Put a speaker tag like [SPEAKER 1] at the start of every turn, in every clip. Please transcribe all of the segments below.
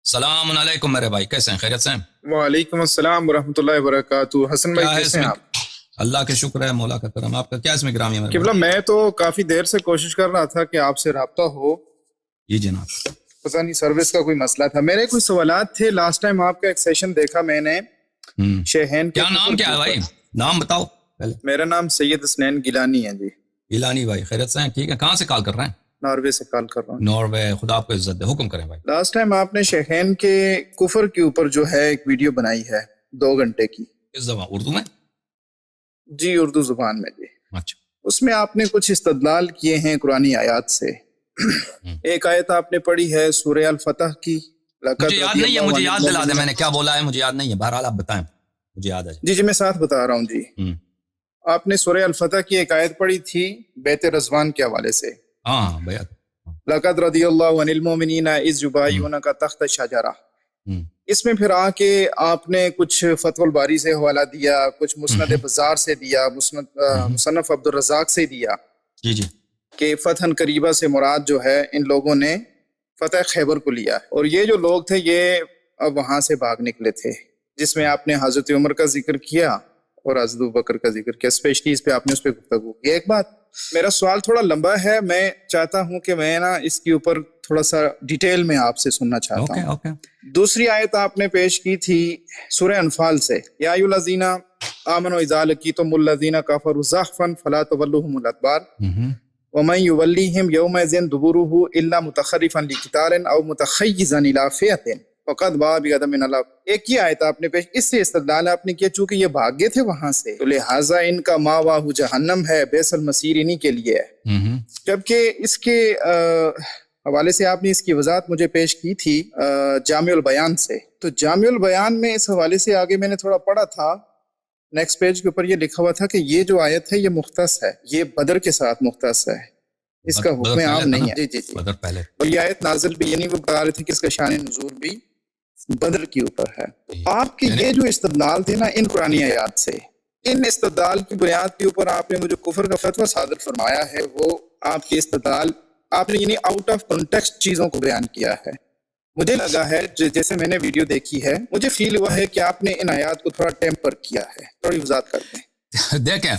[SPEAKER 1] السلام علیکم میرے بھائی، کیسے ہیں؟ خیریت سے ہیں؟
[SPEAKER 2] وعلیکم السلام ورحمۃ اللہ وبرکاتہ۔ حسن بھائی کیسے ہیں آپ؟
[SPEAKER 1] اللہ کا شکر ہے، مولا کا کرم۔ آپ کا کیا اسم گرامی ہے میرے
[SPEAKER 2] قبلہ میں تو کافی دیر سے کوشش کر رہا تھا کہ آپ سے رابطہ ہو،
[SPEAKER 1] جی جناب۔
[SPEAKER 2] پتہ نہیں سروس کا کوئی مسئلہ تھا۔ میرے کوئی سوالات تھے، لاسٹ ٹائم آپ کا ایک سیشن دیکھا میں نے شیخین کے۔
[SPEAKER 1] کیا نام کیا ہے بھائی؟ نام بتاؤ پہلے۔
[SPEAKER 2] میرا نام سید حسنین گیلانی ہے جی۔
[SPEAKER 1] گیلانی بھائی، خیریت سے ہیں؟ ٹھیک ہے، کہاں سے کال کر رہے ہیں؟
[SPEAKER 2] ناروے سے کال کر رہا ہوں۔
[SPEAKER 1] ناروے، خدا آپ کو عزت دے، حکم کریں بھائی۔
[SPEAKER 2] لاسٹ ٹائم آپ نے شیخین کے کفر کے اوپر جو ہے ایک ویڈیو بنائی ہے 2 گھنٹے کی۔
[SPEAKER 1] کس زبان؟ اردو میں؟
[SPEAKER 2] جی اردو زبان میں جی۔
[SPEAKER 1] اچھا۔
[SPEAKER 2] اس میں آپ نے کچھ استدلال کیے ہیں قرآنی آیات سے۔ ایک آیت آپ نے پڑھی ہے سورہ الفتح کی۔
[SPEAKER 1] مجھے یاد نہیں ہے، مجھے یاد دلا دیں، میں نے کیا بولا ہے مجھے یاد نہیں ہے، بہرحال آپ بتائیں، مجھے یاد ہے۔
[SPEAKER 2] جی میں ساتھ بتا رہا ہوں جی۔ آپ نے سورہ الفتح کی ایک آیت پڑھی تھی بیت رضوان کے حوالے سے۔
[SPEAKER 1] ہاں بیعت۔
[SPEAKER 2] لقد رضی اللہ عن المؤمنین اذ یبایعونک تحت الشجرہ۔ اس میں پھر آ کے آپ نے کچھ فتح الباری سے حوالہ دیا، کچھ مسند بزار سے دیا، مصنف عبدالرزاق سے دیا
[SPEAKER 1] جی جی،
[SPEAKER 2] کہ فتح قریبہ سے مراد جو ہے ان لوگوں نے فتح خیبر کو لیا، اور یہ جو لوگ تھے یہ اب وہاں سے بھاگ نکلے تھے، جس میں آپ نے حضرت عمر کا ذکر کیا اور حضرت ابوبکر کا ذکر کیا، اسپیشلی اس پہ آپ نے اس پہ گفتگو کی۔ ایک بات، میرا سوال تھوڑا لمبا ہے، میں چاہتا ہوں کہ میں نا اس کے اوپر تھوڑا سا ڈیٹیل میں آپ سے سننا چاہتا ہوں۔ دوسری آیت آپ نے پیش کی تھی سورہ انفال سے، یا ایھا الذین آمنوا اذا لقیتم الذین کفروا زحفا فلا تولوہم الادبار ومن یولیہم یومئذ دبرہ الا متخرفا لقتال او متحیزا الی فئۃ فقد باء بغضب من اللہ۔ ایک ہی آیت آپ نے پیش، اس سے استدلال آپ نے کیا چونکہ یہ بھاگے تھے وہاں سے تو لہٰذا ان کا ماواہ جہنم ہے، بئس المصیر انہی کے لیے ہے۔ جبکہ اس کے حوالے سے آپ نے اس کی وضاحت مجھے پیش کی تھی جامع البیان سے، تو جامع البیان میں اس حوالے سے آگے میں نے تھوڑا پڑھا تھا، نیکسٹ پیج کے اوپر یہ لکھا ہوا تھا کہ یہ جو آیت ہے یہ مختص ہے، یہ بدر کے ساتھ مختص ہے، اس کا حکم عام نہیں ہے۔ جی جی جی، اور یہ آیت نازل بھی، یعنی وہ بتا رہے تھے کہ اس کا شان نزول بھی بدر کے اوپر ہے۔ آپ کے یہ جو استدلال تھے نا ان قرآنی آیات سے، ان استدلال کی بنیاد کے اوپر آپ نے مجھے کفر کا فتویٰ صادر فرمایا ہے، وہ آپ کے استدلال آپ نے یعنی آؤٹ آف کنٹیکسٹ چیزوں کو بیان کیا ہے۔ مجھے لگا ہے جیسے میں نے ویڈیو دیکھی ہے، مجھے فیل ہوا ہے کہ آپ نے ان آیات کو تھوڑا ٹیمپر کیا ہے، تھوڑی وضاحت کر دیں۔
[SPEAKER 1] دیکھیں،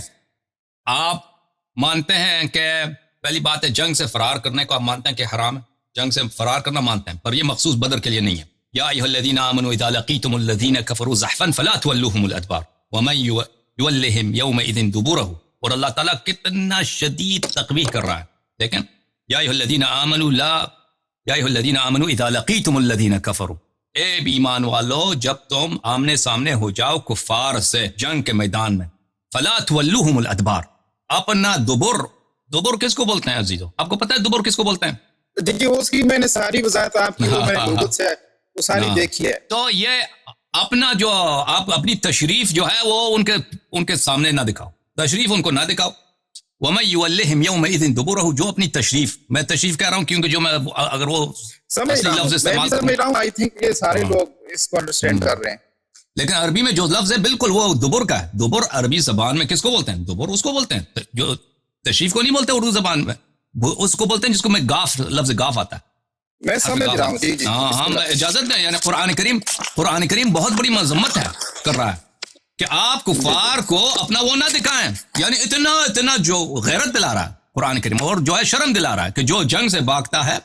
[SPEAKER 1] آپ مانتے ہیں کہ پہلی بات ہے جنگ سے فرار کرنے کو آپ مانتے ہیں کہ حرام ہے، جنگ سے فرار کرنا مانتے ہیں، پر یہ مخصوص بدر کے لیے نہیں ہے۔ یا ایھا الذین آمنوا اذا لقیتم الذین کفروا زحفا فلا تولوہم الادبار ومن یولہم یومئذ دبرہ، اور اللہ تعالیٰ کتنا شدید تقویح کر رہا ہے۔ دیکھیں، یا ایھا الذین آمنوا اذا لقیتم الذین کفروا، اے ایمان والو جب تم آمنے سامنے ہو جاؤ کفار سے جنگ کے میدان میں، فلا تولوہم الادبار، اپنا دبر کس کو بولتے ہیں عزیزو؟ آپ کو پتہ ہے دبر کس کو بولتے ہیں؟
[SPEAKER 2] دیکھیے اس کی میں نے ساری وضاحت آپ کی وہ میں گوگل سے وہ ساری دیکھی ہے۔
[SPEAKER 1] تو یہ اپنا جو آپ اپنی تشریف جو ہے وہ ان کے سامنے نہ دکھاؤ، تشریف ان کو نہ دکھاؤ۔ وَمَن يُوَلِّهِمْ يَوْمَئِذٍ دُبُرَهُ، جو اپنی تشریف، میں تشریف کہہ رہا ہوں کیونکہ جو میں اگر وہ
[SPEAKER 2] سمجھ رہا ہوں آئی تھنک یہ سارے لوگ اس کو انڈرسٹینڈ کر رہے ہیں، لیکن
[SPEAKER 1] عربی میں جو لفظ ہے بالکل وہ دبر کا ہے۔ دبر عربی زبان میں کس کو بولتے ہیں؟ دبر اس کو بولتے ہیں جو تشریف کو نہیں بولتے اردو زبان میں، اس کو بولتے ہیں جس کو میں گاف، لفظ گاف آتا ہے۔
[SPEAKER 2] میں سمجھ رہا ہوں۔ جی جی،
[SPEAKER 1] ہم اجازت دیں، یعنی قرآن کریم بہت بڑی مذمت ہے کر رہا ہے کہ آپ کفار کو اپنا وہ نہ دکھائیں، یعنی اتنا جو غیرت دلا رہا ہے قرآن کریم، اور جو ہے شرم دلا رہا ہے کہ جو جنگ سے بھاگتا ہے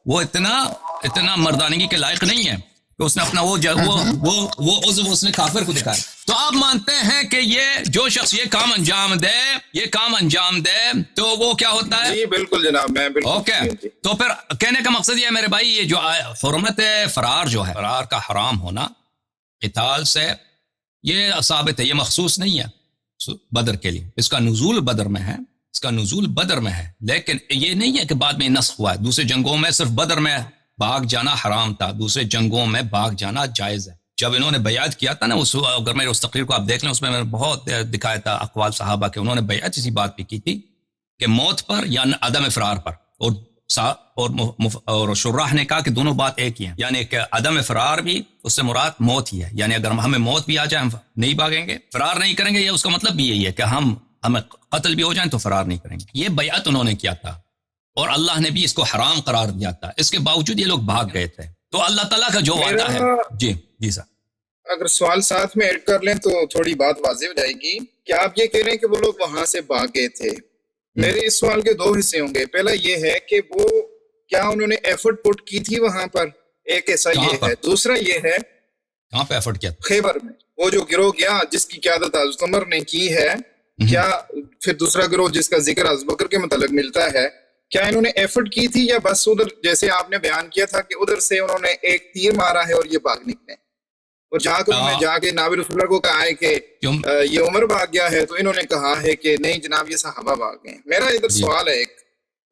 [SPEAKER 1] وہ اتنا مردانگی کے لائق نہیں ہے کہ اس نے اپنا وہ عضو اس نے کافر کو دکھایا۔ تو آپ مانتے ہیں کہ یہ جو شخص یہ کام انجام دے تو وہ کیا ہوتا ہے؟
[SPEAKER 2] جی بالکل جناب، میں بالکل۔
[SPEAKER 1] اوکے، تو پھر کہنے کا مقصد یہ ہے میرے بھائی، یہ جو حرمت فرار جو ہے، فرار کا حرام ہونا قتال سے، یہ ثابت ہے، یہ مخصوص نہیں ہے بدر کے لیے، اس کا نزول بدر میں ہے، لیکن یہ نہیں ہے کہ بعد میں نسخ ہوا ہے۔ دوسرے جنگوں میں صرف بدر میں بھاگ جانا حرام تھا، دوسرے جنگوں میں بھاگ جانا جائز ہے۔ جب انہوں نے بیعت کیا تھا نا، اگر میرے اس تقریر کو آپ دیکھ لیں، اس میں نے بہت دکھایا تھا اقوال صحابہ کے، انہوں نے بیعت اسی بات پہ کی تھی کہ موت پر یا عدم فرار پر، اور شراح نے کہا کہ دونوں بات ایک ہی ہیں، یعنی کہ عدم فرار بھی اس سے مراد موت ہی ہے، یعنی اگر ہمیں موت بھی آ جائے ہم نہیں بھاگیں گے، فرار نہیں کریں گے، یہ اس کا مطلب بھی یہی ہے کہ ہمیں قتل بھی ہو جائیں تو فرار نہیں کریں گے۔ یہ بیعت انہوں نے کیا تھا اور اللہ نے بھی اس کو حرام قرار دیا تھا، اس کے باوجود یہ لوگ بھاگ گئے تھے۔ تو اللہ تعالیٰ کا جو وعدہ ہے. جی جی سر.
[SPEAKER 2] اگر سوال ساتھ میں ایڈ کر لیں تو تھوڑی بات واضح ہو جائے گی. کیا آپ یہ کہہ رہے ہیں کہ وہ لوگ وہاں سے بھاگ گئے تھے؟ میرے اس سوال کے دو حصے ہوں گے. پہلا یہ ہے کہ وہ کیا انہوں نے ایفرٹ پٹ کی تھی وہاں پر؟ ایک ایسا یہ ہے. دوسرا یہ ہے
[SPEAKER 1] کہاں پہ ایفرٹ کیا؟
[SPEAKER 2] خیبر میں وہ جو گروہ گیا جس کی قیادت حضرت عمر نے کی ہے. کیا پھر دوسرا گروہ جس کا ذکر حضرت بکر کے متعلق ملتا ہے، کیا انہوں نے ایفرٹ کی تھی یا بس ادھر جیسے آپ نے بیان کیا تھا کہ ادھر سے انہوں نے ایک تیر مارا ہے اور یہ بھاگ نکلے اور جا کے نابل رسول اللہ کو کہا ہے کہ یہ عمر بھاگ گیا ہے تو انہوں نے کہا ہے کہ نہیں جناب یہ صحابہ بھاگ گئے. میرا ادھر سوال ہے ایک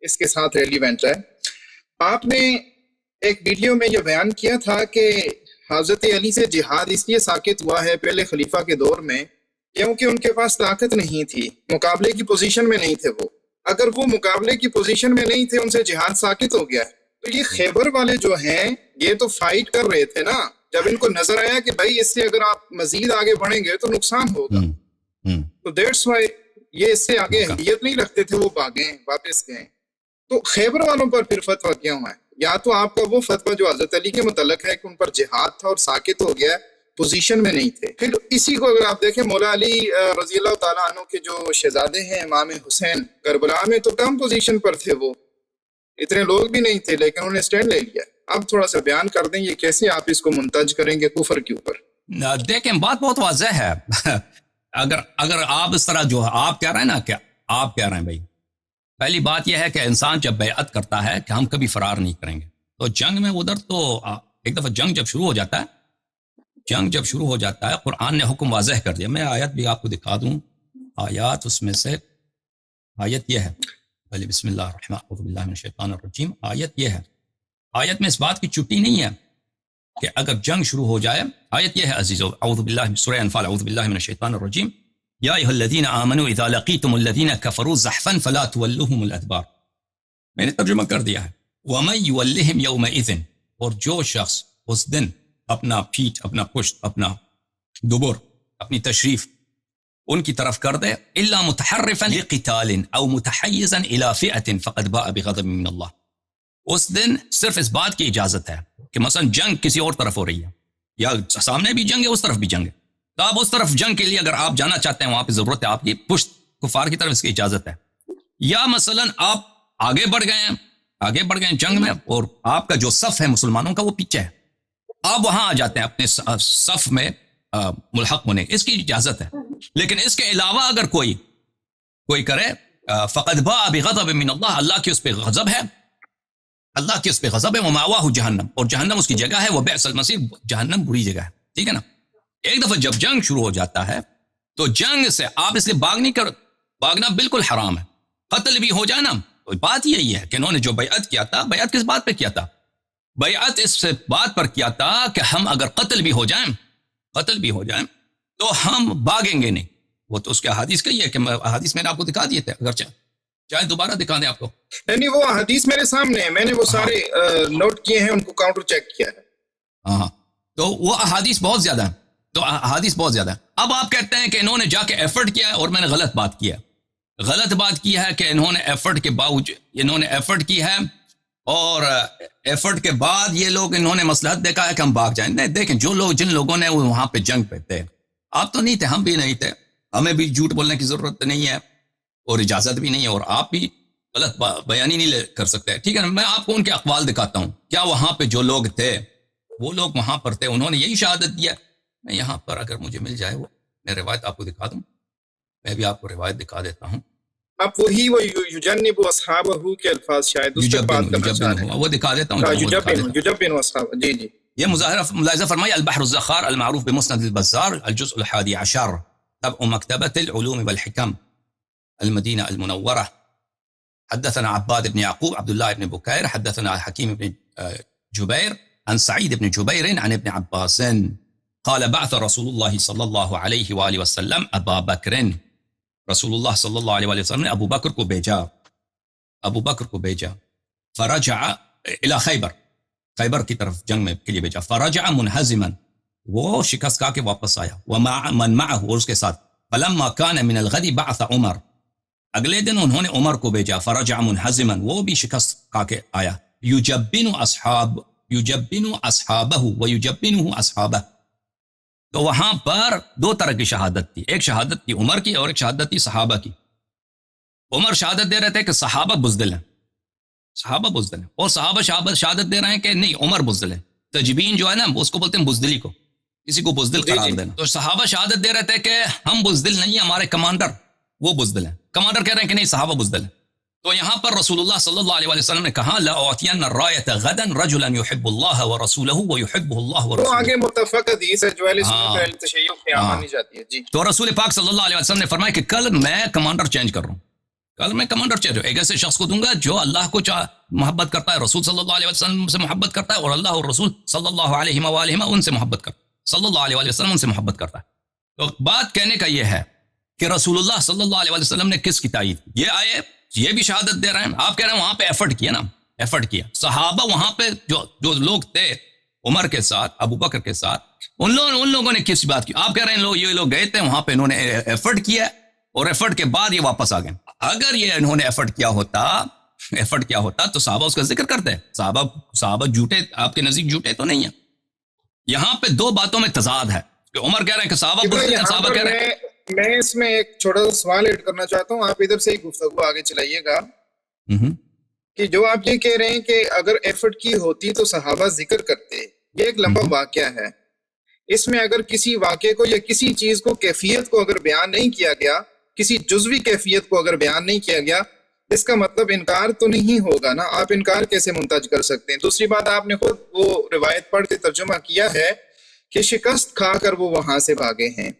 [SPEAKER 2] اس کے ساتھ ریلیونٹ ہے. آپ نے ایک ویڈیو میں یہ بیان کیا تھا کہ حضرت علی سے جہاد اس لیے ساکت ہوا ہے پہلے خلیفہ کے دور میں کیونکہ ان کے پاس طاقت نہیں تھی، مقابلے کی پوزیشن میں نہیں تھے. وہ اگر وہ مقابلے کی پوزیشن میں نہیں تھے ان سے جہاد ساکت ہو گیا. تو یہ خیبر والے جو ہیں یہ تو فائٹ کر رہے تھے نا. جب ان کو نظر آیا کہ بھائی اس سے اگر آپ مزید آگے بڑھیں گے تو نقصان ہوگا، تو دیٹس وائی یہ اس سے آگے اہلیت نہیں رکھتے تھے، وہ بھاگیں واپس گئے. تو خیبر والوں پر پھر فتویٰ کیوں ہے؟ یا تو آپ کا وہ فتویٰ جو حضرت علی کے متعلق ہے کہ ان پر جہاد تھا اور ساکت ہو گیا، پوزیشن میں نہیں تھے. پھر اسی کو اگر آپ دیکھیں مولا علی رضی اللہ تعالیٰ عنہ کے جو شہزادے ہیں امام حسین، کربلا میں تو کم پوزیشن پر تھے، وہ اتنے لوگ بھی نہیں تھے لیکن انہوں نے سٹینڈ لے لیا. اب تھوڑا سا بیان کر دیں یہ کیسے آپ اس کو منتج کریں گے کفر کے اوپر.
[SPEAKER 1] دیکھیں بات بہت واضح ہے. اگر آپ اس طرح جو آپ کہہ رہے ہیں نا کہ آپ کہہ رہے ہیں بھائی، پہلی بات یہ ہے کہ انسان جب بیعت کرتا ہے کہ ہم کبھی فرار نہیں کریں گے، تو جنگ میں ادھر تو ایک دفعہ جنگ جب شروع ہو جاتا ہے قرآن نے حکم واضح کر دیا. میں آیت بھی آپ کو دکھا دوں. آیات اس میں سے آیت یہ ہے، پہلے بسم اللہ الرحمن اعوذ باللہ من الشیطان الرجیم. آیت یہ ہے، آیت میں اس بات کی چھٹی نہیں ہے کہ اگر جنگ شروع ہو جائے. آیت یہ ہے عزیزو، اعوذ باللہ سورہ انفال، اعوذ باللہ من الشیطان الرجیم، یا ایھا الذین آمنوا اذا لقیتم الذین کفروا زحفا فلا تولوہم الادبار. میں نے ترجمہ کر دیا ہے، ومن یولہم یومئذ، اور جو شخص اس دن اپنا پیٹھ، اپنا پشت، اپنا دبر، اپنی تشریف ان کی طرف کر دے، الا متحرفا لقتال او متحیزا الى فئة فقد باء بغضب من اللہ. اس دن صرف اس بات کی اجازت ہے کہ مثلا جنگ کسی اور طرف ہو رہی ہے، یا سامنے بھی جنگ ہے اس طرف بھی جنگ ہے، تو آپ اس طرف جنگ کے لیے اگر آپ جانا چاہتے ہیں وہاں پہ ضرورت ہے آپ کی پشت کفار کی طرف، اس کی اجازت ہے. یا مثلا آپ آگے بڑھ گئے ہیں جنگ میں اور آپ کا جو صف ہے مسلمانوں کا وہ پیچھے ہے، آپ وہاں آ جاتے ہیں اپنے صف میں ملحق ہونے، اس کی اجازت ہے. لیکن اس کے علاوہ اگر کوئی کرے فقد باء بغضب من اللہ، اللہ کی اس پہ غضب ہے، ومأواہ جہنم، اور جہنم اس کی جگہ ہے، وبئس المصیر، جہنم بری جگہ ہے. ٹھیک ہے نا. ایک دفعہ جب جنگ شروع ہو جاتا ہے تو جنگ سے آپ اس لیے بھاگنا بالکل حرام ہے. قتل بھی ہو جائے نا، تو بات یہی ہے کہ انہوں نے جو بیعت کیا تھا، بیعت کس بات پہ کیا تھا؟ بیعت اس بات پر کیا تھا کہ ہم اگر قتل بھی ہو جائیں تو ہم بھاگیں گے نہیں. وہ تو اس کے احادیث کا ہی ہے کہ احادیث میں نے آپ کو دکھا دیے تھے، اگر چاہے دوبارہ دکھا دیں آپ کو.
[SPEAKER 2] نہیں وہ حدیث میرے سامنے ہے، میں نے وہ سارے نوٹ کیے ہیں، ان کو کاؤنٹر چیک کیا ہے.
[SPEAKER 1] ہاں تو وہ احادیث بہت زیادہ ہیں. اب آپ کہتے ہیں کہ انہوں نے جا کے ایفرٹ کیا ہے اور میں نے غلط بات کی ہے کہ انہوں نے ایفرٹ کے باوجود انہوں نے ایفرٹ کی ہے اور ایفرٹ کے بعد یہ لوگ انہوں نے مصلحت دیکھا ہے کہ ہم بھاگ جائیں. نہیں، دیکھیں جن لوگوں نے وہاں پہ جنگ پہ تھے، آپ تو نہیں تھے، ہم بھی نہیں تھے، ہمیں بھی جھوٹ بولنے کی ضرورت نہیں ہے اور اجازت بھی نہیں ہے، اور آپ بھی غلط بیانی نہیں کر سکتے. ٹھیک ہے نا. میں آپ کو ان کے اقوال دکھاتا ہوں. کیا وہاں پہ جو لوگ تھے، وہ لوگ وہاں پر تھے، انہوں نے یہی شہادت دیا. میں یہاں پر اگر مجھے مل جائے وہ میں روایت آپ کو دکھا دوں. میں بھی آپ کو روایت دکھا دیتا ہوں.
[SPEAKER 2] آپ وہی وہ یجنب اصحابہ کے الفاظ شاید اس پہ بات کرنا چاہ رہے ہیں.
[SPEAKER 1] وہ دکھا دیتا ہوں.
[SPEAKER 2] یجبن اصحابہ. جی
[SPEAKER 1] یہ ملاحظہ فرمائی البحر الزخار المعروف بمسند البزار الجزء 11 طبع مكتبة العلوم والحكم المدينة المنورة. حدثنا عباد بن يعقوب عبد الله بن بكير حدثنا حكيم بن جبير عن سعيد بن جبير عن ابن عباس قال بعث رسول الله صلى الله عليه وآله وسلم أبا بكر. رسول اللہ صلی اللہ علیہ وآلہ وسلم نے ابو بکر کو بیجا فرجع الى خیبر کی طرف جنگ میں کے لیے بیجا. فرجع منہزما، وہ شکست کھا کے واپس آیا. ومن معه، اور اس کے ساتھ. فلما كان من الغد بعث عمر، اگلے دن انہوں نے عمر کو بیجا. فرجع منہزما، وہ بھی شکست کھا کے آیا. یجبن اصحابہ ویجبنہ اصحابہ. تو وہاں پر دو طرح کی شہادت تھی. ایک شہادت تھی عمر کی اور ایک شہادت تھی صحابہ کی. عمر شہادت دے رہے تھے کہ صحابہ بزدل ہیں، صحابہ بزدل ہیں، اور صحابہ شہادت دے رہے ہیں کہ نہیں عمر بزدل ہے. تجبین جو ہے نا اس کو بولتے ہیں بزدلی کو، کسی کو بزدل قرار دینا. تو صحابہ شہادت دے رہے تھے کہ ہم بزدل نہیں ہیں، ہمارے کمانڈر وہ بزدل ہیں. کمانڈر کہہ رہے ہیں کہ نہیں صحابہ بزدل ہیں. تو یہاں پر رسول اللہ صلی اللہ علیہ وسلم نے کہا لأعطین الرایۃ غدا رجلا يحب اللہ ورسولہ ويحبه اللہ
[SPEAKER 2] تو
[SPEAKER 1] ورسولہ.
[SPEAKER 2] آگے متفق حدیث ہے جو اہل سنت اہل تشیع کے مانی جاتی ہے. جی
[SPEAKER 1] تو رسول پاک صلی اللہ علیہ وسلم نے فرمایا کہ کل میں کمانڈر چینج کر رہا ہوں، کل میں کمانڈر چینج ایک ایسے شخص کو دوں گا جو اللہ کو محبت کرتا ہے، رسول صلی اللہ علیہ وسلم سے محبت کرتا ہے، اور اللہ اور رسول صلی اللہ علیہ وآلہ ان سے محبت کرتا ہے، صلی اللہ علیہ وسلم ان سے محبت کرتا ہے. تو بات کہنے کا یہ ہے کہ رسول اللہ صلی اللہ علیہ وسلم نے کس کی تائید کی؟ یہ آئے یہ بھی شہادت دے رہے ہیں. آپ کہہ رہے ہیں وہاں پہ ایفرٹ کیا نا، ایفرٹ کیا. صحابہ وہاں پہ جو لوگ تھے عمر کے ساتھ، ابو بکر کے ساتھ، ان لوگوں نے کس بات کی؟ آپ کہہ رہے ہیں یہ لوگ گئے تھے وہاں پہ، انہوں نے ایفرٹ کیا اور ایفرٹ کے بعد یہ واپس آ گئے. اگر یہ انہوں نے ایفرٹ کیا ہوتا تو صحابہ اس کا ذکر کرتے. صحابہ جھوٹے آپ کے نزدیک جھوٹے تو نہیں ہیں. یہاں پہ دو باتوں میں تضاد ہے کہ عمر کہہ رہے ہیں کہ صحابہ بزدل ہیں، صحابہ کہہ رہے ہیں.
[SPEAKER 2] میں اس میں ایک چھوٹا سا سوال ایڈ کرنا چاہتا ہوں، آپ ادھر سے ہی گفتگو آگے چلائیے گا. کہ جو آپ یہ کہہ رہے ہیں کہ اگر ایفرٹ کی ہوتی تو صحابہ ذکر کرتے، یہ ایک لمبا واقعہ ہے. اس میں اگر کسی واقعے کو یا کسی چیز کو کیفیت کو اگر بیان نہیں کیا گیا، کسی جزوی کیفیت کو اگر بیان نہیں کیا گیا، اس کا مطلب انکار تو نہیں ہوگا نا. آپ انکار کیسے منتج کر سکتے ہیں؟ دوسری بات، آپ نے خود وہ روایت پڑھ کے ترجمہ کیا ہے کہ شکست کھا کر وہ وہاں سے بھاگے ہیں.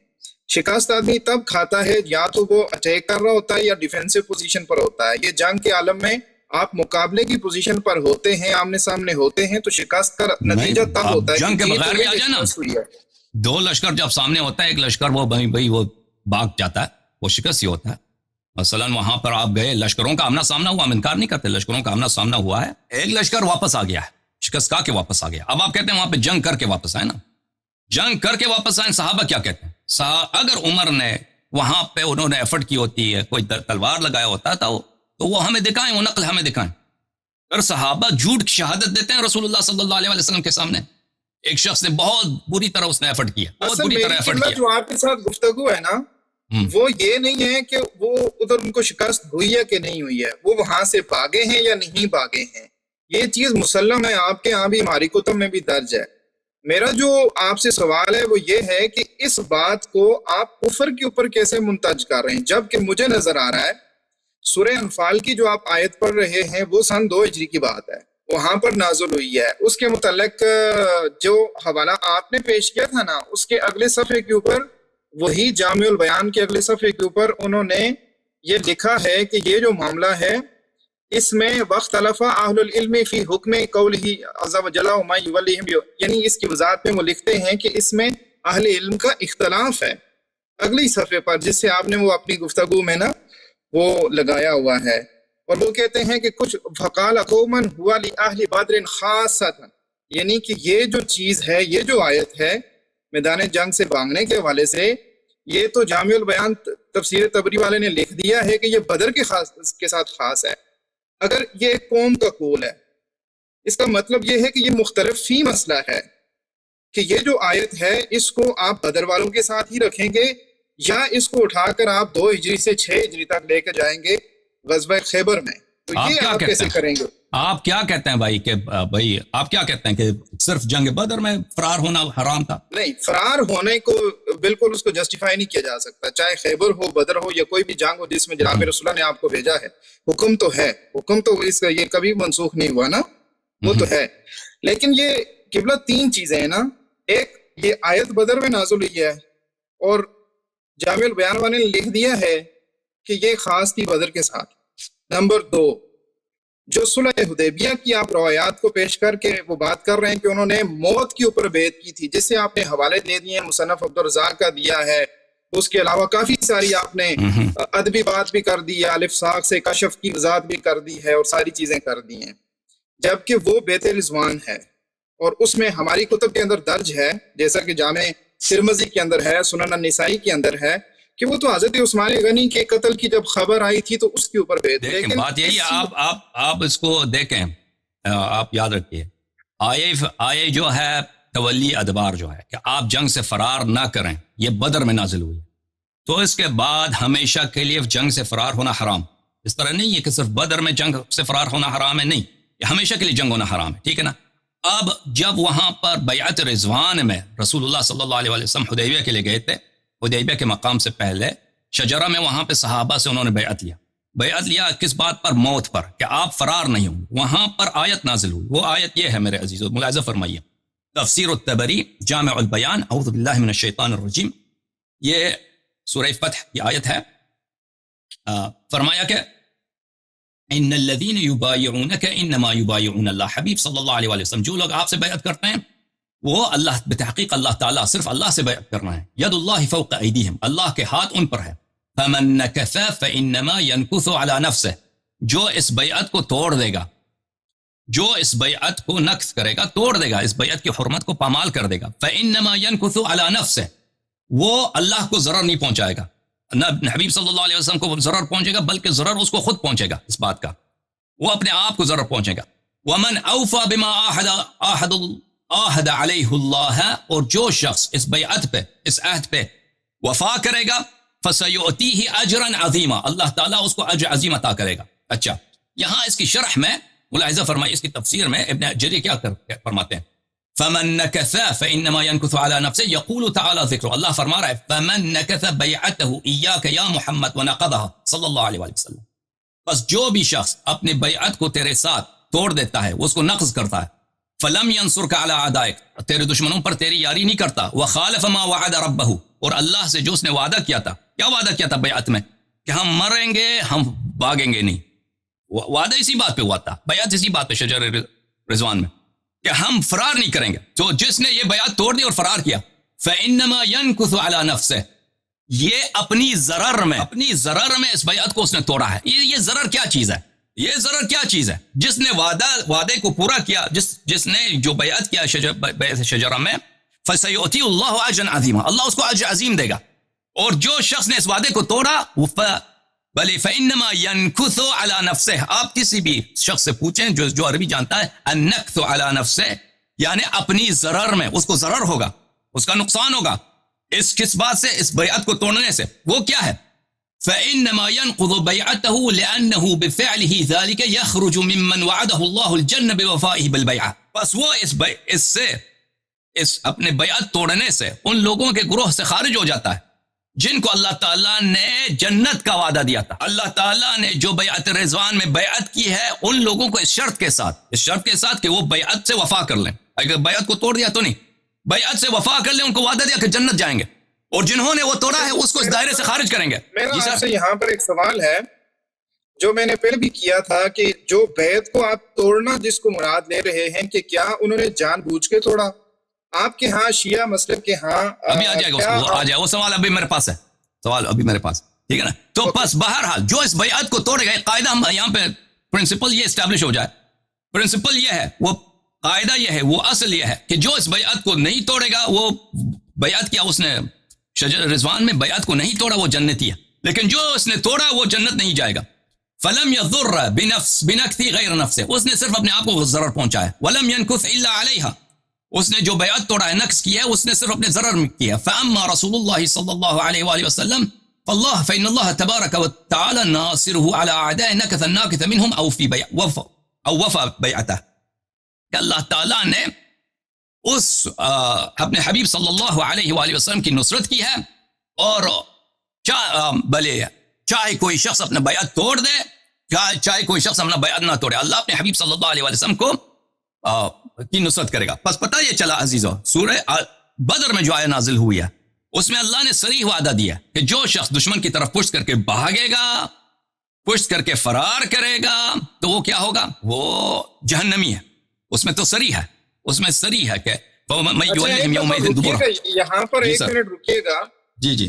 [SPEAKER 2] شکست آدمی تب کھاتا ہے یا تو وہ اٹیک کر رہا ہوتا ہے یا ڈیفینسو پوزیشن پر ہوتا ہے. یہ جنگ کے عالم میں آپ مقابلے کی پوزیشن پر ہوتے ہیں، آمنے سامنے ہوتے ہیں، تو شکست کا نتیجہ تب ہوتا ہے.
[SPEAKER 1] جنگ کے بغیر بھی آ جائے نا، دو لشکر جب سامنے ہوتا ہے، ایک لشکر وہ وہ بھاگ جاتا ہے، وہ شکست ہی ہوتا ہے. مثلا وہاں پر آپ گئے، لشکروں کا آمنا سامنا ہوا، ہم انکار نہیں کرتے، لشکروں کا آمنا سامنا ہوا ہے، ایک لشکر واپس آ گیا ہے، شکست کھا کے واپس آ گیا. اب آپ کہتے ہیں وہاں پہ جنگ کر کے واپس آئے نا، جنگ کر کے واپس آئے. صحابہ کیا کہتے ہیں؟ اگر عمر نے وہاں پہ انہوں نے ایفرٹ کی ہوتی ہے، کوئی تلوار لگایا ہوتا تھا تو وہ ہمیں دکھائیں، وہ نقل ہمیں دکھائیں. اور صحابہ جھوٹ کی شہادت دیتے ہیں رسول اللہ صلی اللہ علیہ وسلم کے سامنے. ایک شخص نے بہت بری طرح اس نے ایفرٹ کیا، بہت بری طرح ایفرٹ کیا.
[SPEAKER 2] جو آپ کے ساتھ گفتگو ہے نا، وہ یہ نہیں ہے کہ وہ ادھر ان کو شکست ہوئی ہے کہ نہیں ہوئی ہے، وہ وہاں سے بھاگے ہیں یا نہیں بھاگے ہیں. یہ چیز مسلم ہے، آپ کے یہاں بھی ہماری کتب میں بھی درج ہے. میرا جو آپ سے سوال ہے وہ یہ ہے کہ اس بات کو آپ کفر کے اوپر کیسے منتج کر رہے ہیں، جبکہ مجھے نظر آ رہا ہے سورہ انفال کی جو آپ آیت پڑھ رہے ہیں وہ سن 2 ہجری کی بات ہے، وہاں پر نازل ہوئی ہے. اس کے متعلق جو حوالہ آپ نے پیش کیا تھا نا، اس کے اگلے صفحے کے اوپر، وہی جامع البیان کے اگلے صفحے کے اوپر انہوں نے یہ لکھا ہے کہ یہ جو معاملہ ہے اس میں واختلف اہل العلم فی حکم قولہ عز وجل وما یولیہم، یعنی اس کی وضاحت میں وہ لکھتے ہیں کہ اس میں اہل علم کا اختلاف ہے. اگلی صفحے پر جس سے آپ نے وہ اپنی گفتگو میں نا وہ لگایا ہوا ہے، اور وہ کہتے ہیں کہ کچھ فقال قوما ہوا لأہل بدر خاصۃ، یعنی کہ یہ جو چیز ہے، یہ جو آیت ہے میدان جنگ سے بھاگنے کے حوالے سے، یہ تو جامع البیان تفسیر طبری والے نے لکھ دیا ہے کہ یہ بدر کے ساتھ خاص ہے. اگر یہ ایک قوم کا قول ہے، اس کا مطلب یہ ہے کہ یہ مختلف فی مسئلہ ہے کہ یہ جو آیت ہے اس کو آپ بدر والوں کے ساتھ ہی رکھیں گے یا اس کو اٹھا کر آپ 2 ہجری سے 6 ہجری تک لے کے جائیں گے غزوہ خیبر میں. تو یہ آپ کیسے کریں گے؟
[SPEAKER 1] آپ کیا کہتے ہیں بھائی کہ آپ کیا کہتے ہیں کہ صرف جنگ بدر میں فرار ہونا حرام تھا؟
[SPEAKER 2] نہیں، فرار ہونے کو بالکل اس کو جسٹیفائی نہیں کیا جا سکتا، چاہے خیبر ہو، بدر ہو، یا کوئی بھی جنگ ہو جس میں جناب رسول اللہ نے آپ کو بھیجا ہے. حکم تو ہے، حکم تو اس کا یہ کبھی منسوخ نہیں ہوا نا، وہ تو ہے. لیکن یہ قبلہ 3 چیزیں ہیں نا، ایک یہ آیت بدر میں نازل ہوئی ہے اور جامع البیان والے نے لکھ دیا ہے کہ یہ خاص تھی بدر کے ساتھ. نمبر 2، جو صلح حدیبیہ کی آپ روایات کو پیش کر کے وہ بات کر رہے ہیں کہ انہوں نے موت کے اوپر بیعت کی تھی، جس سے آپ نے حوالے دے دیے ہیں، مصنف عبدالرزاق کا دیا ہے، اس کے علاوہ کافی ساری آپ نے ادبی بات بھی کر دی ہے، الف ساق سے کشف کی وضاحت بھی کر دی ہے اور ساری چیزیں کر دی ہیں. جبکہ وہ بیت رضوان ہے اور اس میں ہماری کتب کے اندر درج ہے، جیسا کہ جامع ترمذی کے اندر ہے، سنن النسائی کے اندر ہے، کہ وہ تو حضرت عثمان غنی کے قتل کی جب خبر آئی تھی تو اس کے اوپر بیعت.
[SPEAKER 1] لیکن بات یہی ہے، آپ اس کو دیکھیں، آپ یاد رکھیے، آئے جو ہے تولی ادبار جو ہے کہ آپ جنگ سے فرار نہ کریں، یہ بدر میں نازل ہوئی، تو اس کے بعد ہمیشہ کے لیے جنگ سے فرار ہونا حرام. اس طرح نہیں ہے کہ صرف بدر میں جنگ سے فرار ہونا حرام ہے، نہیں، یہ ہمیشہ کے لیے جنگ ہونا حرام ہے، ٹھیک ہے نا. اب جب وہاں پر بیعت رضوان میں رسول اللہ صلی اللہ علیہ وسلم حدیبیہ کے لیے گئے تھے، حدیبیہ کے مقام سے پہلے شجرہ میں وہاں پہ صحابہ سے انہوں نے بیعت لیا کس بات پر؟ موت پر، کہ آپ فرار نہیں ہوں. وہاں پر آیت نازل ہوئی، وہ آیت یہ ہے میرے عزیزو، ملاحظہ فرمائیے، تفسیر الطبری جامع البیان، اعوذ باللہ من الشیطان الرجیم، یہ سورہ فتح کی آیت ہے. فرمایا کہ ان الذین یبایعونک انما یبایعون اللہ، حبیب صلی اللہ علیہ وسلم جو لوگ آپ سے بیعت کرتے ہیں وہ اللہ، بتحقیق اللہ تعالیٰ، صرف اللہ سے بیعت کرنا ہے. ید اللہ فوق ایدیہم، اللہ کے ہاتھ ان پر ہے. فمن نکث فانما ينکث علی نفسہ، جو اس بیعت کو توڑ دے گا، جو اس بیعت کو نقض کرے گا، توڑ دے گا، اس بیعت کی حرمت کو پامال کر دے گا، فانما ينکث علی نفسہ، وہ اللہ کو ضرر نہیں پہنچائے گا، نہ حبیب صلی اللہ علیہ وسلم کو ضرر پہنچے گا، بلکہ ضرر اس کو خود پہنچے گا. اس بات کا وہ اپنے آپ کو ضرر پہنچے گا. ومن اوفى بما عاہد علیہ اللہ، اور جو شخص اس بیعت پہ، اس عہد پہ وفا کرے گا، فسیؤتیہ اجرا عظیما، اللہ تعالیٰ اس کو اجر عظیم عطا کرے گا. اچھا، یہاں اس کی شرح میں ملاحظہ فرمائے، اس کی تفسیر میں ابن جری کیا فرماتے ہیں؟ فمن نکث فانما ينکث علی نفسه، یقول تعالی ذکر، اللہ فرما رہا ہے فمن نکث بیعته ایاک یا محمد ونقضها صلی اللہ علیہ وسلم، بس جو بھی شخص اپنے بیعت کو تیرے ساتھ توڑ دیتا ہے، اس کو نقض کرتا ہے، فلم ینصرک علی اعدائک، تیرے دشمنوں پر تیری یاری نہیں کرتا، وخالف ما وعد ربہ، اور اللہ سے جو اس نے وعدہ کیا تھا، کیا وعدہ کیا تھا بیعت میں؟ کہ ہم مریں گے، ہم بھاگیں گے نہیں. وعدہ اسی بات پہ ہوا تھا، بیعت اسی بات پہ شجر رضوان میں، کہ ہم فرار نہیں کریں گے. تو جس نے یہ بیعت توڑ دی اور فرار کیا، فإنما ينكث على نفسه، یہ اپنی ضرر میں اس بیعت کو اس نے توڑا ہے. یہ ضرر کیا چیز ہے؟ یہ ضرر کیا چیز ہے؟ جس نے وعدے کو پورا کیا، جس نے جو بیعت کیا بیعت شجرہ میں، فسیؤتی اللہ اجرا عظیما، اللہ اس کو اجر عظیم دے گا. اور جو شخص نے اس وعدے کو توڑا، بلے فإنما ينكث على نفسه، آپ کسی بھی شخص سے پوچھیں جو عربی جانتا ہے، النکث على نفسه یعنی اپنی ضرر میں، اس کو ضرر ہوگا، اس کا نقصان ہوگا، اس کس بات سے؟ اس بیعت کو توڑنے سے. وہ کیا ہے؟ فإنما ينقض بيعته لأنه بفعله ذلك يخرج ممن وعده الله الجنة بوفائه بالبيعة، بس وہ اس اپنے بیعت توڑنے سے ان لوگوں کے گروہ سے خارج ہو جاتا ہے جن کو اللہ تعالیٰ نے جنت کا وعدہ دیا تھا. اللہ تعالیٰ نے جو بیعت رضوان میں بیعت کی ہے، ان لوگوں کو اس شرط کے ساتھ کہ وہ بیعت سے وفا کر لیں. اگر بیعت کو توڑ دیا تو نہیں، بیعت سے وفا کر لیں، ان کو وعدہ دیا کہ جنت جائیں گے، اور جنہوں نے وہ توڑا ہے اس کو اس دائرے سے خارج کریں گے.
[SPEAKER 2] میرا آپ سے یہاں پر ایک سوال ہے جو میں نے پہلے بھی کیا تھا، کہ جو بیعت کو آپ توڑنا جس کو مراد لے رہے ہیں، کہ کیا انہوں نے جان بوجھ کے توڑا؟ آپ کے ہاں شیعہ مسلک کے ہاں
[SPEAKER 1] ابھی آ جائے گا، وہ سوال ابھی میرے پاس ہے، ٹھیک ہے نا. تو بس بہرحال جو اس بیعت کو توڑے گا، قاعدہ ہم یہاں پہ پرنسپل یہ اسٹیبلش ہو جائے، پرنسپل یہ ہے، وہ قاعدہ یہ ہے، وہ اصل یہ ہے کہ جو اس بیعت کو نہیں توڑے گا، وہ بیعت کیا اس نے شجر رضوان میں بیعت کو نہیں توڑا، وہ جنتی ہے. لیکن جو اس نے توڑا وہ جنت نہیں جائے گا. فلم يضر بنکث غیر نفسه، اس نے صرف اپنے آپ کو ضرر پہنچایا. ولم ينكث الا عليها، اس نے جو بیعت توڑا ہے، نقص کیا ہے، اس نے صرف اپنے ضرر میں کیا. فاما رسول اللہ صلی اللہ علیہ وآلہ وسلم فإن الله تبارك وتعالى ناصره على اعداء نكث الناكث منهم او وفى بیعته، کہ اللہ تعالیٰ نے اس اپنے حبیب صلی اللہ علیہ وآلہ وسلم کی نصرت کی ہے، اور چاہے کوئی شخص اپنا بیعت توڑ دے، چاہے کوئی شخص اپنا بیعت نہ توڑے، اللہ اپنے حبیب صلی اللہ علیہ وآلہ وسلم کو کی نصرت کرے گا. بس پتہ یہ چلا عزیزو، سورہ بدر میں جو آیت نازل ہوئی ہے، اس میں اللہ نے صریح وعدہ دیا کہ جو شخص دشمن کی طرف پشت کر کے بھاگے گا، پشت کر کے فرار کرے گا، تو وہ کیا ہوگا؟ وہ جہنمی ہے. اس میں تو صریح ہے، اس میں صریح ہے کہ
[SPEAKER 2] یہاں پر ایک منٹ رکیے گا.
[SPEAKER 1] جی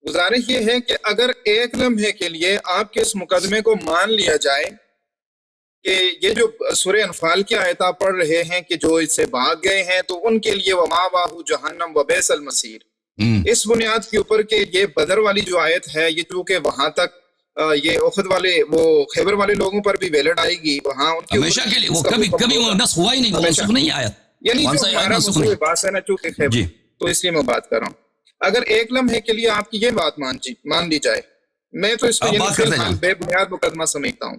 [SPEAKER 2] گزارش یہ ہے کہ اگر ایک لمحے کے لیے آپ کے اس مقدمے کو مان لیا جائے کہ یہ جو سورہ انفال کی آیت آپ پڑھ رہے ہیں کہ جو اس سے بھاگ گئے ہیں تو ان کے لیے وَمَأْوَاهُ جَهَنَّمُ وَبِئْسَ الْمَصِيرُ، اس بنیاد کے اوپر کہ یہ بدر والی جو آیت ہے، یہ چونکہ وہاں تک یہ احد والے وہ خیبر والے لوگوں پر بھی ویلڈ آئے گی وہاں ان
[SPEAKER 1] ہمیشہ کے لیے وہ کبھی وہ نسخ ہوا ہی نہیں, وہ منسوخ نہیں آیا.
[SPEAKER 2] یعنی جو ہمارا موضوع بات ہے نا چونکہ خیبر تو اس لیے میں بات کر رہا ہوں. اگر ایک لمحے کے لیے آپ کی یہ بات مان لی جائے, میں تو اس کو بے بنیاد مقدمہ سمجھتا ہوں,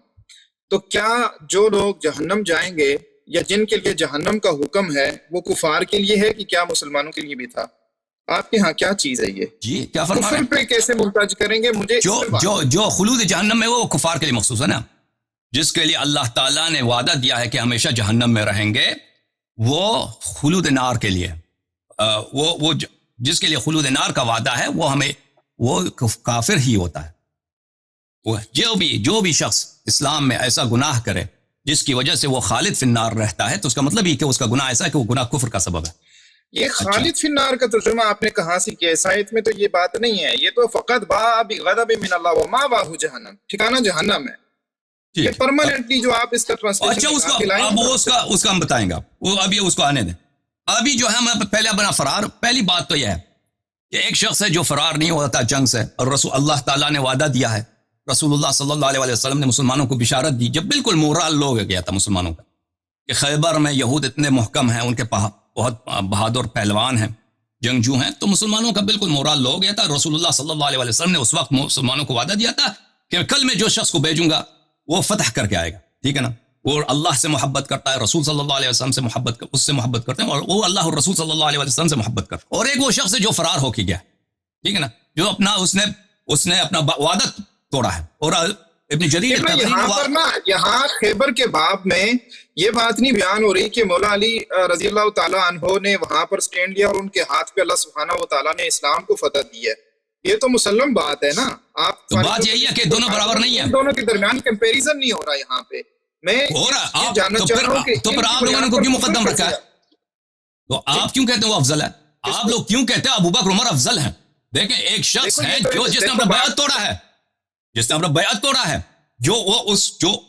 [SPEAKER 2] تو کیا جو لوگ جہنم جائیں گے یا جن کے لیے جہنم کا حکم ہے وہ کفار کے لیے ہے کہ کیا مسلمانوں کے لیے بھی تھا؟ آپ کے ہاں کیا چیز ہے یہ؟
[SPEAKER 1] جی کیا فرما رہے ہیں؟
[SPEAKER 2] پہ کیسے محتاج کریں گے مجھے؟
[SPEAKER 1] جو خلود جہنم میں وہ کفار کے لیے مخصوص ہے نا, جس کے لیے اللہ تعالیٰ نے وعدہ دیا ہے کہ ہمیشہ جہنم میں رہیں گے, وہ خلود نار کے لیے, وہ جس کے لیے خلود نار کا وعدہ ہے وہ ہمیں وہ کافر ہی ہوتا ہے. جو بھی شخص اسلام میں ایسا گناہ کرے جس کی وجہ سے وہ خالد فی النار رہتا ہے, تو اس کا مطلب یہ کہ اس کا گناہ ایسا ہے کہ وہ گناہ کفر کا سبب ہے.
[SPEAKER 2] یہ خالد فی النار کا ترجمہ آپ نے کہاں سے کیا؟ آیت میں تو یہ بات نہیں ہے, یہ تو فقط باء بغضب من اللہ ومأواہ جہنم, ٹھکانہ جہنم ہے. یہ پرماننٹلی جو آپ اس کا ٹرانسلیشن
[SPEAKER 1] اس کا ہم بتائیں گے, وہ ابھی اس کو آنے دیں. ابھی جو ہے میں پہلے بنا فرار, پہلی بات تو یہ ہے کہ ایک شخص ہے جو فرار نہیں ہوتا جنگ سے, اور رسول اللہ تعالیٰ نے وعدہ دیا ہے, رسول اللہ صلی اللہ علیہ وسلم نے مسلمانوں کو بشارت دی جب بالکل مورال لو گیا تھا مسلمانوں کا, کہ خیبر میں یہود اتنے محکم ہیں, ان کے بہت بہادر پہلوان ہیں, جنگجو ہیں, تو مسلمانوں کا بالکل مورال لو گیا تھا. رسول اللہ صلی اللہ علیہ وسلم نے اس وقت مسلمانوں کو وعدہ دیا تھا کہ کل میں جو شخص کو بھیجوں گا وہ فتح کر کے آئے گا, ٹھیک ہے نا. وہ اللہ سے محبت کرتا ہے, رسول صلی اللہ علیہ وسلم سے اس سے محبت کرتے ہیں, اور وہ اللہ اور رسول صلی اللہ علیہ وسلم سے محبت کرتے ہیں. اور ایک وہ شخص ہے جو فرار ہو کے گیا, ٹھیک ہے نا, جو اس نے اپنا وعدہ توڑا ہے. اور ابن جریر
[SPEAKER 2] یہاں خیبر کے باب میں یہ بات نہیں بیان ہو رہی کہ مولا علی رضی اللہ تعالیٰ عنہ نے وہاں پر سٹینڈ لیا اور ان کے ہاتھ پہ اللہ سبحانہ و تعالیٰ نے اسلام کو فتح دی ہے. یہ تو مسلم بات ہے نا. آپ
[SPEAKER 1] تو بات یہی ہے کہ دونوں برابر نہیں ہیں,
[SPEAKER 2] دونوں کے درمیان کمپیریزن نہیں ہو رہا یہاں پہ. میں جاننا چاہ رہا ہوں کہ
[SPEAKER 1] تو پھر آپ لوگوں کو کیوں مقدم رکھا ہے؟ تو آپ کیوں کہتے ہیں وہ افضل ہے؟ آپ لوگ کیوں کہتے ہیں ابو بکر عمر افضل ہیں؟ دیکھیں ایک شخص ہے جو جس نے اپنا بیعت توڑا ہے, جو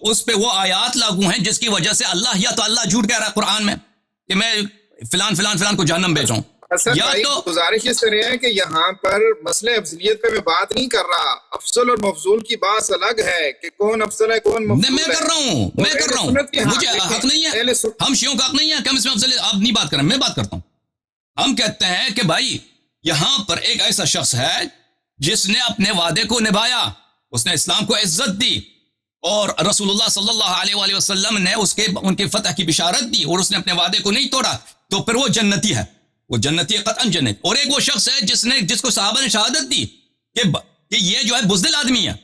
[SPEAKER 1] اس پہ وہ آیات لاگو ہیں جس کی وجہ سے اللہ تو اللہ جھوٹ کہہ رہا ہے قرآن میں کہ میں فلان کو جہنم بھیجوں.
[SPEAKER 2] یا تو گزارش اس طرح ہے کہ یہاں پر مسئلہ افضلیت پہ میں بات نہیں کر رہا, افضل اور مفضول کی بات الگ ہے کہ کون افضل ہے کون مفضول ہے.
[SPEAKER 1] میں کر رہا ہوں مجھے حق نہیں ہے, ہم شیعوں کا حق نہیں ہے کہ ہم اس میں افضل, آپ نہیں بات کریں, میں بات کرتا ہوں. ہم کہتے ہیں کہ بھائی یہاں پر ایک ایسا شخص ہے جس نے اپنے وعدے کو نبھایا, اس نے اسلام کو عزت دی, اور رسول اللہ صلی اللہ علیہ وآلہ وسلم نے ان کی فتح کی بشارت دی, اور اس نے اپنے وعدے کو نہیں توڑا, تو پھر وہ جنتی ہے, وہ جنتی ہے قطعاً جنت. اور ایک وہ شخص ہے جس کو صحابہ نے شہادت دی کہ یہ جو ہے بزدل آدمی ہے.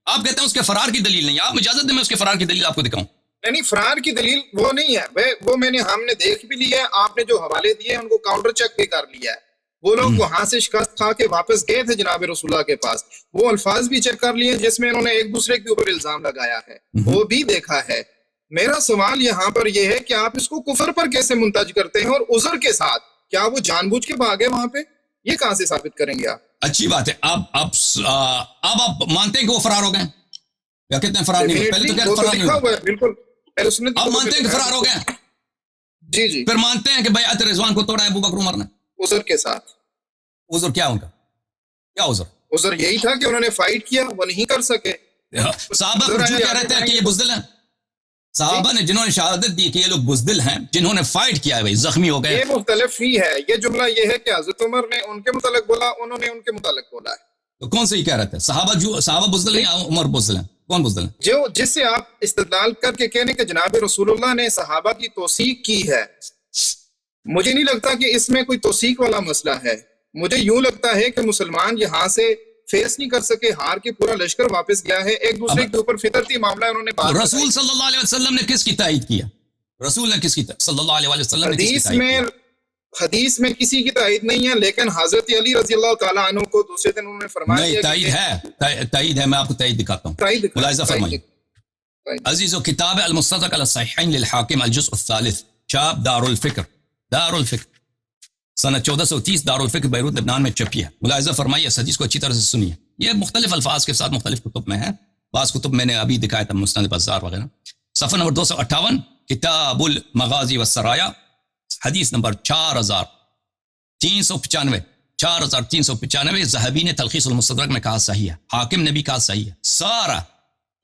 [SPEAKER 1] آپ کہتے ہیں اس کے فرار کی دلیل نہیں, آپ اجازت دیں میں اس کے فرار کی دلیل آپ کو دکھاؤں.
[SPEAKER 2] نہیں, فرار کی دلیل وہ نہیں ہے, وہ ہم نے دیکھ بھی لیا ہے, آپ نے جو حوالے دیے ان کو کاؤنٹر چیک بھی کر لیا ہے. وہ لوگ وہاں سے شکست کھا کے واپس گئے تھے جناب رسول اللہ کے پاس, وہ الفاظ بھی چیک کر لیے جس میں انہوں نے ایک دوسرے کے اوپر الزام لگایا ہے, وہ بھی دیکھا ہے. میرا سوال یہاں پر یہ ہے کہ آپ اس کو کفر پر کیسے منتج کرتے ہیں, اور عذر کے ساتھ کیا وہ جان بوجھ کے بھاگے وہاں پہ؟ یہ کہاں سے ثابت کریں گے آپ؟
[SPEAKER 1] اچھی بات ہے. اب آپ مانتے ہیں کہ وہ فرار ہو گئے, کیا کہتے ہیں فرار نہیں ہوئے؟ پہلے تو کہتے فرار نہیں ہوئے,
[SPEAKER 2] بالکل
[SPEAKER 1] اب مانتے ہیں کہ فرار ہو گئے.
[SPEAKER 2] جی
[SPEAKER 1] پھر مانتے ہیں کہ بیعت رضوان کو توڑا ہے ابو بکر عمر نے
[SPEAKER 2] عذر کے ساتھ.
[SPEAKER 1] عذر کیا ان کا, کیا
[SPEAKER 2] عذر یہی تھا کہ انہوں نے فائٹ کیا, وہ نہیں کر سکے.
[SPEAKER 1] صحابہ کو جو کہہ رہتے ہیں کہ یہ بزدل ہیں, صحابہ نے جنہوں نے شہادت دی کہ یہ لوگ بزدل ہیں, جنہوں نے فائٹ کیا ہے, بھائی زخمی ہو گئے.
[SPEAKER 2] یہ مختلف ہی ہے. یہ جملہ یہ ہے کہ حضرت عمر نے ان کے متعلق بولا, انہوں نے ان کے متعلق بولا ہے.
[SPEAKER 1] تو کون سے ہی کہہ رہے تھے؟ صحابہ بزدل ہیں یا عمر بزدل ہیں؟ کون بزدل ہیں؟
[SPEAKER 2] جس سے آپ استدلال کر کے کہنے کہ جناب رسول اللہ نے صحابہ کی توثیق کی ہے, مجھے نہیں لگتا کہ اس میں کوئی توثیق والا مسئلہ ہے. مجھے یوں لگتا ہے کہ مسلمان یہاں سے فیس نہیں کر سکے, ہار کے پورا لشکر واپس گیا ہے, ایک دوسرے کے اوپر فطرتی معاملہ انہوں نے بات.
[SPEAKER 1] رسول صلی اللہ علیہ وسلم نے کس کی تائید کیا؟ رسول نے کس کی صلی اللہ علیہ وسلم نے کس کی تائید کیا؟
[SPEAKER 2] حدیث میں کسی کی تائید نہیں ہے, لیکن حضرت علی رضی اللہ تعالیٰ عنہ کو دوسرے دن انہوں نے فرمایا
[SPEAKER 1] نہیں, تائید ہے, میں آپ کو تائید دکھاتا ہوں, ملاحظہ فرمائیے. عزیز و کتاب المستدرک علی الصحیحین للحاکم الجزء الثالث, چاپ دار الفکر سنہ 1430 دارالفکر بیروت لبنان میں چھپی ہے. ملاحظہ فرمائیے, اس حدیث کو اچھی طرح سے سنیے. یہ مختلف الفاظ کے ساتھ مختلف کتب میں ہے, بعض کتب میں نے ابھی دکھایا تھا, مسند بزار وغیرہ. صفحہ نمبر 258 کتاب المغازی والسرایا, حدیث نمبر 4395, 4395 ذہبی نے تلخیص المستدرک میں کہا صحیح ہے, حاکم نے بھی کہا صحیح ہے. سارا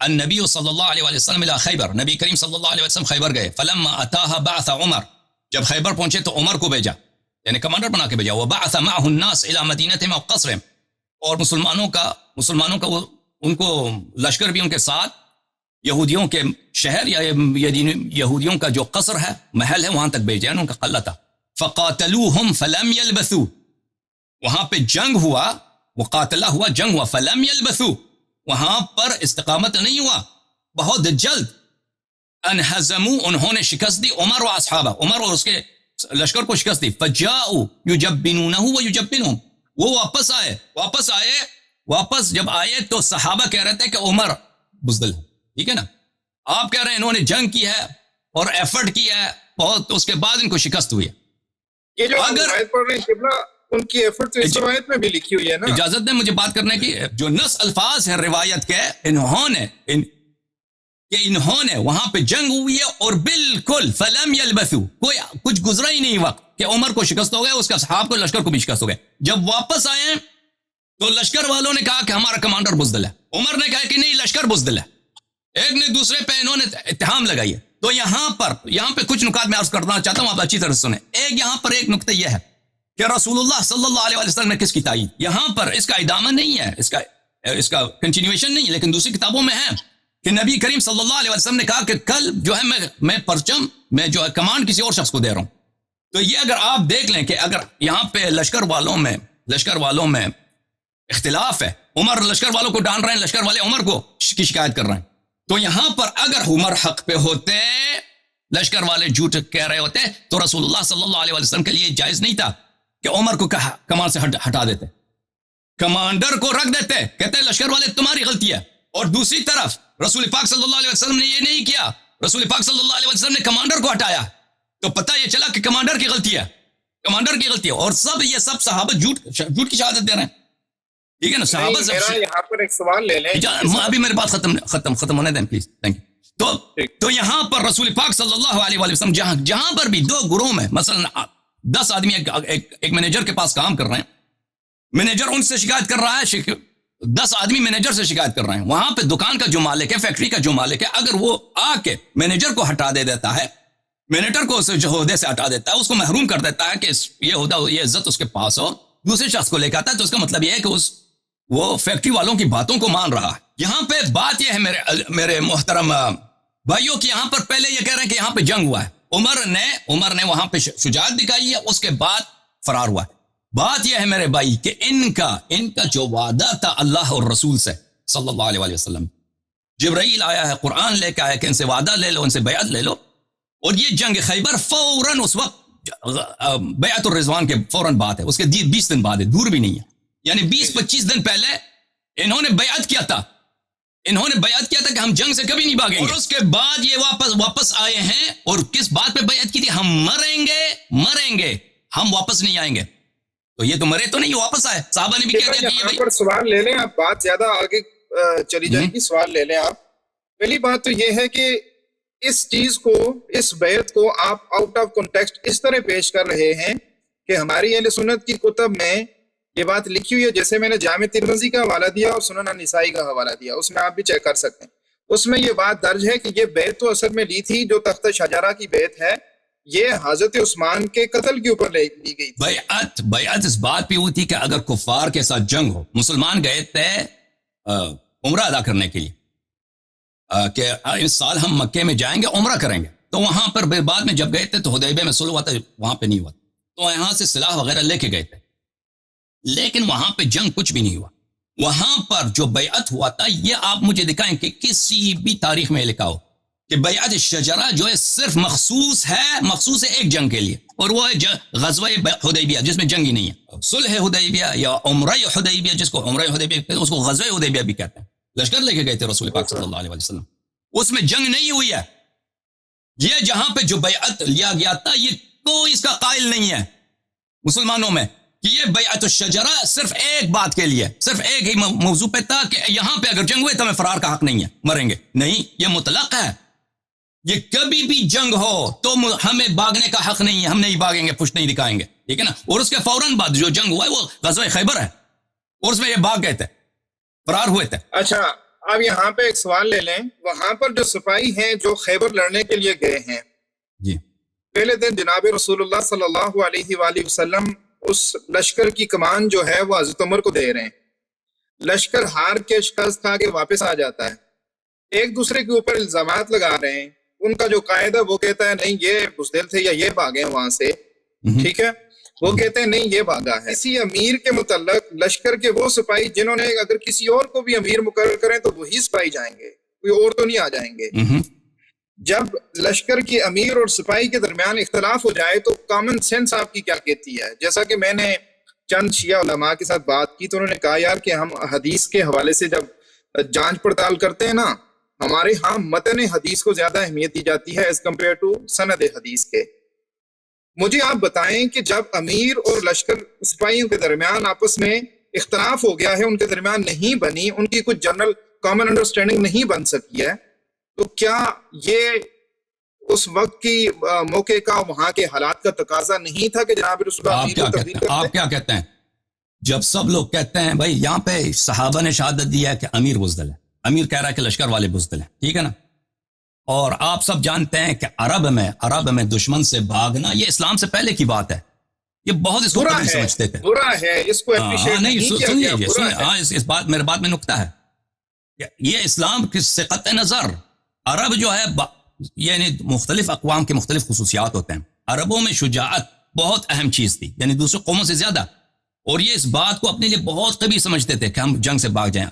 [SPEAKER 1] النبی صلی اللہ علیہ وسلم الى خیبر, نبی کریم صلی اللہ علیہ وسلم خیبر گئے. فلما اتاها بعث عمر, جب خیبر پہنچے تو عمر کو بھیجا, یعنی کمانڈر بنا کے بھیجا. وبعث معه الناس الى مدینتهم وقصرهم, اور مسلمانوں کا ان کو لشکر بھی ان کے ساتھ یہودیوں کے شہر یا یہودیوں کا جو قصر ہے, محل ہے, وہاں تک بھیجا, ان کا قلعہ تھا. فقاتلوهم فلم يلبثوا, وہاں پہ جنگ ہوا, مقاتلہ ہوا, جنگ ہوا. فلم يلبثوا, وہاں پر استقامت نہیں ہوا, بہت جلد. انہزموا, انہوں نے شکست دی عمر و اصحابہ, عمر اور اس کے لشکر کو شکست دی. فجاؤوا یجبنونہ ویجبنہم, وہ واپس جب آئے تو صحابہ کہہ رہے تھے کہ عمر بزدل ہے. ٹھیک ہے نا, آپ کہہ رہے ہیں انہوں نے جنگ کی ہے اور ایفرٹ کیا ہے بہت, تو اس کے بعد ان کو شکست ہوئی ہے.
[SPEAKER 2] یہ جو روایت پڑھ رہے ہیں قبلہ, ان کی ایفرٹ تو اس روایت میں بھی لکھی ہوئی ہے نا.
[SPEAKER 1] اجازت دیں مجھے بات کرنے کی. جو نص الفاظ ہیں روایت کے, انہوں نے وہاں پہ جنگ ہوئی ہے, اور بالکل فلم یلبثوا, کوئی کچھ گزرا ہی نہیں وقت کہ عمر کو شکست ہو گئے, اس کا صحاب کو لشکر کو بھی شکست ہو گئے. جب واپس آئے تو لشکر والوں نے کہا کہ ہمارا کمانڈر بزدل ہے, عمر نے کہا کہ نہیں لشکر بزدل ہے. ایک نے دوسرے پہ انہوں نے اتہام لگائی ہے. تو یہاں پہ کچھ نکات میں عرض کرنا چاہتا ہوں, آپ اچھی طرح سنیں. یہاں پر ایک نکتہ یہ ہے کہ رسول اللہ صلی اللہ علیہ وسلم نے کس کی تائید, یہاں پر اس کا ادامہ نہیں ہے, اس کا کنٹینیویشن نہیں ہے, لیکن دوسری کتابوں میں ہے کہ نبی کریم صلی اللہ علیہ وسلم نے کہا کہ کل جو ہے میں پرچم میں جو ہے کمان کسی اور شخص کو دے رہا ہوں. تو یہ اگر آپ دیکھ لیں کہ اگر یہاں پہ لشکر والوں میں اختلاف ہے, عمر لشکر والوں کو ڈان رہے ہیں, لشکر والے عمر کو کی شکایت کر رہے ہیں, تو یہاں پر اگر عمر حق پہ ہوتے, لشکر والے جھوٹ کہہ رہے ہوتے, تو رسول اللہ صلی اللہ علیہ وسلم کے لیے جائز نہیں تھا کہ عمر کو کمان سے ہٹا دیتے, کمانڈر کو رکھ دیتے, کہتے لشکر والے تمہاری غلطی ہے. اور دوسری طرف رسول پاک صلی اللہ علیہ وسلم نے یہ نہیں کیا, رسول پاک صلی اللہ علیہ وسلم نے کمانڈر کو ہٹایا, تو پتہ یہ چلا کہ کمانڈر کی غلطی ہے, اور یہ سب صحابہ جھوٹ کی شہادت دے رہے ہیں. ٹھیک ہے نا, صحابہ
[SPEAKER 2] میرا یہاں پر ایک سوال لے لیں,
[SPEAKER 1] ابھی میری بات ختم ہونے دیں پلیز, تھینک یو. تو یہاں پر رسول پاک صلی اللہ علیہ وسلم جہاں پر بھی دو گروہ میں, مثلا 10 آدمی ایک مینیجر کے پاس کام کر رہے ہیں, مینیجر ان سے شکایت کر رہا ہے, 10 آدمی مینیجر سے شکایت کر رہے ہیں, وہاں پہ دکان کا جو مالک ہے, فیکٹری کا جو مالک ہے, اگر وہ آ کے مینیجر کو ہٹا دیتا ہے, مینیجر کو جو عہدے سے ہٹا دیتا ہے, اس کو محروم کر دیتا ہے کہ یہ عہدہ یہ عزت اس کے پاس ہو, دوسرے شخص کو لے کے آتا ہے, تو اس کا مطلب یہ ہے کہ وہ فیکٹری والوں کی باتوں کو مان رہا ہے. یہاں پہ بات یہ ہے میرے محترم بھائیوں کہ یہاں پر پہلے یہ کہہ رہے ہیں کہ یہاں پہ جنگ ہوا ہے, عمر نے وہاں پہ شجاعت دکھائی ہے, اس کے بعد فرار ہوا ہے. بات یہ ہے میرے بھائی کہ ان کا جو وعدہ تھا اللہ اور رسول سے صلی اللہ علیہ وسلم, جبرائیل آیا ہے, قرآن لے کے آیا کہ ان سے وعدہ لے لو, ان سے بیعت لے لو, اور یہ جنگ خیبر فوراً اس وقت بیعت الرضوان کے فوراً بات ہے, اس کے 20 دن بعد ہے, دور بھی نہیں ہے, یعنی 20-25 دن پہلے انہوں نے بیعت کیا تھا کہ ہم جنگ سے کبھی نہیں بھاگیں گے, اور اس کے بعد یہ واپس آئے ہیں, اور کس بات پہ بیعت کی تھی, ہم مریں گے, ہم واپس نہیں آئیں گے. تو یہ تو مرے تو نہیں, واپس آئے. صحابہ نے بھی کہہ دیا کہ
[SPEAKER 2] یہاں پر سوال لے لیں, آپ بات زیادہ آگے چلی جائے گی, سوال لے لیں آپ. پہلی بات تو یہ ہے کہ اس چیز کو, اس بیعت کو آپ آؤٹ آف کنٹیکسٹ اس طرح پیش کر رہے ہیں کہ ہماری اہل سنت کی کتب میں یہ بات لکھی ہوئی ہے, جیسے میں نے جامع ترمذی کا حوالہ دیا اور سنن النسائی کا حوالہ دیا, اس میں آپ بھی چیک کر سکتے ہیں. اس میں یہ بات درج ہے کہ یہ بیعت تو اصل میں لی تھی جو تخت شجرہ کی بیعت ہے, یہ حضرت عثمان کے قتل کے اوپر لی گئی تھی.
[SPEAKER 1] بیعت اس بات پہ ہوئی تھی کہ اگر کفار کے ساتھ جنگ ہو, مسلمان گئے تھے عمرہ ادا کرنے کے لیے کہ اس سال ہم مکے میں جائیں گے, عمرہ کریں گے, تو وہاں پر بعد میں جب گئے تھے تو حدیبیہ میں صلح ہوا تھا, وہاں پہ نہیں ہوا, تو یہاں سے سلاح وغیرہ لے کے گئے تھے, لیکن وہاں پہ جنگ کچھ بھی نہیں ہوا. وہاں پر جو بیعت ہوا تھا, یہ آپ مجھے دکھائیں کہ کسی بھی تاریخ میں لکھا ہو کہ بیعت شجرہ جو ہے صرف مخصوص ہے ایک جنگ کے لیے, اور وہ ہے غزوہ حدیبیہ جس میں جنگ ہی نہیں ہے. صلح حدیبیہ یا عمرہ حدیبیہ, جس کو عمرہ حدیبیہ کہتے ہیں, اس کو غزوہ حدیبیہ بھی کہتے ہیں. لشکر لے کے گئے تھے رسول پاک صلی اللہ علیہ وسلم, اس میں جنگ نہیں ہوئی ہے. یہ جہاں پہ جو بیعت لیا گیا تھا, یہ کوئی اس کا قائل نہیں ہے مسلمانوں میں کہ یہ بیعت الشجرہ صرف ایک بات کے لیے, صرف ایک ہی موضوع پہ تھا کہ یہاں پہ اگر جنگ ہوئے تو ہمیں فرار کا حق نہیں ہے, مریں گے. نہیں, یہ مطلق ہے, یہ کبھی بھی جنگ ہو تو ہمیں بھاگنے کا حق نہیں ہے, ہم نہیں بھاگیں گے, پشت نہیں دکھائیں گے, ٹھیک ہے نا. اور اس کے فوراً بعد جو جنگ ہوا ہے وہ غزوہ خیبر ہے, اور اس میں یہ بھاگ گئے تھے, فرار ہوئے تھے.
[SPEAKER 2] اچھا اب یہاں پہ ایک سوال لے لیں, وہاں پر جو سپاہی ہیں جو خیبر لڑنے کے لیے گئے ہیں,
[SPEAKER 1] جی
[SPEAKER 2] پہلے دن جناب رسول اللہ صلی اللہ علیہ وآلہ وسلم اس لشکر کی کمان جو ہے وہ حضرت عمر کو دے رہے ہیں. لشکر ہار کے شکست کھا کے واپس آ جاتا ہے, ایک دوسرے کے اوپر الزامات لگا رہے ہیں. ان کا جو قائد ہے وہ کہتا ہے نہیں یہ بزدل تھے یا یہ بھاگے وہاں سے, ٹھیک ہے, وہ کہتے ہیں نہیں یہ بھاگا ہے. اسی امیر کے متعلق لشکر کے وہ سپاہی جنہوں نے اگر کسی اور کو بھی امیر مقرر کریں تو وہی سپاہی جائیں گے, کوئی اور تو نہیں آ جائیں گے. جب لشکر کی امیر اور سپاہی کے درمیان اختلاف ہو جائے تو کامن سینس آپ کی کیا کہتی ہے؟ جیسا کہ میں نے چند شیعہ علماء کے ساتھ بات کی تو انہوں نے کہا یار کہ ہم حدیث کے حوالے سے جب جانچ پڑتال کرتے ہیں نا, ہمارے ہاں متن حدیث کو زیادہ اہمیت دی جاتی ہے ایز کمپیئر ٹو سند حدیث کے. مجھے آپ بتائیں کہ جب امیر اور لشکر سپاہیوں کے درمیان آپس میں اختلاف ہو گیا ہے, ان کے درمیان نہیں بنی, ان کی کچھ جنرل کامن انڈرسٹینڈنگ نہیں بن سکی ہے, تو کیا یہ اس وقت کی موقع کا وہاں کے حالات کا تقاضا نہیں تھا کہ جناب رسول اللہ
[SPEAKER 1] آپ کیا کہتے ہیں جب سب لوگ کہتے ہیں بھائی یہاں پہ صحابہ نے شہادت دیا ہے کہ امیر بزدل ہے, امیر کہہ رہا ہے کہ لشکر والے بزدل ہیں, ٹھیک ہے نا, اور آپ سب جانتے ہیں کہ عرب میں دشمن سے بھاگنا یہ اسلام سے پہلے کی بات ہے, یہ بہت اس کو قبل سمجھتے تھے,
[SPEAKER 2] برا ہے, اس کو اپریشیٹ نہیں کیا گیا.
[SPEAKER 1] ہاں اس بات میرے بات میں نکتہ ہے, یہ اسلام سے قطع نظر عرب جو ہے یعنی مختلف اقوام کے مختلف خصوصیات ہوتے ہیں. عربوں میں شجاعت بہت اہم چیز تھی, یعنی دوسرے قوموں سے زیادہ, اور یہ اس بات کو اپنے لیے بہت قوی سمجھتے تھے کہ ہم جنگ سے بھاگ جائیں.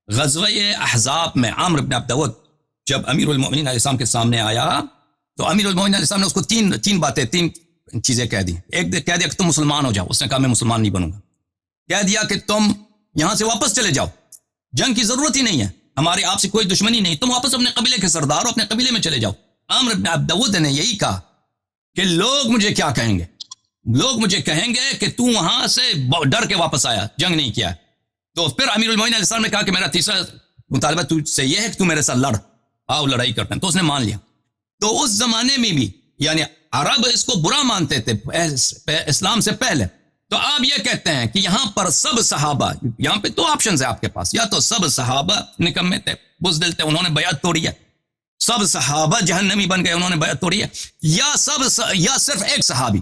[SPEAKER 1] غزوہ احزاب میں عامر بن عبد ود جب امیر المؤمنین علیہ السلام کے سامنے آیا تو امیر المؤمنین علیہ السلام نے اس کو تین چیزیں کہہ دی. ایک کہہ دیا کہ تم مسلمان ہو جاؤ, اس نے کہا میں مسلمان نہیں بنوں گا. کہہ دیا کہ تم یہاں سے واپس چلے جاؤ, جنگ کی ضرورت ہی نہیں ہے, ہماری آپ سے کوئی دشمنی نہیں, تم واپس اپنے قبیلے کے سردار ہو, اپنے قبیلے میں چلے جاؤ. عامر بن عبد ود نے یہی کہا کہ لوگ مجھے کیا کہیں گے, لوگ مجھے کہیں گے کہ تو وہاں سے ڈر کے واپس آیا, جنگ نہیں کیا. تو پھر امیر المومنین علیہ السلام نے کہا کہ میرا تیسرا مطالبہ تجھ سے یہ ہے کہ تو میرے ساتھ لڑ, آؤ لڑائی کرتے ہیں. تو اس نے مان لیا. تو اس زمانے میں بھی یعنی عرب اس کو برا مانتے تھے اسلام سے پہلے. تو آپ یہ کہتے ہیں کہ یہاں پر سب صحابہ, یہاں پہ دو آپشنز ہیں آپ کے پاس, یا تو سب صحابہ نکمے تھے, بزدل تھے, انہوں نے بیعت توڑی ہے, سب صحابہ جہنمی بن گئے, انہوں نے بیعت توڑی ہے, یا صرف ایک صحابی,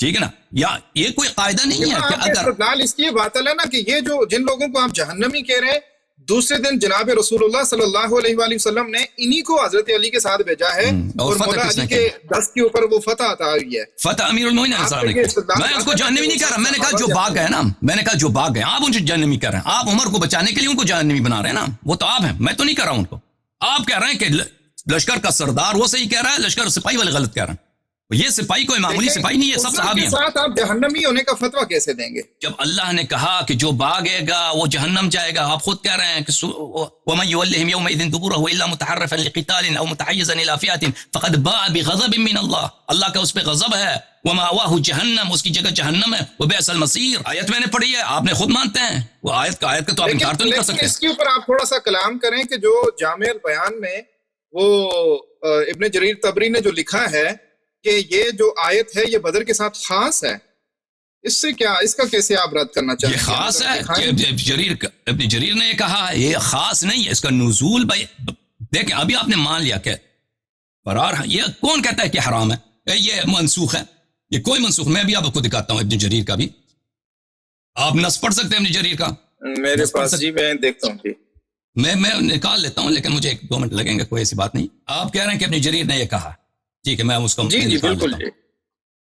[SPEAKER 1] ٹھیک ہے نا. یا یہ کوئی قاعدہ نہیں ہے کہ اگر
[SPEAKER 2] اس کی بات ہے نا کہ یہ جو جن لوگوں کو آپ جہنمی کہہ رہے ہیں, دوسرے دن جناب رسول اللہ صلی اللہ علیہ وآلہ وسلم نے انہی کو حضرت علی کے ساتھ بھیجا ہے, اور مولا علی کے دست کے اوپر وہ فتح عطا ہوئی ہے.
[SPEAKER 1] فتح امیر المومنین علیہ السلام نے. میں اس کو جہنمی نہیں کہہ رہا, میں نے کہا جو بھاگ گئے نا, میں نے کہا جو بھاگ گئے, آپ ان سے جہنمی کر رہے ہیں, آپ عمر کو بچانے کے لیے ان کو جہنمی بنا رہے ہیں نا, وہ تو آپ ہیں, میں تو نہیں کر رہا ہوں ان کو. آپ کہہ رہے ہیں کہ لشکر کا سردار وہ صحیح کہہ رہا ہے, لشکر سپاہی والے غلط کہہ رہے ہیں. یہ سپاہی کوئی معمولی سپاہی نہیں ہے, سب صحابی ہیں.
[SPEAKER 2] ساتھ آپ جہنمی ہونے کا فتویٰ کیسے دیں گے
[SPEAKER 1] جب اللہ نے کہا کہ جو بھاگے گا وہ جہنم جائے گا, آپ خود کہہ رہے ہیں کہ وَمَن يُوَلِّهِمْ يَوْمَئِذٍ دُبُرَهُ إِلَّا مُتَحَرِّفًا لِقِتَالٍ أَوْ مُتَحَيِّزًا إِلَىٰ فِئَةٍ فَقَدْ بَاءَ بِغَضَبٍ مِّنَ اللَّهِ, اللہ کا اس پہ غضب ہے. وَمَأْوَاهُ جَهَنَّمُ, اس کی جگہ جہنم ہے. وَبِئْسَ الْمَصِيرُ, آیت میں نے پڑھی ہے, آپ نے خود مانتے ہیں وہ آیت کا تو آپ انکار تو نہیں کر سکتے.
[SPEAKER 2] اس کے اوپر آپ تھوڑا سا کلام کریں کہ جو جامع البیان میں وہ ابن جریر طبری نے جو لکھا ہے کہ یہ جو آیت ہے یہ بدر کے ساتھ خاص ہے, اس سے کیا, اس کا کیسے آپ رد کرنا چاہتے ہیں؟
[SPEAKER 1] یہ خاص ہے, ابن جریر نے یہ کہا, یہ خاص نہیں ہے, اس کا نزول بھائی دیکھیں ابھی آپ نے مان لیا کہ فرار, یہ کون کہتا ہے کہ حرام ہے, یہ منسوخ ہے, یہ کوئی منسوخ, میں بھی آپ کو دکھاتا ہوں ابن جریر کا بھی, آپ نص پڑھ سکتے ہیں ابن جریر کا,
[SPEAKER 2] میرے پاس جی میں دیکھتا ہوں,
[SPEAKER 1] میں نکال لیتا ہوں, لیکن مجھے 1-2 منٹ لگیں گے, کوئی ایسی بات نہیں. آپ کہہ رہے ہیں کہ ابن جریر نے یہ کہا, ٹھیک ہے, میں اس کو
[SPEAKER 2] بالکل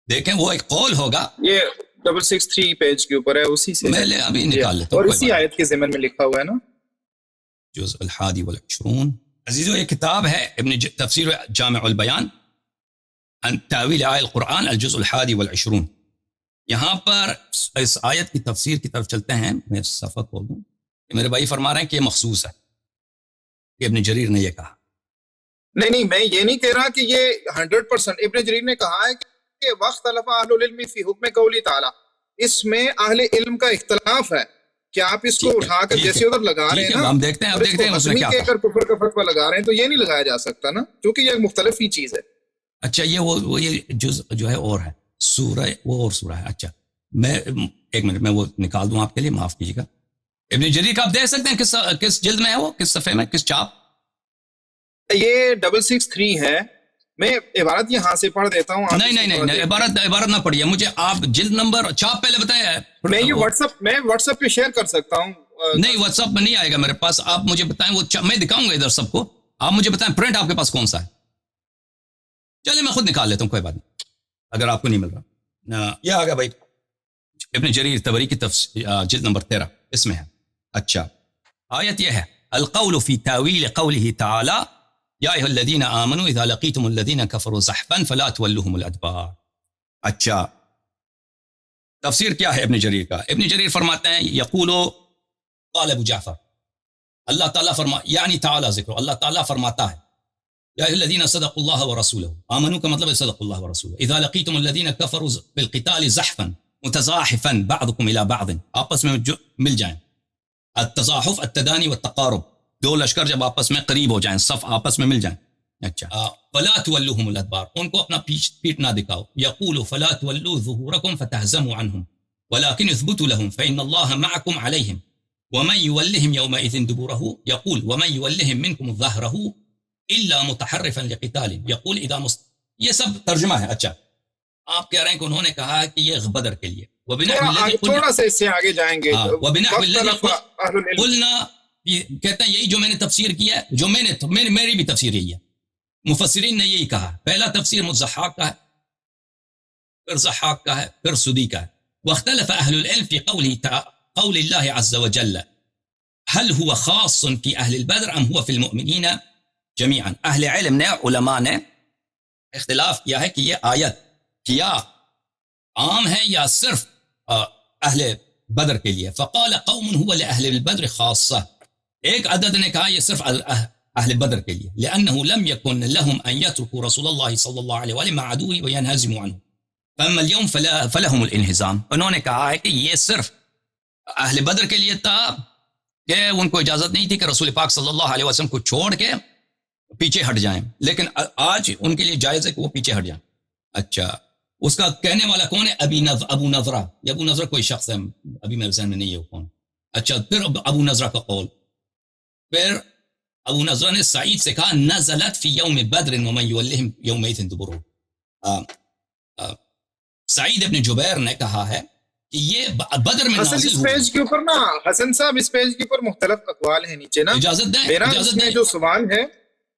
[SPEAKER 1] دیکھیں وہ ایک قول ہوگا,
[SPEAKER 2] یہ 663 پیج کے اوپر ہے, اسی سے
[SPEAKER 1] میں ابھی نکال لیتا ہوں,
[SPEAKER 2] اور اسی آیت کے ضمن میں لکھا ہوا ہے نا,
[SPEAKER 1] جزء الحادی والعشرون. عزیزو, یہ کتاب ہے ابن تفسیر جامع البیان عن تاویل آیہ القرآن الجزء الحادی والعشرون. یہاں پر اس آیت کی تفسیر کی طرف چلتے ہیں, میں صفحہ کھول دوں, میرے بھائی فرما رہے ہیں کہ یہ مخصوص ہے, کہ ابن جریر نے یہ کہا.
[SPEAKER 2] نہیں میں یہ نہیں کہہ رہا کہ یہ 100%, ابن جریر نے کہا ہے کہ وقت اختلف اہل العلم فی حکم قولی تعالی, اس میں اہل علم کا اختلاف ہے کہ آپ اس کو اٹھا کر جیسے ادھر لگا رہے ہیں نا،
[SPEAKER 1] ہم دیکھتے ہیں اس میں کیا
[SPEAKER 2] کہہ کر کفر کا فتویٰ لگا رہے ہیں، تو یہ نہیں لگایا جا سکتا نا، کیونکہ یہ ایک مختلف ہی چیز ہے.
[SPEAKER 1] اچھا یہ جز جو ہے اور ہے سورہ، وہ اور سورہ ہے. اچھا میں ایک منٹ میں وہ نکال دوں آپ کے لیے، معاف کیجیے گا. ابن جریر کا آپ دیکھ سکتے ہیں کس جلد میں ہے وہ، کس صفحے میں، کس چاپ؟
[SPEAKER 2] یہ 663 ہے. میں عبارت یہاں سے پڑھ دیتا ہوں.
[SPEAKER 1] نہیں عبارت نہ پڑھیے مجھے، آپ جلد نمبر چاپ پہلے بتائیں.
[SPEAKER 2] میں یہ واٹس ایپ پہ شیئر کر سکتا ہوں.
[SPEAKER 1] نہیں واٹس ایپ میں نہیں آئے گا میرے پاس، آپ مجھے بتائیں، وہ میں دکھاؤں گا ادھر سب کو، آپ مجھے بتائیں پرنٹ آپ کے پاس کون سا ہے. چلے میں خود نکال لیتا ہوں، کوئی بات نہیں اگر آپ کو نہیں مل رہا. یہ آ گیا بھائی ابن جریر طبری کی جلد نمبر 13 اس میں ہے. اچھا آیت یہ ہے، القول فی تاویل قوله تعالی یا ایھا الذین آمنوا اذا لقیتم الذین کفروا زحفا فلا تولوهم الادبار. اچھا تفسیر کیا ہے ابن جریر کا؟ ابن جریر فرماتے ہیں یقول قال ابو جعفر، اللہ تعالیٰ یعنی تعالیٰ ذکر، اللہ تعالیٰ فرماتا ہے یا ایھا الذین صدقوا اللہ ورسولہ، آمنوا کا مطلب ہے صدق اللہ ورسولہ، اذا لقیتم الذین کفروا بالقتال زحفا متزاحفا بعضکم الى بعض، آپس میں مل جائیں. التزاحف التدانی والتقارب، دو لشکر جب آپس میں قریب ہو جائیں، صف آپس میں مل جائیں. اچھا فلا تولوهم الادبار، ان کو اپنا پیٹ نہ دکھاؤ. یقول فلا تولوا ظهورکم فتهزموا عنهم ولكن اثبتوا لهم فإن الله معكم عليهم ومن يولهم يومئذ دبره، يقول ومن يولهم منكم ظهره الا متحرفا لقتال، يقول اذا یہ سب ترجمہ ہے. اچھا آپ کہہ رہے ہیں کہ انہوں نے کہا کہ یہ غدر کے لیے،
[SPEAKER 2] تھوڑا سا اس سے آگے جائیں گے.
[SPEAKER 1] قلنا کہتے ہیں یہی جو میں نے تفسیر کیا ہے، جو میری بھی تفسیر یہی ہے، مفسرین نے یہی کہا. پہلا تفسیر مضحاک کا ہے، پھر ضحاک کا ہے، پھر سدی کا ہے. واختلف اہل العلم في قول الله عز وجل هل هو خاص في اہل البدر ام هو في المؤمنین جميعا. اہل علم نے، علماء نے اختلاف کیا ہے کہ یہ آیت کیا عام ہے یا صرف اہل بدر کے لیے. فقال قوم هو لأهل البدر خاصة، ایک عدد نے کہا یہ صرف اہل بدر کے لیے، لأنه لم يكن لهم ان يتركوا رسول الله صلى الله عليه وسلم مع عدوه وينهزموا عنه، فاما اليوم فلهم الانهزام. انہوں نے کہا ہے کہ یہ صرف اہل بدر کے لیے تھا کہ ان کو اجازت نہیں تھی کہ رسول پاک صلی اللہ علیہ وسلم کو چھوڑ کے پیچھے ہٹ جائیں، لیکن آج ان کے لیے جائز ہے کہ وہ پیچھے ہٹ جائیں. اچھا اس کا کہنے والا کون ہے؟ ابو نضرہ. یہ ابو نضرہ کوئی شخص ہے، ابھی میرے ذہن میں نہیں ہے وہ کون. اچھا پھر ابو نضرہ کا قول، پھر ابو نضرہ نے سعید سے کہا نزلت فی یوم بدر ومن یولہم یومئذ دبرہ. سعید ابن جبیر نے کہا ہے کہ یہ بدر میں نازل
[SPEAKER 2] ہوئی. اس پیج کے اوپر نا حسن صاحب، اس پیج کے اوپر مختلف اقوال ہیں نیچے نا.
[SPEAKER 1] اجازت دیں،
[SPEAKER 2] اجازت دیں. جو سوال ہے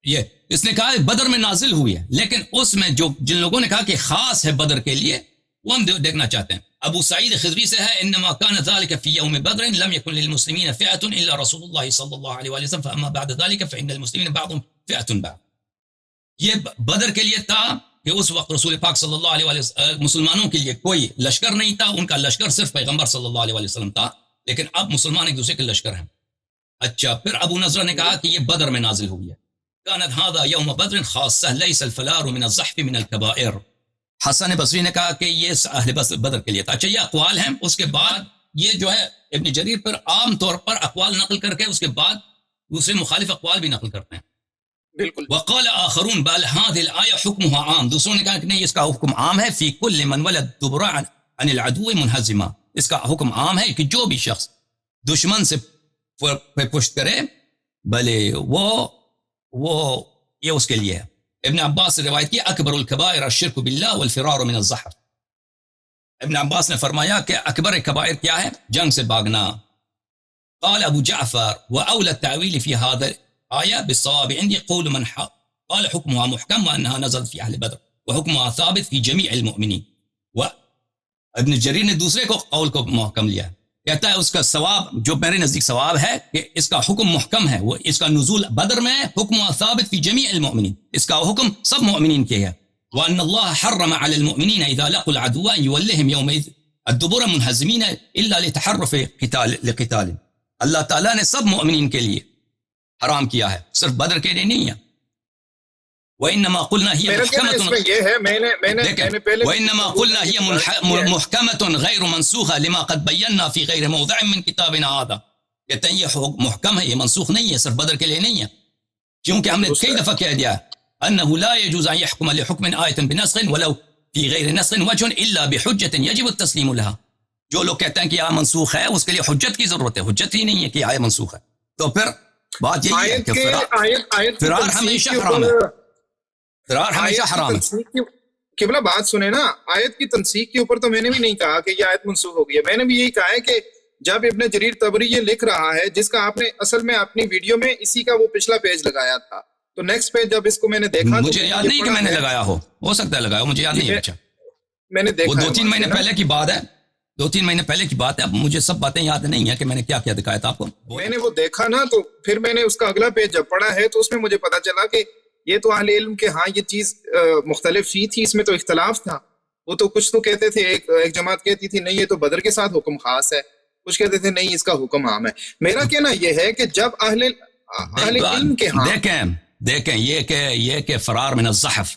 [SPEAKER 1] یہ اس نے کہا بدر میں نازل ہوئی ہے، لیکن اس میں جن لوگوں نے کہا کہ خاص ہے بدر کے لیے، وہ ہم دیکھنا چاہتے ہیں. ابو سعید خضری سے ہے انما كان ذلك في يوم بدر لم يكن للمسلمين فئة الا رسول الله صلى الله عليه وسلم فاما بعد ذلك فان المسلمين بعضهم فئة بعض. یہ بدر کے لیے تھا کہ اس وقت رسول پاک صلی اللہ علیہ وسلم مسلمانوں کے لیے کوئی لشکر نہیں تھا، ان کا لشکر صرف پیغمبر صلی اللہ علیہ وسلم تھا، لیکن اب مسلمان ایک دوسرے کے لشکر ہیں. اچھا پھر ابو نضرہ نے کہا کہ یہ بدر میں نازل ہوئی ہے. كانت هذا يوم بدر خاصة ليس الفلار من الزحف من الكبائر. حسن بصری نے کہا کہ یہ اہل بدر کے لیے تھا. اچھا یہ اقوال ہیں. اس کے بعد یہ جو ہے ابن جریر پر عام طور پر اقوال نقل کر کے اس کے بعد دوسرے مخالف اقوال بھی نقل کرتے ہیں.
[SPEAKER 2] بالکل.
[SPEAKER 1] وقال آخرون بل هذه الآية حكمها عام. دوسروں نے کہا کہ نہیں، اس کا حکم عام ہے في كل من ولد دبر عن العدو منهزما. اس کا حکم عام ہے کہ جو بھی شخص دشمن سے پشت کرے بھلے وہ یہ اس کے لیے ہے. ابن عباس سے روایت کی اکبر الکبائر الشرک باللہ والفرار من الزحف. ابن عباس نے فرمایا کہ اکبر کبائر کیا ہے؟ جنگ سے بھاگنا. قال ابو جعفر واولى التاويل في هذا آیہ بالصواب عندي قول من قال حكمها محكم وانها نزلت في اهل بدر وحكمها ثابت في جميع المؤمنين. ابن جریر نے دوسرے کو قول کو محکم لیا، کہتا ہے اس کا ثواب جو میرے نزدیک ثواب ہے کہ اس کا حکم محکم ہے، وہ اس کا نزول بدر میں حکم ثابت فی جمیع المؤمنین، اس کا حکم سب مؤمنین کے ہے. وان اللہ حرم علی المؤمنین اذا لقوا العدو ان یولہم یومئذ الدبر منہزمین الا لتحرف لقتال. اللہ تعالیٰ نے سب مؤمنین کے لیے حرام کیا ہے، صرف بدر کے لیے نہیں ہے. وإنما قلنا هي
[SPEAKER 2] میرا کہنا اس
[SPEAKER 1] محكمة
[SPEAKER 2] میں یہ ہے میں نے پہلے
[SPEAKER 1] وإنما قلنا هي محكمة غير منسوخة لما قد بينا في غير موضع من كتابنا هذا. کہتے ہیں یہ محکم ہے، یہ منسوخ نہیں ہے، صرف بدر کے لیے نہیں ہے، کیونکہ ہم نے کئی دفعہ کہہ دیا أنه لا يجوز أن يحكم لحكم آية بنسخ ولو في غير نسخ وجه إلا بحجة يجب التسليم لها. جو لوگ کہتے ہیں کہ آیت منسوخ ہے اس کے لیے حجت کی ضرورت ہے، حجت ہی نہیں ہے کہ آیت منسوخ ہے. تو پھر بات یہی ہے کہ فرار ہمیشہ حرام ہے، فرار ہمیشہ حرام ہے.
[SPEAKER 2] قبلہ بات سنیں نا، آیت کی تنسیخ کے اوپر تو میں نے بھی نہیں کہا کہ یہ آیت منسوخ ہو گئی ہے. میں نے بھی یہی کہا ہے کہ جب ابن جریر طبری یہ لکھ رہا ہے، جس کا آپ نے اصل میں اپنی ویڈیو میں اسی کا وہ پچھلا پیج لگایا تھا، تو نیکسٹ پیج جب اس کو میں نے دیکھا
[SPEAKER 1] مجھے یاد نہیں کہ میں نے لگایا ہو سکتا ہے لگایا ہو، مجھے یاد نہیں ہے. اچھا
[SPEAKER 2] میں نے دیکھا،
[SPEAKER 1] وہ 2-3 مہینے پہلے کی بات ہے، 2-3 مہینے پہلے کی بات ہے. اب مجھے سب باتیں یاد نہیں ہے کہ میں نے کیا کیا دکھایا تھا آپ کو.
[SPEAKER 2] میں نے وہ دیکھا نا، تو پھر میں نے اس کا اگلا پیج جب پڑھا ہے تو اس میں مجھے پتا چلا کہ یہ تو اہل علم کے ہاں یہ چیز مختلف ہی تھی، اس میں تو اختلاف تھا. وہ تو کچھ تو کہتے تھے، ایک جماعت کہتی تھی نہیں یہ تو بدر کے ساتھ حکم خاص ہے، کچھ کہتے تھے نہیں اس کا حکم عام ہے. میرا کہنا یہ ہے کہ جب اہل علم کے ہاں
[SPEAKER 1] دیکھیں یہ کہ فرار من الزحف،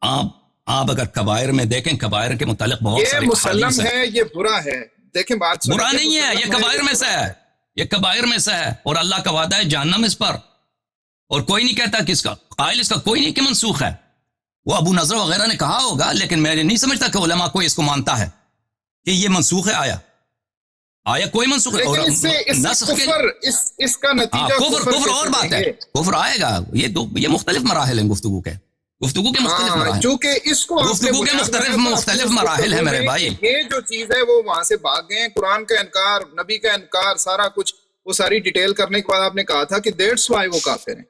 [SPEAKER 1] آپ اگر کبائر میں دیکھیں، کبائر کے متعلق بہت
[SPEAKER 2] یہ
[SPEAKER 1] سارے
[SPEAKER 2] مسلم ہے، یہ برا ہے. دیکھیں بات
[SPEAKER 1] برا نہیں ہے، یہ کبائر میں سے ہے، یہ کبائر میں سے ہے، اور اللہ کا وعدہ ہے جہنم اس پر. اور کوئی نہیں کہتا کہ اس کا قائل اس کا کوئی نہیں کہ منسوخ ہے. وہ ابو نضر وغیرہ نے کہا ہوگا، لیکن میں نہیں سمجھتا کہ علماء کوئی اس کو مانتا ہے کہ یہ منسوخ ہے. آیا کوئی منسوخ ہے؟ اور نسخ کے
[SPEAKER 2] اس کا نتیجہ
[SPEAKER 1] کفر اور بات ہے، کفر آئے گا. یہ مختلف مراحل ہیں گفتگو کے مختلف مراحل،
[SPEAKER 2] چونکہ اس کو
[SPEAKER 1] گفتگو کے مختلف مراحل ہیں میرے بھائی.
[SPEAKER 2] یہ جو چیز ہے وہ وہاں سے بھاگ گئے، قرآن کا انکار، نبی کا انکار، سارا کچھ وہ ساری ڈیٹیل کرنے کے بعد آپ نے کہا تھا کہ دیٹس وائی وہ کافر ہیں.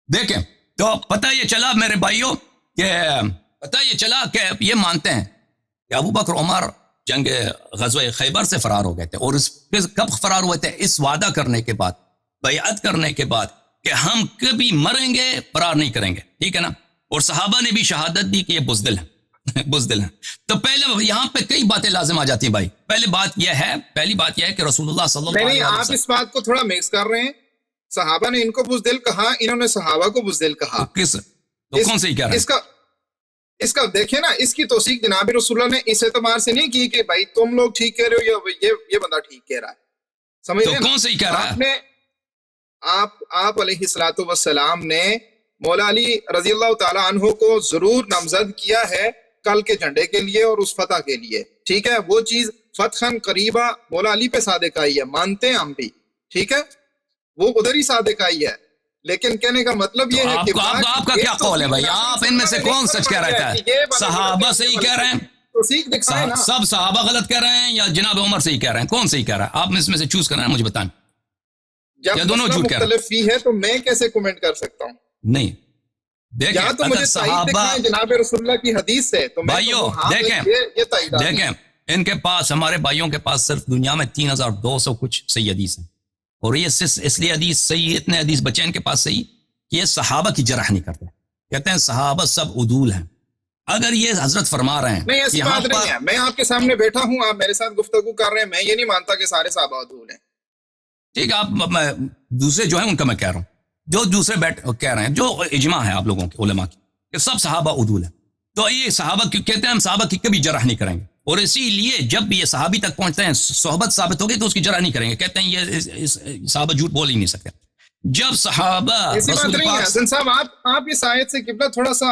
[SPEAKER 1] دیکھیں تو پتہ یہ چلا میرے بھائیوں کہ یہ مانتے ہیں کہ ابو بکر عمر جنگ غزوہ خیبر سے فرار ہو گئے تھے. اور اس کب فرار ہوئے تھے؟ اس وعدہ کرنے کے بعد، بیعت کرنے کے بعد کہ ہم کبھی مریں گے فرار نہیں کریں گے، ٹھیک ہے نا. اور صحابہ نے بھی شہادت دی کہ یہ بزدل ہیں. تو پہلے یہاں پہ کئی باتیں لازم آ جاتی ہیں بھائی. پہلی بات یہ ہے کہ رسول اللہ صلی اللہ علیہ وسلم،
[SPEAKER 2] آپ اس بات کو تھوڑا مکس کر رہے ہیں. صحابہ نے ان کو بزدل کہا، انہوں نے صحابہ کو بزدل کہا.
[SPEAKER 1] تو کون سے ہی کہہ رہے ہیں؟
[SPEAKER 2] اس کا دیکھیں نا، اس کی توثیق جناب رسول اللہ نے اس اعتبار سے نہیں کی کہ بھائی تم لوگ ٹھیک کہہ رہے ہو یا یہ بندہ ٹھیک کہہ رہا ہے. سمجھ رہے ہیں؟
[SPEAKER 1] تو کون سے ہی کہہ رہا ہے؟
[SPEAKER 2] آپ علیہ الصلوۃ والسلام نے مولا علی رضی اللہ تعالی عنہ کو ضرور نامزد کیا ہے کل کے جھنڈے کے لیے اور اس فتح کے لیے، ٹھیک ہے. وہ چیز فتحاً قریبا مولا علی پہ صادق آئی ہے، مانتے ہیں ہم بھی، ٹھیک ہے، وہ ادھر ہی صادق آئی ہے. لیکن کہنے کا مطلب یہ ہے کہ
[SPEAKER 1] آپ کا کیا قول ہے بھائی؟ آپ ان میں سے کون سچ کہہ رہتا ہے؟ صحابہ سے ہی کہہ رہے ہیں؟ سب صحابہ غلط کہہ رہے ہیں یا جناب عمر سے ہی کہہ رہے ہیں؟ کون سے ہی کہہ رہا ہے؟ آپ اس میں سے چوز کرنا ہے، مجھے بتائیں.
[SPEAKER 2] جب
[SPEAKER 1] دونوں جھوٹ کہہ رہے ہیں
[SPEAKER 2] مختلف ہی ہے تو میں کیسے کمنٹ کر سکتا ہوں؟
[SPEAKER 1] نہیں دیکھیں،
[SPEAKER 2] یا تو مجھے صحابہ جناب رسول اللہ کی حدیث سے تو
[SPEAKER 1] بھائیوں دیکھیں ان کے پاس، ہمارے بھائیوں کے پاس صرف دنیا میں 3200 کچھ صحیح حدیث ہیں. اور یہ اس لیے حدیث صحیح، اتنے حدیث بچے ان کے پاس صحیح کہ یہ صحابہ کی جرح نہیں کرتے. کہتے ہیں صحابہ سب عدول ہیں. اگر یہ حضرت فرما رہے ہیں،
[SPEAKER 2] نہیں ایسی بات نہیں ہے. میں آپ کے سامنے بیٹھا ہوں، آپ میرے ساتھ گفتگو کر رہے ہیں، میں یہ نہیں مانتا کہ سارے صحابہ عدول ہیں.
[SPEAKER 1] ٹھیک ہے، آپ دوسرے جو ہیں ان کا میں کہہ رہا ہوں، جو دوسرے کہہ رہے ہیں، جو اجماع ہے آپ لوگوں کے علماء کی کہ سب صحابہ عدول ہیں. تو یہ صحابہ کہتے ہیں ہم صحابہ کی کبھی جرح نہیں کریں گے. اور اسی لیے جب بھی یہ صحابی تک پہنچتے ہیں، صحبت ثابت ہوگی تو اس کی جرح نہیں کریں گے. کہتے ہیں یہ صحابہ جھوٹ بول ہی نہیں سکتے. جب صحابہ
[SPEAKER 2] ایسی بات نہیں ہے. حسن صاحب آپ اس آیت سے قبلہ تھوڑا سا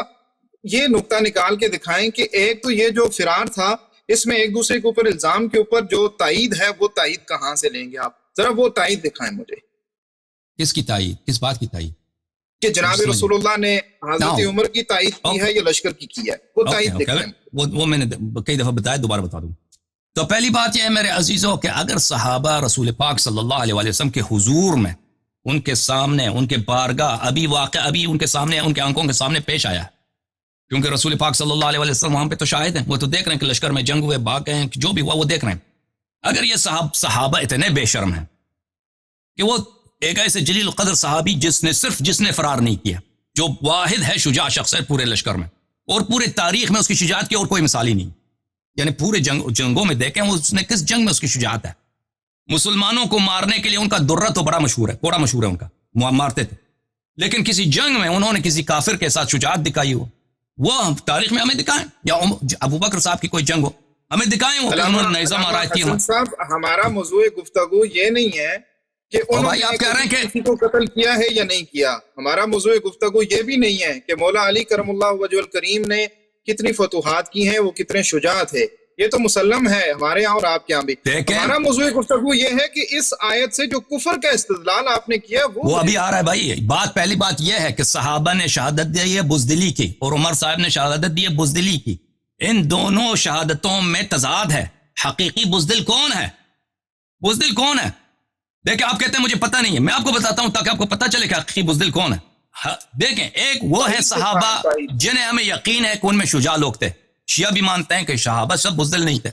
[SPEAKER 2] یہ نقطہ نکال کے دکھائیں کہ ایک تو یہ جو فرار تھا، اس میں ایک دوسرے کے اوپر الزام کے اوپر جو تائید ہے، وہ تائید کہاں سے لیں گے آپ؟ ذرا وہ تائید دکھائیں مجھے.
[SPEAKER 1] کس کی تائید؟ کس بات کی تائید؟
[SPEAKER 2] کہ جناب رسول اللہ نے حضرت عمر کی تائید کی ہے یا لشکر کی ہے؟ وہ تائید دکھائیں.
[SPEAKER 1] وہ میں نے کئی دفعہ بتایا، دوبارہ بتا دوں. تو پہلی بات یہ ہے میرے عزیزوں کہ اگر صحابہ رسول پاک صلی اللہ علیہ وسلم کے حضور میں، ان کے سامنے، ان کے بارگاہ، ابھی ان کے سامنے، ان کے آنکھوں کے سامنے پیش آیا ہے، کیونکہ رسول پاک صلی اللہ علیہ وسلم وہاں پہ تو شاہد ہیں، وہ تو دیکھ رہے ہیں کہ لشکر میں جنگ ہوئے، بھاگ گئے، جو بھی ہوا وہ دیکھ رہے ہیں. اگر یہ صحابہ اتنے بے شرم ہیں کہ وہ ایک ایسے جلیل القدر صحابی جس نے فرار نہیں کیا، جو واحد ہے شجاع شخص ہے پورے لشکر میں، اور پورے تاریخ میں اس کی شجاعت کی اور کوئی مثال ہی نہیں، یعنی پورے جنگوں میں دیکھیں اس نے کس جنگ میں اس کی شجاعت ہے. مسلمانوں کو مارنے کے لیے ان کا درہ تو بڑا مشہور ہے، کوڑا مشہور ہے ان کا، مارتے تھے. لیکن کسی جنگ میں انہوں نے کسی کافر کے ساتھ شجاعت دکھائی ہو، وہ تاریخ میں ہمیں دکھائیں، یا ابو بکر صاحب کی کوئی جنگ ہو ہمیں دکھائیں وہ کہ انہوں نے نیزہ مارا ہے، تیر
[SPEAKER 2] حسن صاحب ہمارا موضوع گفتگو یہ نہیں ہے کہ انہوں
[SPEAKER 1] بھائی آپ کہہ رہے ہیں کہ
[SPEAKER 2] کسی کو قتل کیا ہے یا نہیں کیا. ہمارا موضوع گفتگو یہ بھی نہیں ہے کہ مولا علی کرم اللہ وجہ الکریم نے کتنی فتوحات کی ہیں، وہ کتنے شجاع تھے، یہ تو مسلم ہے ہمارے یہاں اور آپ کے یہاں بھی. ہمارا موضوع گفتگو یہ ہے کہ اس آیت سے جو کفر کا استدلال آپ نے کیا وہ
[SPEAKER 1] ابھی آ رہا ہے بھائی. پہلی بات یہ ہے کہ صحابہ نے شہادت دی ہے بزدلی کی، اور عمر صاحب نے شہادت دی ہے بزدلی کی. ان دونوں شہادتوں میں تضاد ہے. حقیقی بزدل کون ہے؟ بزدل کون ہے؟ دیکھیں آپ کہتے ہیں مجھے پتہ نہیں ہے، میں آپ کو بتاتا ہوں تاکہ آپ کو پتہ چلے کہ حقیقی بزدل کون ہے. دیکھیں، ایک وہ ہے صحابہ جنہیں ہمیں یقین ہے کہ ان میں شجاع لوگ تھے. شیعہ بھی مانتے ہیں کہ صحابہ سب بزدل نہیں تھے.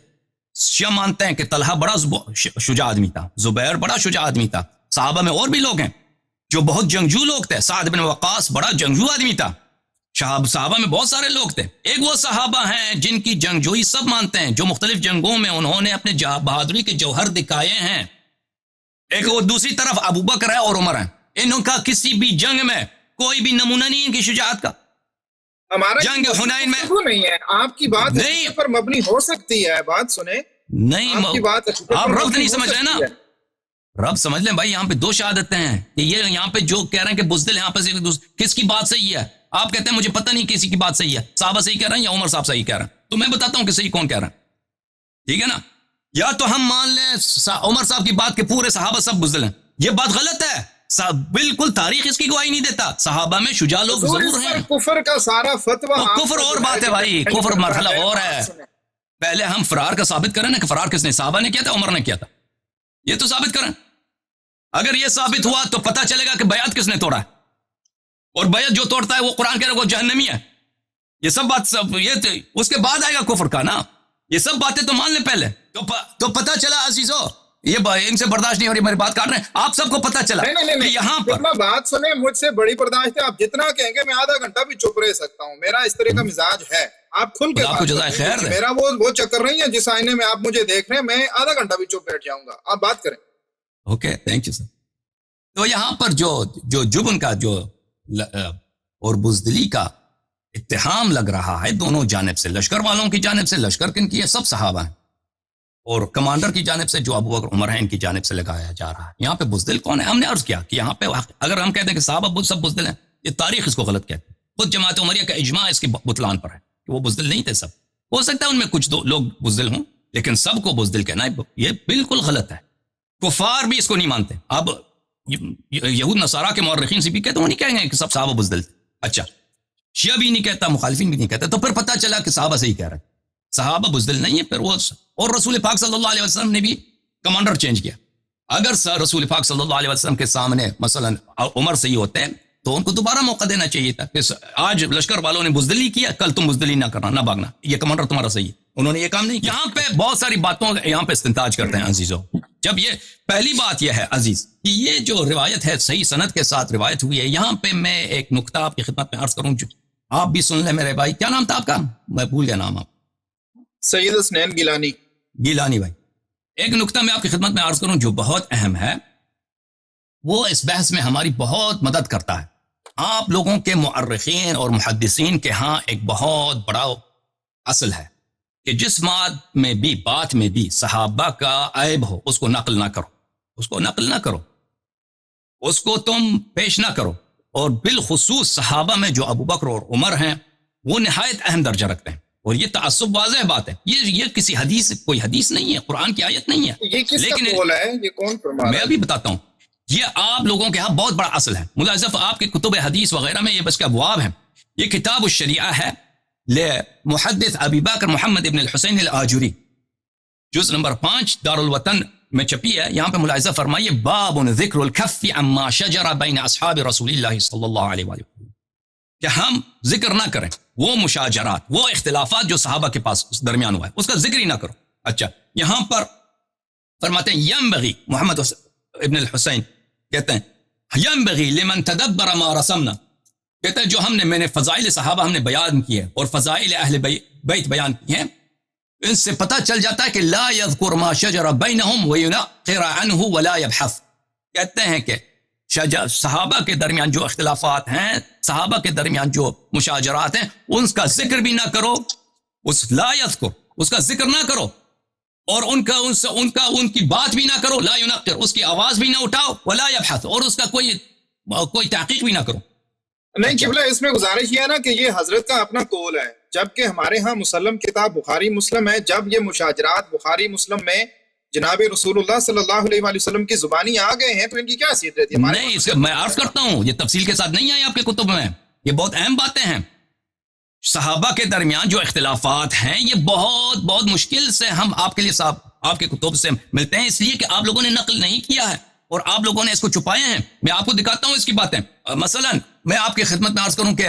[SPEAKER 1] شیعہ مانتے ہیں کہ طلحہ بڑا شجاع آدمی تھا، زبیر بڑا شجاع آدمی تھا. صحابہ میں اور بھی لوگ ہیں جو بہت جنگجو لوگ تھے. سعد بن وقاص بڑا جنگجو آدمی تھا. صحابہ میں بہت سارے لوگ تھے. ایک وہ صحابہ ہیں جن کی جنگجوئی سب مانتے ہیں، جو مختلف جنگوں میں انہوں نے اپنے بہادری کے جوہر دکھائے ہیں. ایک وہ دوسری طرف ابو بکر ہے اور عمر ہیں، ان کا کسی بھی جنگ میں کوئی بھی نمونہ نہیں ہے کہ شجاعت کا.
[SPEAKER 2] ہمارا
[SPEAKER 1] جنگ حنین میں
[SPEAKER 2] نہیں ہے. آپ کی بات
[SPEAKER 1] نہیں
[SPEAKER 2] پر مبنی ہو سکتی ہے، بات سنیں.
[SPEAKER 1] نہیں،
[SPEAKER 2] آپ کی بات
[SPEAKER 1] آپ رب نہیں سمجھ رہے نا. رب سمجھ لیں بھائی، یہاں پہ دو شہادتیں ہیں کہ یہ یہاں پہ جو کہہ رہے ہیں کہ بزدل یہاں پہ کس کی بات صحیح ہے؟ آپ کہتے ہیں مجھے پتہ نہیں کسی کی بات صحیح ہے. صحابہ صحیح کہہ رہے ہیں یا عمر صاحب صحیح کہہ رہے ہیں؟ تو میں بتاتا ہوں کہ صحیح کون کہہ رہے ہیں. ٹھیک ہے نا؟ یا تو ہم مان لیں عمر صاحب کی بات کہ پورے صحابہ سب بزدل ہیں، یہ بات غلط ہے. بالکل تاریخ اس کی گواہی نہیں دیتا. صحابہ میں شجاع لوگ ضرور ہیں.
[SPEAKER 2] کفر کا سارا فتویٰ
[SPEAKER 1] کفر اور بات ہے بھائی، کفر مرحلہ اور ہے. پہلے ہم فرار کا ثابت کریں نا کہ فرار کس نے، صحابہ نے کیا تھا عمر نے کیا تھا، یہ تو ثابت کریں. اگر یہ ثابت ہوا تو پتہ چلے گا کہ بیعت کس نے توڑا ہے، اور بیعت جو توڑتا ہے وہ قرآن کہہ رہا ہے وہ جہنمی ہے. یہ سب بات یہ اس کے بعد آئے گا کفر کا نا. یہ سب باتیں تو مان لیں پہلے تو پتہ چلا عزیزو. یہ ان سے برداشت نہیں ہو رہی، میری بات کاٹ رہے ہیں. آپ سب کو پتہ چلا کہ یہاں پر
[SPEAKER 2] بات سنیں، مجھ سے بڑی برداشت ہے. آپ جتنا کہیں گے میں آدھا گھنٹہ بھی چپ رہ سکتا ہوں، میرا اس طرح کا مزاج ہے. آپ کھل کے
[SPEAKER 1] آپ کو جزائے خیر دے.
[SPEAKER 2] میرا وہ چکر نہیں ہے جس آئینے میں آپ مجھے دیکھ رہے ہیں. میں آدھا گھنٹہ بھی چپ بیٹھ جاؤں گا، آپ بات کریں.
[SPEAKER 1] Okay, thank you sir. تو یہاں پر جو جبن کا جو اور بزدلی کا اتہام لگ رہا ہے دونوں جانب سے، لشکر والوں کی جانب سے، لشکر کن کی ہے، سب صحابہ ہیں، اور کمانڈر کی جانب سے جو ابو بکر عمر ہیں ان کی جانب سے لگایا جا رہا ہے. یہاں پہ بزدل کون ہے؟ ہم نے عرض کیا کہ یہاں پہ اگر ہم کہتے ہیں کہ صحابہ سب بزدل ہیں، یہ تاریخ اس کو غلط کہتی ہے. خود جماعت عمریہ کا اجماع اس کے بطلان پر ہے کہ وہ بزدل نہیں تھے. سب ہو سکتا ہے ان میں کچھ لوگ بزدل ہوں، لیکن سب کو بزدل کہنا یہ بالکل غلط ہے. کفار بھی اس کو نہیں مانتے. اب یہود نصارہ کے مورخین سے بھی کہتے ہیں، وہ نہیں کہیں گے کہ سب صحابہ بزدل تھے. اچھا، شیعہ بھی نہیں کہتا، مخالفین بھی نہیں کہتا. تو پھر پتہ چلا کہ صحابہ صحیح کہہ رہے ہیں، صحابہ بزدل نہیں ہے. پھر وہ اور رسول پاک صلی اللہ علیہ وسلم نے بھی کمانڈر چینج کیا. اگر رسول پاک صلی اللہ علیہ وسلم کے سامنے مثلا عمر صحیح ہوتے ہیں تو ان کو دوبارہ موقع دینا چاہیے تھا کہ آج لشکر والوں نے بزدلی کیا، کل تم بزدلی نہ کرنا، نہ بھاگنا، یہ کمانڈر تمہارا صحیح ہے. انہوں نے یہ کام نہیں کیا. یہاں پہ بہت ساری باتوں یہاں پہ استنتاج کرتے ہیں عزیزوں. جب یہ پہلی بات یہ ہے عزیز کہ یہ جو روایت ہے صحیح سند کے ساتھ روایت ہوئی ہے. یہاں پہ میں ایک نقطہ آپ کی خدمت میں عرض کروں، آپ بھی سن لیں میرے بھائی. کیا نام تھا آپ کا؟ میں بھول گیا نام. آپ
[SPEAKER 2] سید حسنین
[SPEAKER 1] گیلانی بھائی. ایک نقطہ میں آپ کی خدمت میں عرض کروں جو بہت اہم ہے، وہ اس بحث میں ہماری بہت مدد کرتا ہے. آپ لوگوں کے مؤرخین اور محدثین کے ہاں ایک بہت بڑا اصل ہے کہ جس بات میں بھی صحابہ کا عیب ہو اس کو نقل نہ کرو، اس کو نقل نہ کرو، اس کو تم پیش نہ کرو. اور بالخصوص صحابہ میں جو ابو بکر اور عمر ہیں وہ نہایت اہم درجہ رکھتے ہیں. اور یہ تعصب واضح بات ہے، یہ کسی حدیث، کوئی حدیث نہیں ہے، قرآن کی آیت نہیں ہے.
[SPEAKER 2] یہ کس کا قول ہے؟ یہ کون فرما رہا ہے؟
[SPEAKER 1] میں ابھی بتاتا ہوں. یہ آپ لوگوں کے ہاں بہت بڑا اصل ہے. ملاحظہ آپ کے کتب حدیث وغیرہ میں یہ بس کے ابواب ہیں. یہ کتاب الشریعہ ہے لمحدث ابی بکر محمد ابن الحسین الآجری، جز نمبر 5 دار الوطن میں چھپی ہے. یہاں پہ ملاحظہ فرمائیے، باب ذکر الکف عما شجر بین اصحاب رسول اللہ صلی اللہ علیہ وسلم، کہ ہم ذکر نہ کریں وہ مشاجرات، وہ اختلافات جو صحابہ کے پاس اس درمیان ہوا ہے، اس کا ذکر ہی نہ کرو. اچھا، یہاں پر فرماتے ہیں ینبغی، محمد ابن الحسین کہتے ہیں ینبغی لمن تدبر ما رسمنا، کہتے ہیں جو میں نے فضائل صحابہ ہم نے بیان کیے اور فضائل اہل بیت بیان کیے ہیں، ان سے پتہ چل جاتا ہے کہ لا یذکر ما شجر بینہم وینقر عنہ ولا یبحث. کہتے ہیں کہ صحابہ کے درمیان جو اختلافات ہیں، صحابہ کے درمیان جو مشاجرات ہیں، ان کا ذکر بھی نہ کرو، لا یذکر، اس کا ذکر نہ کرو، اور ان کی بات بھی نہ کرو، لا ینقر، اس کی آواز بھی نہ اٹھاؤ، ولا یبحث، اور اس کا کوئی تحقیق بھی نہ کرو.
[SPEAKER 2] نہیں قبلہ، اس میں گزارش یہ ہے نا کہ یہ حضرت کا اپنا قول ہے، جبکہ ہمارے ہاں مسلم کتاب بخاری مسلم ہے. جب یہ مشاجرات بخاری مسلم میں جناب رسول اللہ صلی اللہ علیہ وآلہ وسلم کی زبانی آ گئے ہیں تو ان کی کیا حیثیت رہتی ہے؟
[SPEAKER 1] نہیں، میں عرض کرتا ہوں، یہ تفصیل کے ساتھ نہیں آئی آپ کے کتب میں، یہ بہت اہم باتیں ہیں. صحابہ کے درمیان جو اختلافات ہیں یہ بہت بہت مشکل سے ہم آپ کے لیے صاحب آپ کے کتب سے ملتے ہیں، اس لیے کہ آپ لوگوں نے نقل نہیں کیا ہے اور آپ لوگوں نے اس کو چھپائے ہیں. میں آپ کو دکھاتا ہوں اس کی باتیں. مثلا میں آپ کی خدمت میں عرض کروں کہ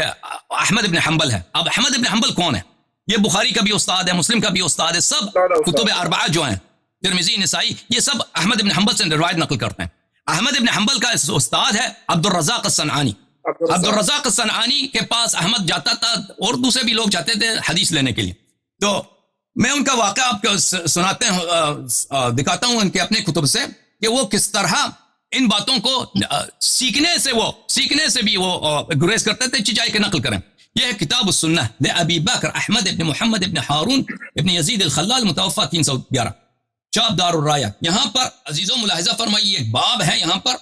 [SPEAKER 1] احمد ابن حنبل ہے. اب احمد ابن حنبل کون ہے؟ یہ بخاری کا بھی استاد ہے، مسلم کا بھی استاد ہے، سب کتب اربعہ جو ہیں ترمذی، نسائی، یہ سب احمد ابن حنبل سے روایت نقل کرتے ہیں. احمد ابن حنبل کا استاد ہے عبد الرزاق الصنعانی. عبد الرزاق الصنعانی کے پاس احمد جاتا تھا اور دوسرے بھی لوگ جاتے تھے حدیث لینے کے لیے. تو میں ان کا واقعہ آپ کو سناتے ہیں، دکھاتا ہوں ان کے اپنے کتب سے کہ وہ کس طرح ان باتوں کو سیکھنے سے بھی وہ گریز کرتے تھے، چاہے کہ نقل کریں. یہ ہے کتاب السنہ لابی بکر احمد ابن محمد ابن ہارون ابن یزید الخلال متوفى 311، چاپ دار الرایا. یہاں پر عزیزوں ملاحظہ فرمائیے، ایک باب ہے یہاں پر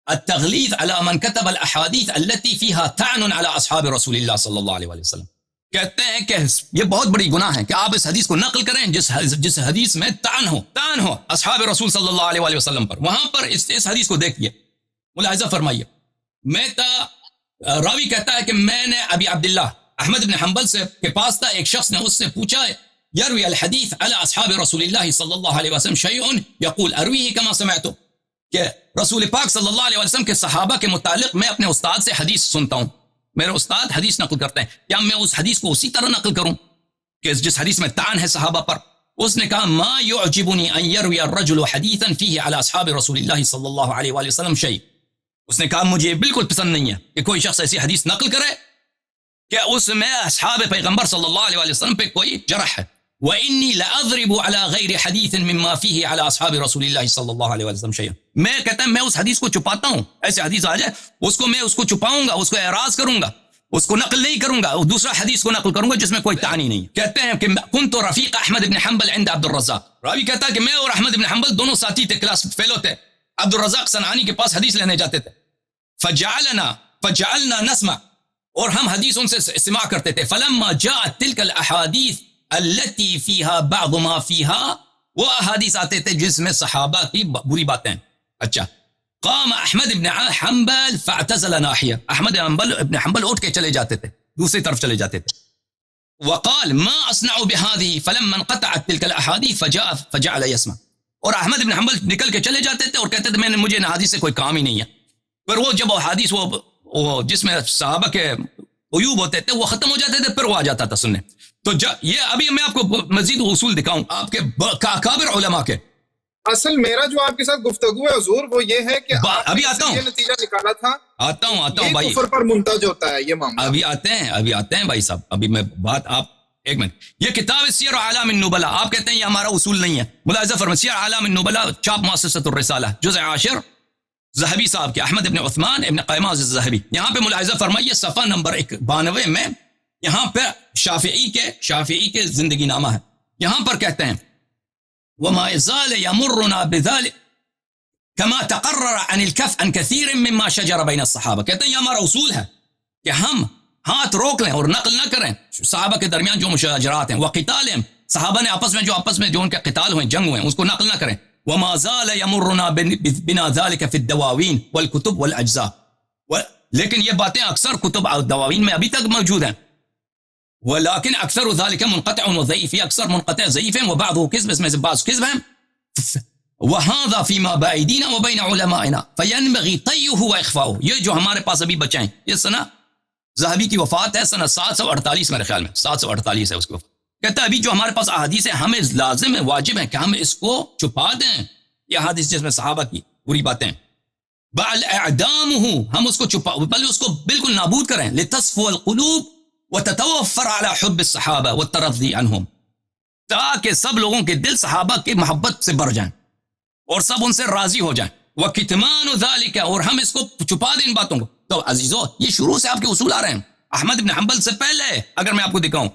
[SPEAKER 1] التغلیظ على من كتب الاحاديث التي فيها طعن على اصحاب رسول اللہ صلی اللہ علیہ وسلم. کہتے ہیں کہ یہ بہت بڑی گناہ ہے کہ آپ اس حدیث کو نقل کریں جس حدیث میں طعن ہو اصحاب رسول صلی اللہ علیہ وسلم پر. وہاں پر اس حدیث کو دیکھیے، ملاحظہ فرمائیے. راوی کہتا ہے کہ میں نے ابی عبداللہ احمد بن حنبل کے پاس تھا، ایک شخص نے اس سے پوچھا یروی الحدیث علی اصحاب رسول اللہ صلی اللہ علیہ وسلم شیء یقول ارویہ کما سمعت، کہ رسول پاک صلی اللہ علیہ وسلم کے صحابہ کے متعلق میں اپنے استاد سے حدیث سنتا ہوں، میرے استاد حدیث نقل کرتے ہیں، کیا میں اس حدیث کو اسی طرح نقل کروں کہ جس حدیث میں طعن ہے صحابہ پر؟ اس نے کہا ما يعجبني ان يروي الرجل حديثا فيه على اصحاب رسول الله صلی اللہ علیہ وآلہ وسلم شيء. اس نے کہا مجھے بالکل پسند نہیں ہے کہ کوئی شخص ایسی حدیث نقل کرے کہ اس میں اصحاب پیغمبر صلی اللہ علیہ وآلہ وسلم پہ کوئی جرح ہے. وَإِنِّي لَأَضْرِبُ عَلَى غَيْرِ حَدِيثٍ مِّمَّا فِيهِ عَلَى أَصْحَابِ رَسُولِ اللَّهِ صلی اللہ علیہ وسلم شَيْءٍ. میں کہتا ہوں میں اس حدیث کو چھپاتا ہوں، ایسے حدیث آ جائے میں اس کو چھپاؤں گا، اس کو اعراض کروں گا، اس کو نقل نہیں کروں گا، دوسرا حدیث کو نقل کروں گا جس میں کوئی تعانی نہیں. کہتے ہیں کہ كنت رفیق احمد بن حنبل عند عبد الرزاق. راوی کہتا ہے کہ میں اور احمد بن حنبل دونوں ساتھی تھے، کلاس فیلو تھے، عبد الرزاق صنعانی کے پاس حدیث لینے جاتے تھے. فجعلنا نسمع، اور ہم حدیث ان سے سماع کرتے تھے. فلما جاءت تلك الاحاديث التي فيها بعض ما فيها، وہ احادیث آتے تھے جس میں صحابہ کی بری باتیں. اچھا، قام احمد بن حنبل فاعتزل ناحیہ، احمد ابن حنبل اٹھ کے چلے جاتے تھے، دوسری طرف چلے جاتے تھے. وقال ما اصنع بهذه فلما انقطعت تلك الاحاديث فجعل يسمع. اور احمد بن حنبل نکل کے چلے جاتے تھے اور کہتے تھے مجھے ان حدیث سے کوئی کام ہی نہیں ہے. پھر وہ جب حدیث وہ جس میں صحابہ کے عیوب ہوتے تھے وہ ختم ہو جاتے تھے، پھر وہ آ جاتا تھا سننے. تو یہ ابھی میں آپ کو مزید اصول دکھاؤں آپ کے اکابر علماء کے.
[SPEAKER 2] اصل میرا جو آپ کے ساتھ گفتگو ہے حضور وہ یہ ہے کہ
[SPEAKER 1] ابھی آتا ہوں،
[SPEAKER 2] یہ نتیجہ نکالا تھا،
[SPEAKER 1] آتا ہوں بھائی،
[SPEAKER 2] کفر پر منتج ہوتا ہے یہ معاملہ.
[SPEAKER 1] ابھی آتے ہیں بھائی صاحب. ابھی میں بات آپ ایک منٹ. یہ کتاب سیر اعلام النبلاء، آپ کہتے ہیں یہ ہمارا اصول نہیں ہے، ملاحظہ فرمائیے. سیر اعلام النبلاء چاپ مؤسسۃ الرسالہ جزء 10 ذہبی صاحب کے، احمد ابن عثمان ابن قیماز الذہبی. یہاں پہ ملاحظہ فرمائیے صفحہ نمبر 92 میں، یہاں پہ شافعی کے زندگی نامہ ہے. یہاں پر کہتے ہیں وما يزال يمرنا بذلك كما تقرر عن الكف عن كثير مما شجر بين الصحابہ. کہتے ہیں یہ ہمارا اصول ہے کہ ہم ہاتھ روک لیں اور نقل نہ کریں صحابہ کے درمیان جو مشاجرات ہیں، وقتالهم، صحابہ نے آپس میں جو ان کے قتال ہوئے، جنگ ہوئے، اس کو نقل نہ کریں. وما زال يمرنا بنا ذلك في الدواوين والكتب والاجزاء. لیکن یہ باتیں اکثر کتب اور دواوین میں ابھی تک موجود ہیں. ولكن اکثر ذلك منقطع وضعيف، اکثر منقطع ضعیف ہیں، وبعضه كذب، اس میں سے بعض کذب ہیں. وهذا فيما بأيدينا وبين علمائنا فينبغي طيه واخفاؤه. یہ جو ہمارے پاس ابھی بچے ہیں، یہ سنہ ذہبی کی وفات ہے سنہ 748 میرے خیال میں 748 ہے اس کی وفات. کہتا ہے ابھی جو ہمارے پاس احادیث ہیں ہمیں لازم ہے، واجب ہے کہ ہم اس کو چھپا دیں، یہ احادیث جس میں صحابہ کی بری باتیں ہیں. بل اعدامه، ہم اس کو چھپا، بل اس کو بالکل نابود کریں. لتصفو القلوب وتتوفر على حب الصحابہ والترضی عنہم، تاکہ سب لوگوں کے دل صحابہ کی محبت سے بھر جائیں اور سب ان سے راضی ہو جائیں. وَكِتْمَانُ ذَلِكَ، اور ہم اس کو چھپا دیں ان باتوں کو. تو عزیزو یہ شروع سے آپ کے اصول آ رہے ہیں احمد بن حنبل سے پہلے. اگر میں آپ کو دکھاؤں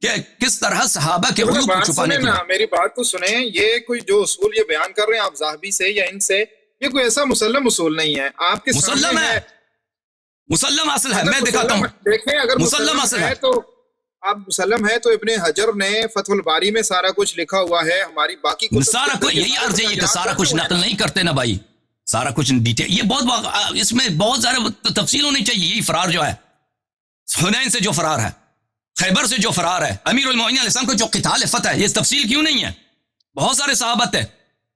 [SPEAKER 1] کہ کس طرح صحابہ کے عیوب کو چھپانے کی
[SPEAKER 2] میری بات تو سنیں. یہ کوئی جو اصول یہ بیان کر رہے ہیں آپ ذہبی سے یا ان سے، یہ کوئی ایسا مسلم اصول نہیں ہے. آپ کے
[SPEAKER 1] مسلم ہے، مسلم اصل ہے. میں دکھاتا ہوں.
[SPEAKER 2] دیکھیں اگر
[SPEAKER 1] مسلم اصل ہے
[SPEAKER 2] تو آپ مسلم ہے تو ابن حجر نے فتح الباری میں سارا کچھ لکھا ہوا ہے. ہماری باقی
[SPEAKER 1] سارا کچھ یہی عرض ہے کہ سارا کچھ نقل نہیں کرتے نا بھائی، سارا کچھ ڈیٹیل. یہ بہت اس میں بہت سارے تفصیل ہونی چاہیے. یہی فرار جو ہے حنین سے جو فرار ہے، خیبر سے جو فرار ہے، امیر المومنین علیہ السلام کو جو قتال فتح ہے، یہ تفصیل کیوں نہیں ہے؟ بہت سارے صحابت ہے،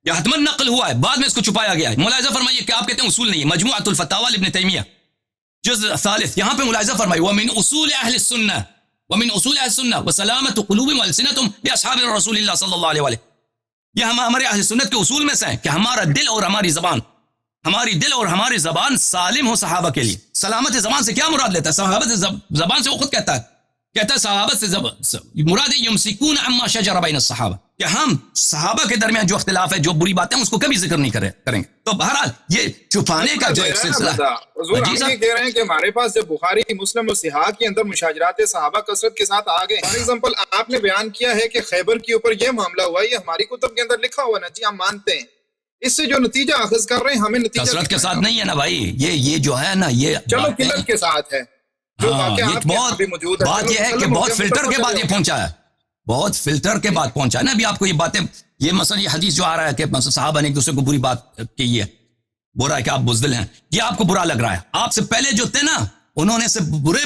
[SPEAKER 1] یہ حتمن نقل ہوا ہے، بعد میں اس کو چھپایا گیا ہے. ملاحظہ فرمائیے کہ آپ کہتے ہیں اصول نہیں ہے. مجموعۃ الفتاوی ابن تیمیہ جزء ثالث، یہاں پہ ملاحظہ فرمائیے ومن اصول اہل السنہ، ومن اصول اہل السنہ وسلامت قلوبهم والسنتهم باصحاب رسول اللہ صلی اللہ علیہ وآلہ. یہ ہمارے اہل سنت کے اصول میں سے ہیں کہ ہمارا دل اور ہماری دل اور ہماری زبان سالم ہو صحابہ کے لیے. سلامت زبان سے کیا مراد لیتا ہے؟ صحابت زبان سے وہ خود کہتا ہے صحابت سے مراد ہے یمسکون عما شجر بین الصحابہ، کہ ہم صحابہ کے درمیان جو اختلاف ہے، جو بری باتیں ہیں، اس کو کبھی ذکر نہیں کریں گے. تو بہرحال یہ چھپانے کا جو ایک سلسلہ ہے.
[SPEAKER 2] حضور ہم یہ کہہ رہے ہیں کہ ہمارے پاس جب بخاری مسلم اور صحاح کے اندر مشاجرات صحابہ کثرت کے ساتھ آ گئے. فار ایگزامپل آپ نے بیان کیا ہے کہ خیبر کے اوپر یہ معاملہ ہوا، یہ ہماری کتب کے اندر لکھا ہوا نا جی، ہم مانتے ہیں. اس سے جو نتیجہ اخذ کر رہے ہیں ہمیں نتیجہ
[SPEAKER 1] کثرت کے ساتھ نہیں ہے نا بھائی، یہ جو ہے نا، یہ
[SPEAKER 2] چلو قلت کے ساتھ ہے.
[SPEAKER 1] بات یہ ہے کہ بہت فلٹر کے بعد یہ پہنچا ہے، بہت فلٹر کے بعد پہنچا ہے نا. ابھی آپ کو یہ باتیں، یہ مثلا یہ حدیث جو آ رہا ہے کہ صحابہ نے ایک دوسرے کو بری بات کی ہے، برا ہے کہ آپ بزدل ہیں، یہ آپ کو برا لگ رہا ہے. آپ سے پہلے جو تھے نا، انہوں نے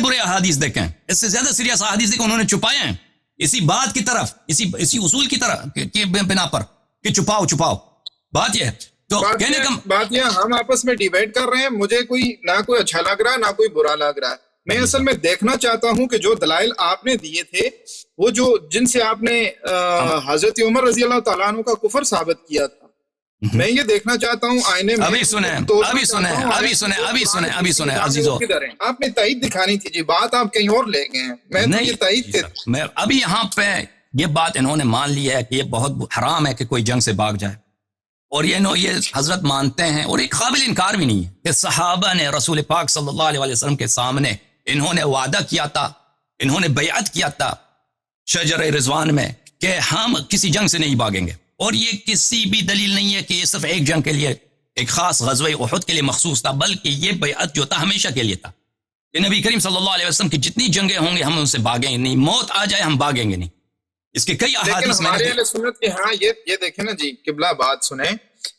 [SPEAKER 1] برے احادیث دیکھے ہیں، اس سے زیادہ سیریس احادیث دیکھے، انہوں نے چھپائے ہیں اسی بات کی طرف، اسی اصول کی طرح کی بنا پر کہ چھپاؤ. بات یہ ہے. تو کہنے کا
[SPEAKER 2] بات یہ ہم آپس میں ڈیبیٹ کر رہے ہیں، مجھے نہ کوئی اچھا لگ رہا ہے نہ کوئی برا لگ رہا ہے. میں اصل میں دیکھنا چاہتا ہوں کہ جو دلائل آپ نے دیے تھے، وہ جن سے آپ نے حضرت عمر رضی اللہ تعالیٰ عنہ کا کفر ثابت کیا تھا، میں یہ دیکھنا چاہتا ہوں آئینے میں.
[SPEAKER 1] ابھی سنیں عزیزو،
[SPEAKER 2] آپ نے تائید دکھانی تھی جی، بات آپ کہیں اور لے گئے ہیں. میں نہیں تائید
[SPEAKER 1] میں ابھی یہاں پہ یہ بات انہوں نے مان لی ہے کہ یہ بہت حرام ہے کہ کوئی جنگ سے بھاگ جائے، اور یہ حضرت مانتے ہیں، اور ایک قابل انکار بھی نہیں ہے کہ صحابہ نے رسول پاک صلی اللہ علیہ وسلم کے سامنے انہوں نے وعدہ کیا تھا، انہوں نے بیعت کیا تھا شجر رضوان میں کہ ہم کسی جنگ سے نہیں بھاگیں گے. اور یہ کسی بھی دلیل نہیں ہے کہ یہ صرف ایک جنگ کے لیے، ایک خاص غزوہ احد کے لیے مخصوص تھا، بلکہ یہ بیعت جو تھا ہمیشہ کے لیے تھا کہ نبی کریم صلی اللہ علیہ وسلم کی جتنی جنگیں ہوں گے ہم ان سے بھاگیں گے نہیں، موت آ جائے ہم بھاگیں گے نہیں. اس کے کئی احادیث میں
[SPEAKER 2] ہمارے اہل سنت کے ہاں یہ دیکھیں نا جی، قبلہ بات سنیں،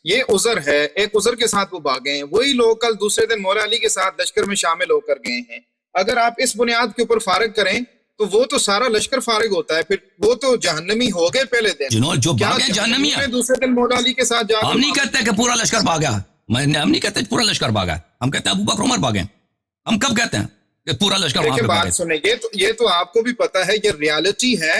[SPEAKER 2] یہ عذر ہے، ایک عذر کے ساتھ وہ بھاگے ہیں. وہی لوگ کل دوسرے دن مولا علی کے ساتھ لشکر میں شامل ہو کر گئے ہیں. اگر آپ اس بنیاد کے اوپر فارغ کریں تو وہ تو سارا لشکر فارغ ہوتا ہے، پھر وہ تو جہنمی ہو گئے پہلے دن.
[SPEAKER 1] جو بھاگے جہنمی ہیں،
[SPEAKER 2] دوسرے دن مولا علی کے ساتھ جا،
[SPEAKER 1] ہم نہیں کہتے کہ پورا لشکر بھاگا، ہم نہیں کہتے پورا لشکر بھاگا، ہم کہتے ہیں ابو بکر عمر بھاگے. ہم کب کہتے ہیں کہ پورا لشکر وہاں پہ بھاگے؟
[SPEAKER 2] بات سنیں، یہ تو آپ کو بھی پتا ہے، یہ ریالٹی ہے.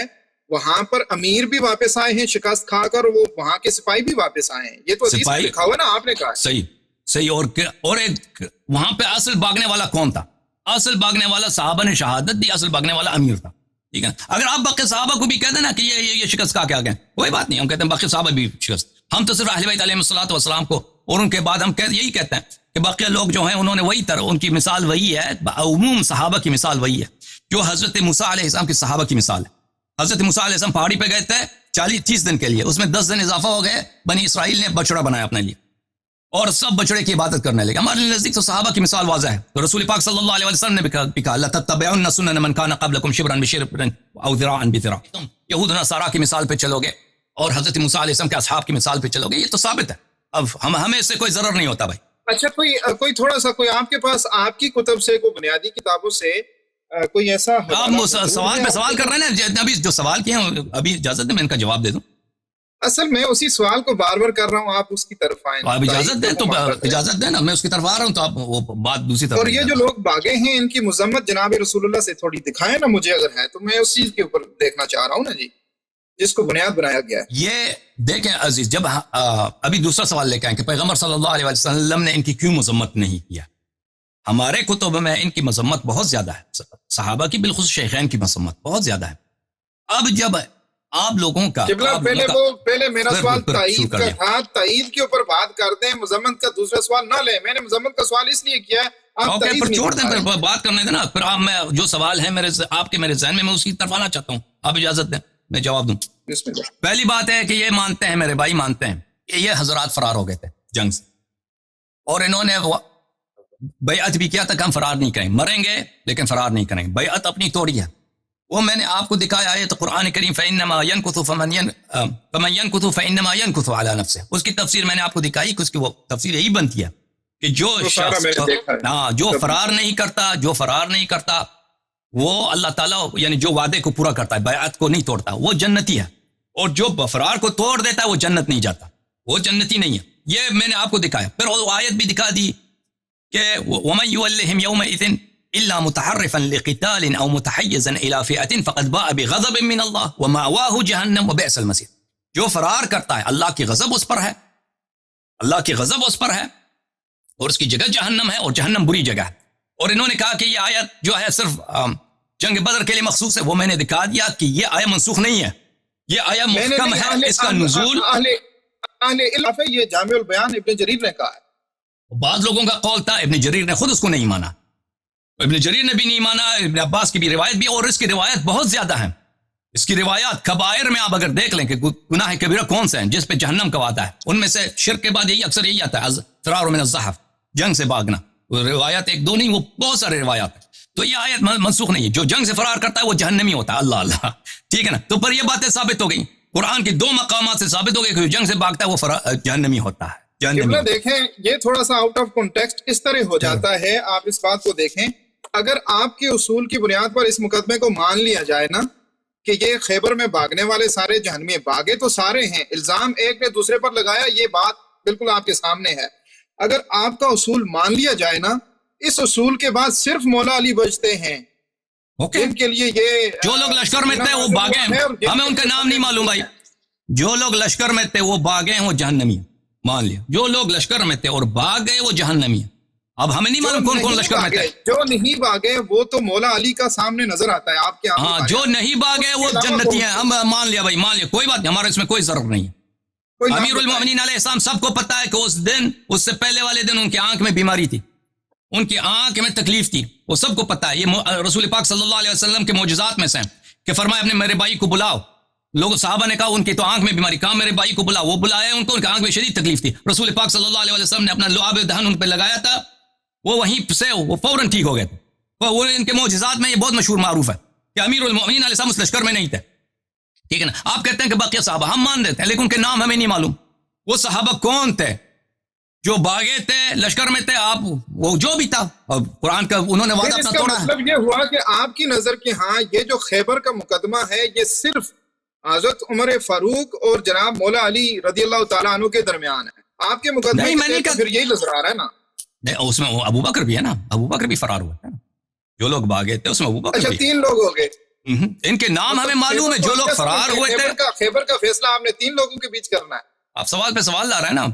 [SPEAKER 2] وہاں پر امیر بھی واپس آئے ہیں شکست کھا کر، وہ وہاں کے سپاہی بھی واپس آئے ہیں. یہ تو حدیث میں لکھا ہوا نا، آپ نے کہا
[SPEAKER 1] صحیح. اور ایک وہاں پہ اصل باغنے والا کون تھا؟ اصل باغنے والا صحابہ نے شہادت دی، اصل باغنے والا امیر تھا. ٹھیک ہے، اگر آپ باقی صحابہ کو بھی کہہ دیں نا کہ یہ شکست کھا کے آ گئے، کوئی بات نہیں، ہم کہتے ہیں باقی صحابہ بھی شکست. ہم تو صرف اہل بیت علیہ الصلوۃ والسلام کو، اور ان کے بعد ہم یہی کہتے ہیں کہ باقی لوگ جو ہیں انہوں نے وہی طرح، ان کی مثال وہی ہے، عموم صحابہ کی مثال وہی ہے جو حضرت موسیٰ علیہ السلام کی صحابہ کی مثال ہے. حضرت موسیٰ علیہ السلام پہاڑی پہ گئے تھے 40-30 دن کے لیے، اس میں 10 دن اضافہ ہو گئے، بنی اسرائیل نے بچڑا بنایا اپنے لیے اور سب بچڑے کی عبادت کرنے لگے. ہمارے نزدیک تو صحابہ کی مثال واضح ہے. تو رسول پاک صلی اللہ علیہ وسلم نے بھی کہا لَتَتَّبِعُنَّ سُنَنَ مَنْ كَانَ قَبْلَكُمْ شِبْرًا بِشِبْرٍ أَوْ ذِرَاعًا بِذِرَاعٍ. تم یہود نصارا کی مثال پہ چلو گے اور حضرت موسیٰ علیہ السلام کے اصحاب کی مثال پہ چلو گے، یہ تو ثابت ہے. اب ہمیں اس سے کوئی ضرر نہیں ہوتا بھائی.
[SPEAKER 2] اچھا، کوئی تھوڑا سا کوئی آپ کے پاس آپ کی کتب سے، کوئی بنیادی کتابوں سے کوئی ایسا،
[SPEAKER 1] آپ سوال پہ سوال کر رہے ہیں، ابھی جو سوال کیے ہیں ابھی اجازت ہے میں ان کا جواب دے دوں.
[SPEAKER 2] اصل میں اسی سوال کو بار بار کر رہا ہوں، آپ اس کی طرف آئیں.
[SPEAKER 1] آپ اجازت دیں تو اجازت دیں نا، میں اس کی طرف آ رہا ہوں تو آپ وہ بات دوسری طرف.
[SPEAKER 2] اور یہ جو لوگ بھاگے ہیں ان کی مذمت جناب رسول اللہ سے تھوڑی دکھائیں نا مجھے، اگر ہے تو میں اس چیز کے اوپر دیکھنا چاہ رہا ہوں نا جی، جس کو بنیاد بنایا گیا ہے.
[SPEAKER 1] یہ دیکھیں عزیز، جب ابھی دوسرا سوال لے کے آئیں کہ پیغمبر صلی اللہ علیہ وسلم نے ان کی کیوں مذمت نہیں کیا. ہمارے کتب میں ان کی مذمت بہت زیادہ ہے، صحابہ کی بالخصوص شیخین کی مذمت بہت زیادہ ہے. اب جب آپ لوگوں کا
[SPEAKER 2] قبلہ پہلے میرا سوال تائید کا تھا، تائید کے اوپر بات کر دیں، مذمت کا دوسرا سوال نہ لیں. میں نے مذمت کا سوال اس لیے کیا ہے
[SPEAKER 1] پھر چھوڑ دیں، پھر بات کرنے دیں نا. پھر آپ میں جو سوال ہے آپ کے میرے ذہن میں اس کی طرف آنا چاہتا ہوں. آپ اجازت دیں میں جواب دوں. پہلی بات ہے کہ یہ مانتے ہیں میرے بھائی، مانتے ہیں کہ یہ حضرات فرار ہو گئے تھے جنگ سے، اور انہوں نے بیعت بھی کیا تھا کہ ہم فرار نہیں کریں، مریں گے لیکن فرار نہیں کریں. بیعت اپنی توڑی ہے، وہ میں نے آپ کو دکھایا ہے تو قرآن کریم فَإِنَّمَا يَنْكُثُ فَمَنْ يَنْكُثُ فَإِنَّمَا يَنْكُثُ عَلَى نَفْسِهِ. اس کی تفسیر میں نے آپ کو دکھائی کہ اس کی وہ تفسیر یہی بنتی ہے کہ جو شخص جو فرار نہیں کرتا وہ اللہ تعالیٰ یعنی جو وعدے کو پورا کرتا ہے، بیعت کو نہیں توڑتا، وہ جنتی ہے. اور جو فرار کو توڑ دیتا ہے وہ جنت نہیں جاتا، وہ جنتی نہیں ہے. یہ میں نے آپ کو دکھایا. پھر وہ آیت بھی دکھا دی کہ وَمَنْ يُوَلِّهِمْ يَوْمَئِذٍ إِلَّا مُتَحَرِّفًا لِقِتَالٍ أَوْ مُتَحَيِّزًا إِلَى فِئَةٍ فَقَدْ بَاءَ بِغَضَبٍ مِّنَ اللَّهِ وَمَأْوَاهُ جَهَنَّمُ وَبِئْسَ الْمَصِيرُ. جو فرار کرتا ہے اللہ کی غضب اس پر ہے، اللہ کی غضب اس پر ہے اور اس کی جگہ جہنم ہے، اور جہنم بری جگہ ہے. اور انہوں نے کہا کہ یہ آیت جو ہے صرف جنگ بدر کے لیے مخصوص ہے. وہ میں نے دکھا دیا کہ یہ آیت منسوخ نہیں ہے، یہ آیت محکم ہے. اس کا نزول
[SPEAKER 2] یہ جامع البیان ابن جریر نے کہا ہے.
[SPEAKER 1] بعض لوگوں کا قول تھا، ابن جریر نے خود اس کو نہیں مانا، ابن جریر نے بھی نہیں مانا، ابن عباس کی بھی روایت بھی، اور اس کی روایت بہت زیادہ ہیں. اس کی روایات کبائر میں آپ اگر دیکھ لیں کہ گناہ کبیرہ کون سے ہیں جس پہ جہنم کا وعدہ ہے، ان میں سے شرک کے بعد یہی اکثر یہی آتا ہے، فرار من الزحف، جنگ سے بھاگنا. روایات ایک دو نہیں، وہ بہت سارے روایات ہیں. تو یہ آیت منسوخ نہیں ہے. جو جنگ سے فرار کرتا ہے وہ جہنمی ہوتا ہے. اللہ اللہ، ٹھیک ہے نا. تو پر یہ باتیں ثابت ہو گئی، قرآن کے 2 مقامات سے ثابت ہو گئی کہ جو جنگ سے بھاگتا ہے وہ جہنمی ہوتا ہے.
[SPEAKER 2] دیکھیں یہ تھوڑا سا آؤٹ آف کانٹیکسٹ اس طرح ہو جاتا ہے. آپ اس بات کو دیکھیں، اگر آپ کے اصول کی بنیاد پر اس مقدمے کو مان لیا جائے نا کہ یہ خیبر میں بھاگنے والے سارے جہنمی، بھاگے تو سارے ہیں، الزام ایک نے دوسرے پر لگایا، یہ بات بالکل آپ کے سامنے ہے. اگر آپ کا اصول مان لیا جائے نا، اس اصول کے بعد صرف مولا علی بچتے ہیں جن کے لیے یہ
[SPEAKER 1] جو لوگ لشکر میں تھے وہ بھاگے ہیں، ہمیں ان کا نام نہیں معلوم بھائی. جو لوگ لشکر میں تھے وہ بھاگے ہیں وہ جہنمی ہیں، مان لیا. جو لوگ لشکر میں تھے اور بھاگ گئے وہ جہنمی ہیں. اب ہمیں نہیں معلوم کون کون لشکر میں تھے.
[SPEAKER 2] جو نہیں بھاگے وہ تو مولا علی کا سامنے نظر آتا ہے آپ کے.
[SPEAKER 1] ہاں، جو نہیں بھاگے وہ جنتی ہیں. ہم مان لیا بھائی، مان لیا، کوئی بات نہیں، ہمارا اس میں کوئی ضرور نہیں ہے. امیر المومنین علیہ السلام سب کو پتا ہے کہ اس سے پہلے والے دن ان کی آنکھ میں بیماری تھی، ان کی آنکھ میں تکلیف تھی، وہ سب کو پتا ہے. یہ رسول پاک صلی اللہ علیہ وسلم کے معجزات میں سے کہ فرمایا اپنے میرے بھائی کو بلاؤ. لوگ صحابہ نے کہا ان کی تو آنکھ میں بیماری، کہا میرے بھائی کو بلاؤ. وہ بلائے ان کو، ان کی آنکھ میں شدید تکلیف تھی. رسول پاک صلی اللہ علیہ وسلم نے اپنا لعاب دہن ان پہ لگایا تھا، وہ وہیں سے وہ فوراً ٹھیک ہو گئے تھے. وہ ان کے معجزات میں یہ بہت مشہور معروف ہے کہ امیر المومنین علیہ السلام اس لشکر میں نہیں تھے. ٹھیک ہے نا. آپ کہتے ہیں کہ باقی صحابہ، ہم مان دیتے ہیں لیکن ان کے نام ہمیں نہیں معلوم. وہ صحابہ کون تھے جو بھاگے تھے، لشکر میں تھے؟ آپ وہ جو بھی تھا، قرآن کا انہوں نے وعدہ اپنا توڑا ہے.
[SPEAKER 2] مطلب یہ ہوا کہ آپ کی نظر کے ہاں یہ جو خیبر کا مقدمہ ہے یہ صرف حضرت عمر فاروق اور جناب مولا علی رضی اللہ تعالیٰ عنہ کے درمیان ہے. آپ کے مقدمے میں پھر یہی نظر آ رہا ہے نا.
[SPEAKER 1] اس میں ابو بکر بھی ہے نا، ابو بکر بھی فرار ہوا ہے نا. جو لوگ بھاگے تھے اس میں ابو بکر بھی.
[SPEAKER 2] اچھا 3 لوگ ہو گئے.
[SPEAKER 1] ان کے نام ہمیں معلوم ہے جو لوگ فرار ہوئے تھے.
[SPEAKER 2] خیبر کا فیصلہ آپ نے 3 لوگوں کے بیچ کرنا ہے.
[SPEAKER 1] آپ سوال پہ سوال لا رہے ہیں نا.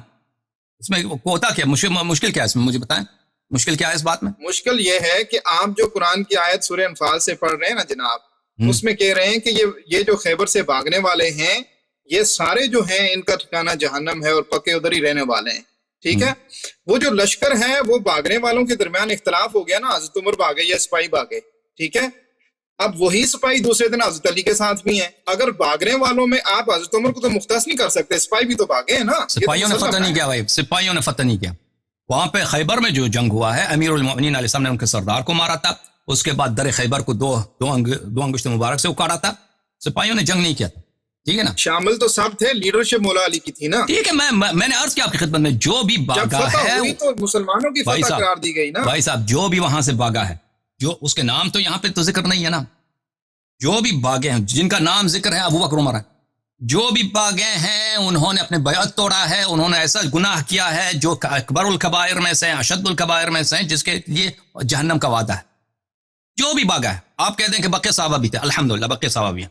[SPEAKER 1] اس میں ہوتا کیا، مشکل کیا ہے اس میں؟ مجھے بتائیں مشکل کیا ہے اس بات میں.
[SPEAKER 2] مشکل یہ ہے کہ آپ جو قرآن کی آیت سورہ انفال سے پڑھ رہے ہیں نا جناب، اس میں کہہ رہے ہیں کہ یہ جو خیبر سے بھاگنے والے ہیں یہ سارے جو ہیں ان کا ٹھکانہ جہنم ہے اور پکے ادھر ہی رہنے والے ہیں. ٹھیک ہے. وہ جو لشکر ہے وہ بھاگنے والوں کے درمیان اختلاف ہو گیا نا، حضرت عمر بھاگے یا سپاہی بھاگے. ٹھیک ہے. اب وہی سپاہی دوسرے دن حضرت علی کے ساتھ بھی ہیں. اگر بھاگنے والوں میں آپ حضرت عمر کو تو مختص نہیں کر سکتے، سپاہی بھی تو بھاگے ہیں نا.
[SPEAKER 1] سپاہیوں نے فتح نہیں کیا بھائی، سپاہیوں نے فتح نہیں کیا. وہاں پہ خیبر میں جو جنگ ہوا ہے، امیر المومنین علیہ السلام نے ان کے سردار کو مارا تھا. اس کے بعد در خیبر کو دو انگشت مبارک سے اکاڑا تھا. سپاہیوں نے جنگ نہیں کیا تھا. ٹھیک ہے نا. شامل
[SPEAKER 2] تو سب تھے، لیڈرشپ مولا علی کی تھی نا.
[SPEAKER 1] ٹھیک ہے. میں نے عرض کیا آپ کی خدمت میں، جو بھی بھاگا ہے
[SPEAKER 2] تو مسلمانوں کی فتح قرار دی گئی نا.
[SPEAKER 1] بھائی صاحب جو بھی وہاں سے بھاگا ہے، جو اس کے نام تو یہاں پہ تو ذکر نہیں ہے نا. جو بھی بھاگے ہیں جن کا نام ذکر ہے ابو بکر عمر ہے، جو بھی بھاگے ہیں انہوں نے اپنے بیعت توڑا ہے، انہوں نے ایسا گناہ کیا ہے جو اکبر الکبائر میں سے، اشد الکبائر میں سے، جس کے لیے جہنم کا وعدہ ہے. جو بھی بھاگا ہے. آپ کہتے ہیں کہ بقیہ صحابہ بھی تھے، الحمدللہ بقیہ صحابہ بھی ہیں.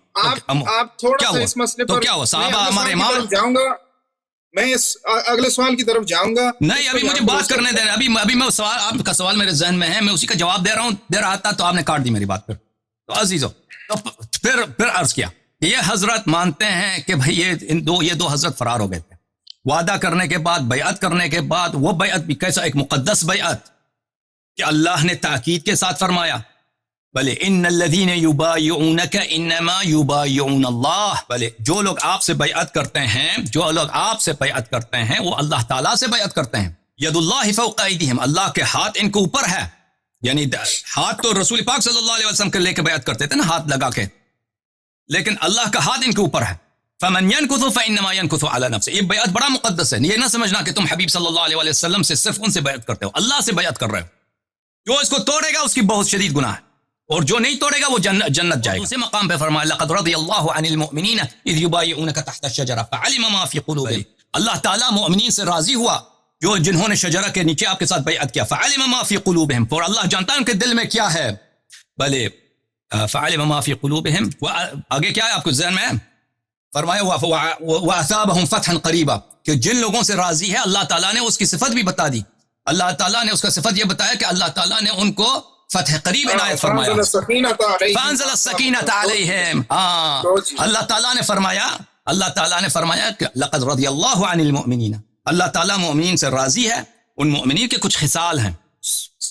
[SPEAKER 2] آپ تھوڑا سا اس مسئلے پر
[SPEAKER 1] تو کیا ہوا؟ صحابہ ہمارے امام.
[SPEAKER 2] جاؤں گا میں اگلے سوال کی طرف جاؤں گا.
[SPEAKER 1] نہیں ابھی مجھے بات کرنے دیں. ابھی میں سوال، آپ کا سوال میرے ذہن میں ہے، میں اسی کا جواب دے رہا ہوں. دے رہا تھا تو آپ نے کاٹ دی میری بات. پھر تو عزیزو تو پھر عرض کیا یہ حضرت مانتے ہیں کہ بھئی یہ دو حضرت فرار ہو گئے تھے، وعدہ کرنے کے بعد، بیعت کرنے کے بعد، وہ بیعت بھی کیسا ایک مقدس بیعت کہ اللہ نے تاکید کے ساتھ فرمایا بلے ان الذین یبایعونک انما یبایعون اللہ، بلے جو لوگ آپ سے بیعت کرتے ہیں، جو لوگ آپ سے بیعت کرتے ہیں وہ اللہ تعالیٰ سے بیعت کرتے ہیں. ید اللہ فوق ایدیہم، اللہ کے ہاتھ ان کے اوپر ہے. یعنی ہاتھ تو رسول پاک صلی اللہ علیہ وسلم کے لے کے بیعت کرتے تھے نا، ہاتھ لگا کے، لیکن اللہ کا ہاتھ ان کے اوپر ہے. فمن ينكث فانما ينكث على نفسه. یہ بیعت بڑا مقدس ہے. یہ نہ سمجھنا کہ تم حبیب صلی اللہ علیہ وسلم سے صرف ان سے بیعت کرتے ہو، اللہ سے بیعت کر رہے ہو. جو اس کو توڑے گا اس کی بہت شدید گناہ ہے، اور جو نہیں توڑے گا وہ جنت جائے گا. اسی مقام پہ فرمایا لقد رضی اللہ عن المؤمنین اذ یبایعونک تحت الشجرہ فعلم ما فی قلوبہم. اللہ تعالیٰ مومنین سے راضی ہوا جو جنہوں نے شجرہ کے نیچے آپ کے ساتھ بیعت کیا. فعلم ما فی قلوبہم، اور اللہ جانتا ہے ان کے دل میں کیا ہے. بلے فعلم ما فی قلوبہم، آگے کیا ہے آپ کو ذہن میں ہے؟ فرمایا وَأَثَابَهُمْ فَتْحًا قَرِيبًا، کہ جن لوگوں سے راضی ہے اللہ تعالیٰ نے اس کی صفت بھی بتا دی. اللہ تعالیٰ نے اس کا صفت یہ بتایا کہ اللہ تعالیٰ نے ان کو فتح قریب عنایت فرمایا. فَأَنزَلَ السَّكِينَةَ عَلَيْهِمْ. اللہ تعالیٰ نے فرمایا کہ لقد رضی اللہ عن المؤمنین، اللہ تعالیٰ مومنین سے راضی ہے. ان مومنین کے کچھ خصال ہیں،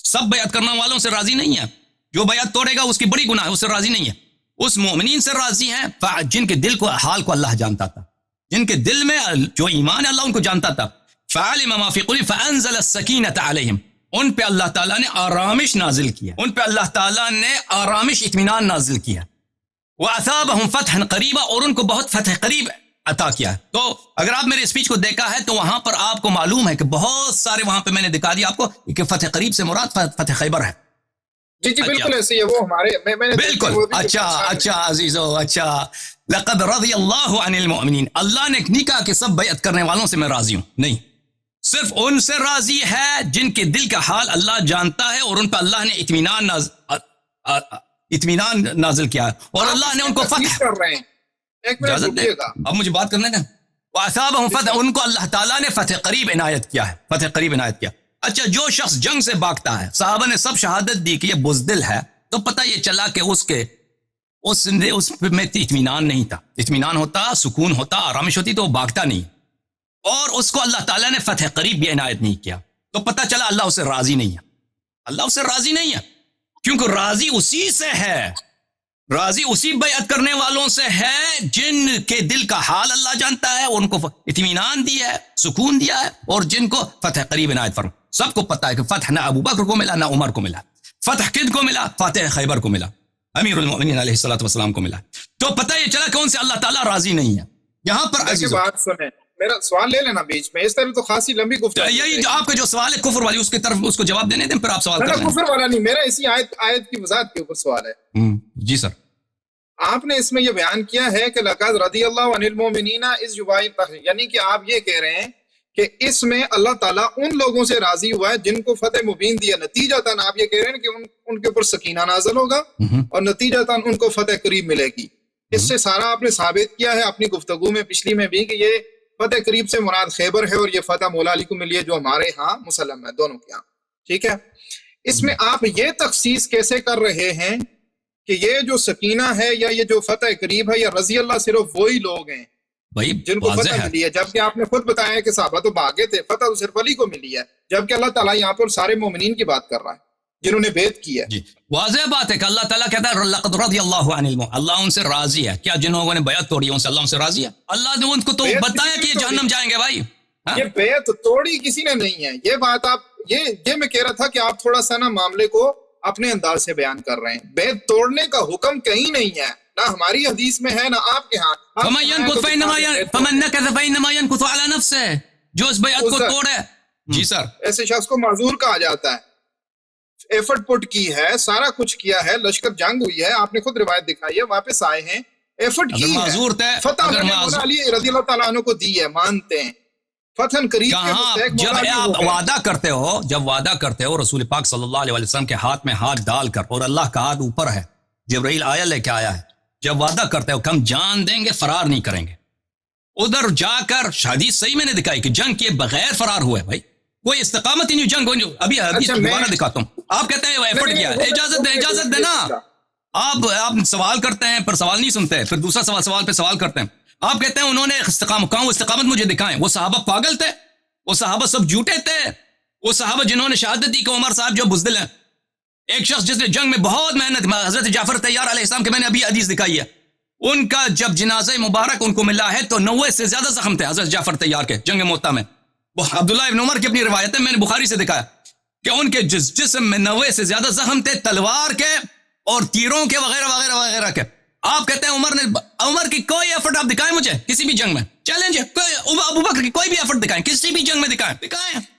[SPEAKER 1] سب بیعت کرنے والوں سے راضی نہیں ہے. جو بیعت توڑے گا اس کی بڑی گناہ ہے، اس سے راضی نہیں ہے. اس مومنین سے راضی ہیں جن کے دل کو حال کو اللہ جانتا تھا، جن کے دل میں جو ایمان ہے اللہ ان کو جانتا تھا. فعلم ما فی قلوبہم فانزل السکینۃ علیہم، ان پہ اللہ تعالیٰ نے آرامش نازل کیا، ان پہ اللہ تعالیٰ نے آرامش اطمینان نازل کیا. واثابہم فتحا قریبا، اور ان کو بہت فتح قریب عطا کیا. تو اگر آپ میرے اسپیچ کو دیکھا ہے تو وہاں پر آپ کو معلوم ہے کہ بہت سارے وہاں پہ میں نے دکھا دیا آپ کو کہ فتح قریب سے مراد فتح خیبر ہے.
[SPEAKER 2] جی بالکل ایسے ہی ہے. وہ ہمارے میں
[SPEAKER 1] بالکل اچھا عزیزو، اچھا لقد رضی اللہ عن المؤمنین، اللہ نے نہیں کہا کہ سب بیعت کرنے والوں سے میں راضی ہوں، نہیں، صرف ان سے راضی ہے جن کے دل کا حال اللہ جانتا ہے اور ان پہ اللہ نے اطمینان نازل کیا، اور اللہ نے ان کو فتح
[SPEAKER 2] کر رہے ہیں. ایک منٹ رکیے گا،
[SPEAKER 1] اب مجھے بات کرنے دیں. وَأَثَابَهُمْ فَتْحًا، ان کو اللہ تعالیٰ نے فتح قریب عنایت کیا ہے، فتح قریب عنایت کیا. اچھا، جو شخص جنگ سے بھاگتا ہے، صحابہ نے سب شہادت دی کہ یہ بزدل ہے، تو پتہ یہ چلا کہ اس میں اطمینان نہیں تھا. اطمینان ہوتا، سکون ہوتا، آرامش ہوتی تو وہ بھاگتا نہیں، اور اس کو اللہ تعالیٰ نے فتح قریب بھی عنایت نہیں کیا. تو پتہ چلا اللہ اسے راضی نہیں ہے، اللہ اسے راضی نہیں ہے، کیونکہ راضی اسی سے ہے، راضی اسی بیعت کرنے والوں سے ہے جن کے دل کا حال اللہ جانتا ہے، ان کو اطمینان دیا ہے، سکون دیا ہے، اور جن کو فتح قریب عنایت فرمایا. سب کو پتا ہے کہ فتح نہ ابو بکر کو ملا نہ عمر کو ملا، فتح کن کو ملا؟ فاتح خیبر کو ملا، امیر المؤمنین علیہ الصلوۃ والسلام کو ملا. تو پتہ یہ چلا کہ ان سے اللہ تعالیٰ راضی نہیں ہے. یہاں پر
[SPEAKER 2] بات سنیں، میرا سوال لے لینا بیچ میں، اس طرح تو خاصی لمبی گفتگو.
[SPEAKER 1] یہی جو آپ کا جو سوال ہے کفر والی، اس کی طرف اس کو جواب دینے دیں، پھر آپ سوال کریں.
[SPEAKER 2] کفر والا نہیں، میرا اسی آیت کی وضاحت کے اوپر سوال ہے.
[SPEAKER 1] جی سر.
[SPEAKER 2] آپ نے اس میں یہ بیان کیا ہے کہ لقد رضی اللہ عن المؤمنین اذ یبایعونک، یعنی کہ آپ یہ کہہ رہے ہیں کہ اس میں اللہ تعالیٰ ان لوگوں سے راضی ہوا ہے جن کو فتح مبین دیا. نتیجتاً آپ یہ کہہ رہے ہیں کہ ان کے اوپر سکینہ نازل ہوگا اور نتیجتاً ان کو فتح قریب ملے گی. اس سے سارا آپ نے ثابت کیا ہے اپنی گفتگو میں پچھلی میں بھی کہ یہ فتح قریب سے مراد خیبر ہے اور یہ فتح مولا علی کو ملی ہے جو ہمارے ہاں مسلم ہے، دونوں کے ہاں. ٹھیک ہے، اس میں آپ یہ تخصیص کیسے کر رہے ہیں کہ یہ جو سکینہ ہے یا یہ جو فتح قریب ہے یا رضی اللہ صرف وہی لوگ ہیں جن کو فتح ملی ہے، جبکہ آپ نے خود بتایا کہ صحابہ تو بھاگے تھے، فتح تو صرف علی کو ملی ہے، جبکہ اللہ تعالیٰ یہاں پر سارے مومنین کی بات کر رہا ہے جنہوں نے بیعت کی ہے.
[SPEAKER 1] جی واضح بات ہے کہ اللہ تعالیٰ کہتا ہے لقد رضی اللہ عن المؤمنین، اللہ ان سے راضی ہے. کیا جن لوگوں نے بیعت توڑی ان سے اللہ ان سے راضی ہے؟ اللہ نے ان کو تو بتایا کہ یہ جہنم جائیں گے. بھائی
[SPEAKER 2] یہ بیعت توڑی کسی نے نہیں ہے، یہ بات آپ یہ میں کہہ رہا تھا کہ آپ تھوڑا سا نا معاملے کو اپنے انداز سے بیان کر رہے ہیں. بیعت توڑنے کا حکم کہیں نہیں ہے، نہ ہماری حدیث میں ہے نہ آپ کے ہاں.
[SPEAKER 1] فمن نکث فانما ينكث على نفسه، جو اس بیعت کو توڑے. جی سر.
[SPEAKER 2] ایسے شخص کو معذور کہا جاتا ہے. ایفرٹ پٹ کی ہے، سارا کچھ کیا ہے، لشکر جنگ ہوئی ہے، آپ نے خود روایت دکھائی ہے، واپس آئے ہیں، ایفرٹ کی ہے، فتح مولا علی رضی اللہ تعالیٰ عنہ کو دی ہے، مانتے ہیں. فتح قریب کے مستحق
[SPEAKER 1] جب آپ وعدہ کرتے ہو رسول پاک صلی اللہ علیہ وسلم کے ہاتھ میں ہاتھ ڈال کر، اور اللہ کا ہاتھ اوپر ہے، جبرائیل آیا لے کے آیا ہے، جب وعدہ کرتے ہو کہ ہم جان دیں گے، فرار نہیں کریں گے، ادھر جا کر حدیث صحیح میں نے دکھائی کہ جنگ کیے بغیر فرار ہوئے. بھائی کوئی استقامت ہی نہیں جنگ. ابھی حدیث دوبارہ دکھاتا ہوں. آپ کہتے ہیں ایفرٹ کیا، اجازت دے نا، آپ سوال کرتے ہیں پر سوال نہیں سنتے، پھر دوسرا سوال پہ سوال کرتے ہیں. آپ کہتے ہیں انہوں نے استقامت کہاں، وہ استقامت مجھے دکھائیں. وہ صحابہ پاگل تھے؟ وہ صحابہ سب جھوٹے تھے؟ وہ صحابہ جنہوں نے شہادت دی کہ عمر صاحب جو بزدل ہیں، ایک شخص جس نے جنگ میں بہت محنت، حضرت جعفر طیار علیہ السلام کے میں نے ابھی حدیث دکھائی ہے، ان کا جب جنازہ مبارک ان کو ملا ہے تو 90 سے زیادہ زخم تھے حضرت جعفر طیار کے جنگ موتا میں. وہ عبداللہ ابن عمر کی اپنی روایت ہے، میں نے بخاری سے دکھایا کہ ان کے جسم میں 90 سے زیادہ زخم تھے، تلوار کے اور تیروں کے وغیرہ وغیرہ وغیرہ کے. آپ کہتے ہیں عمر کی کوئی ایفرٹ آپ دکھائیں مجھے کسی بھی جنگ میں، چیلنج ہے، ابو بکر کی کوئی بھی ایفرٹ دکھائیں، کسی بھی جنگ میں دکھائیں.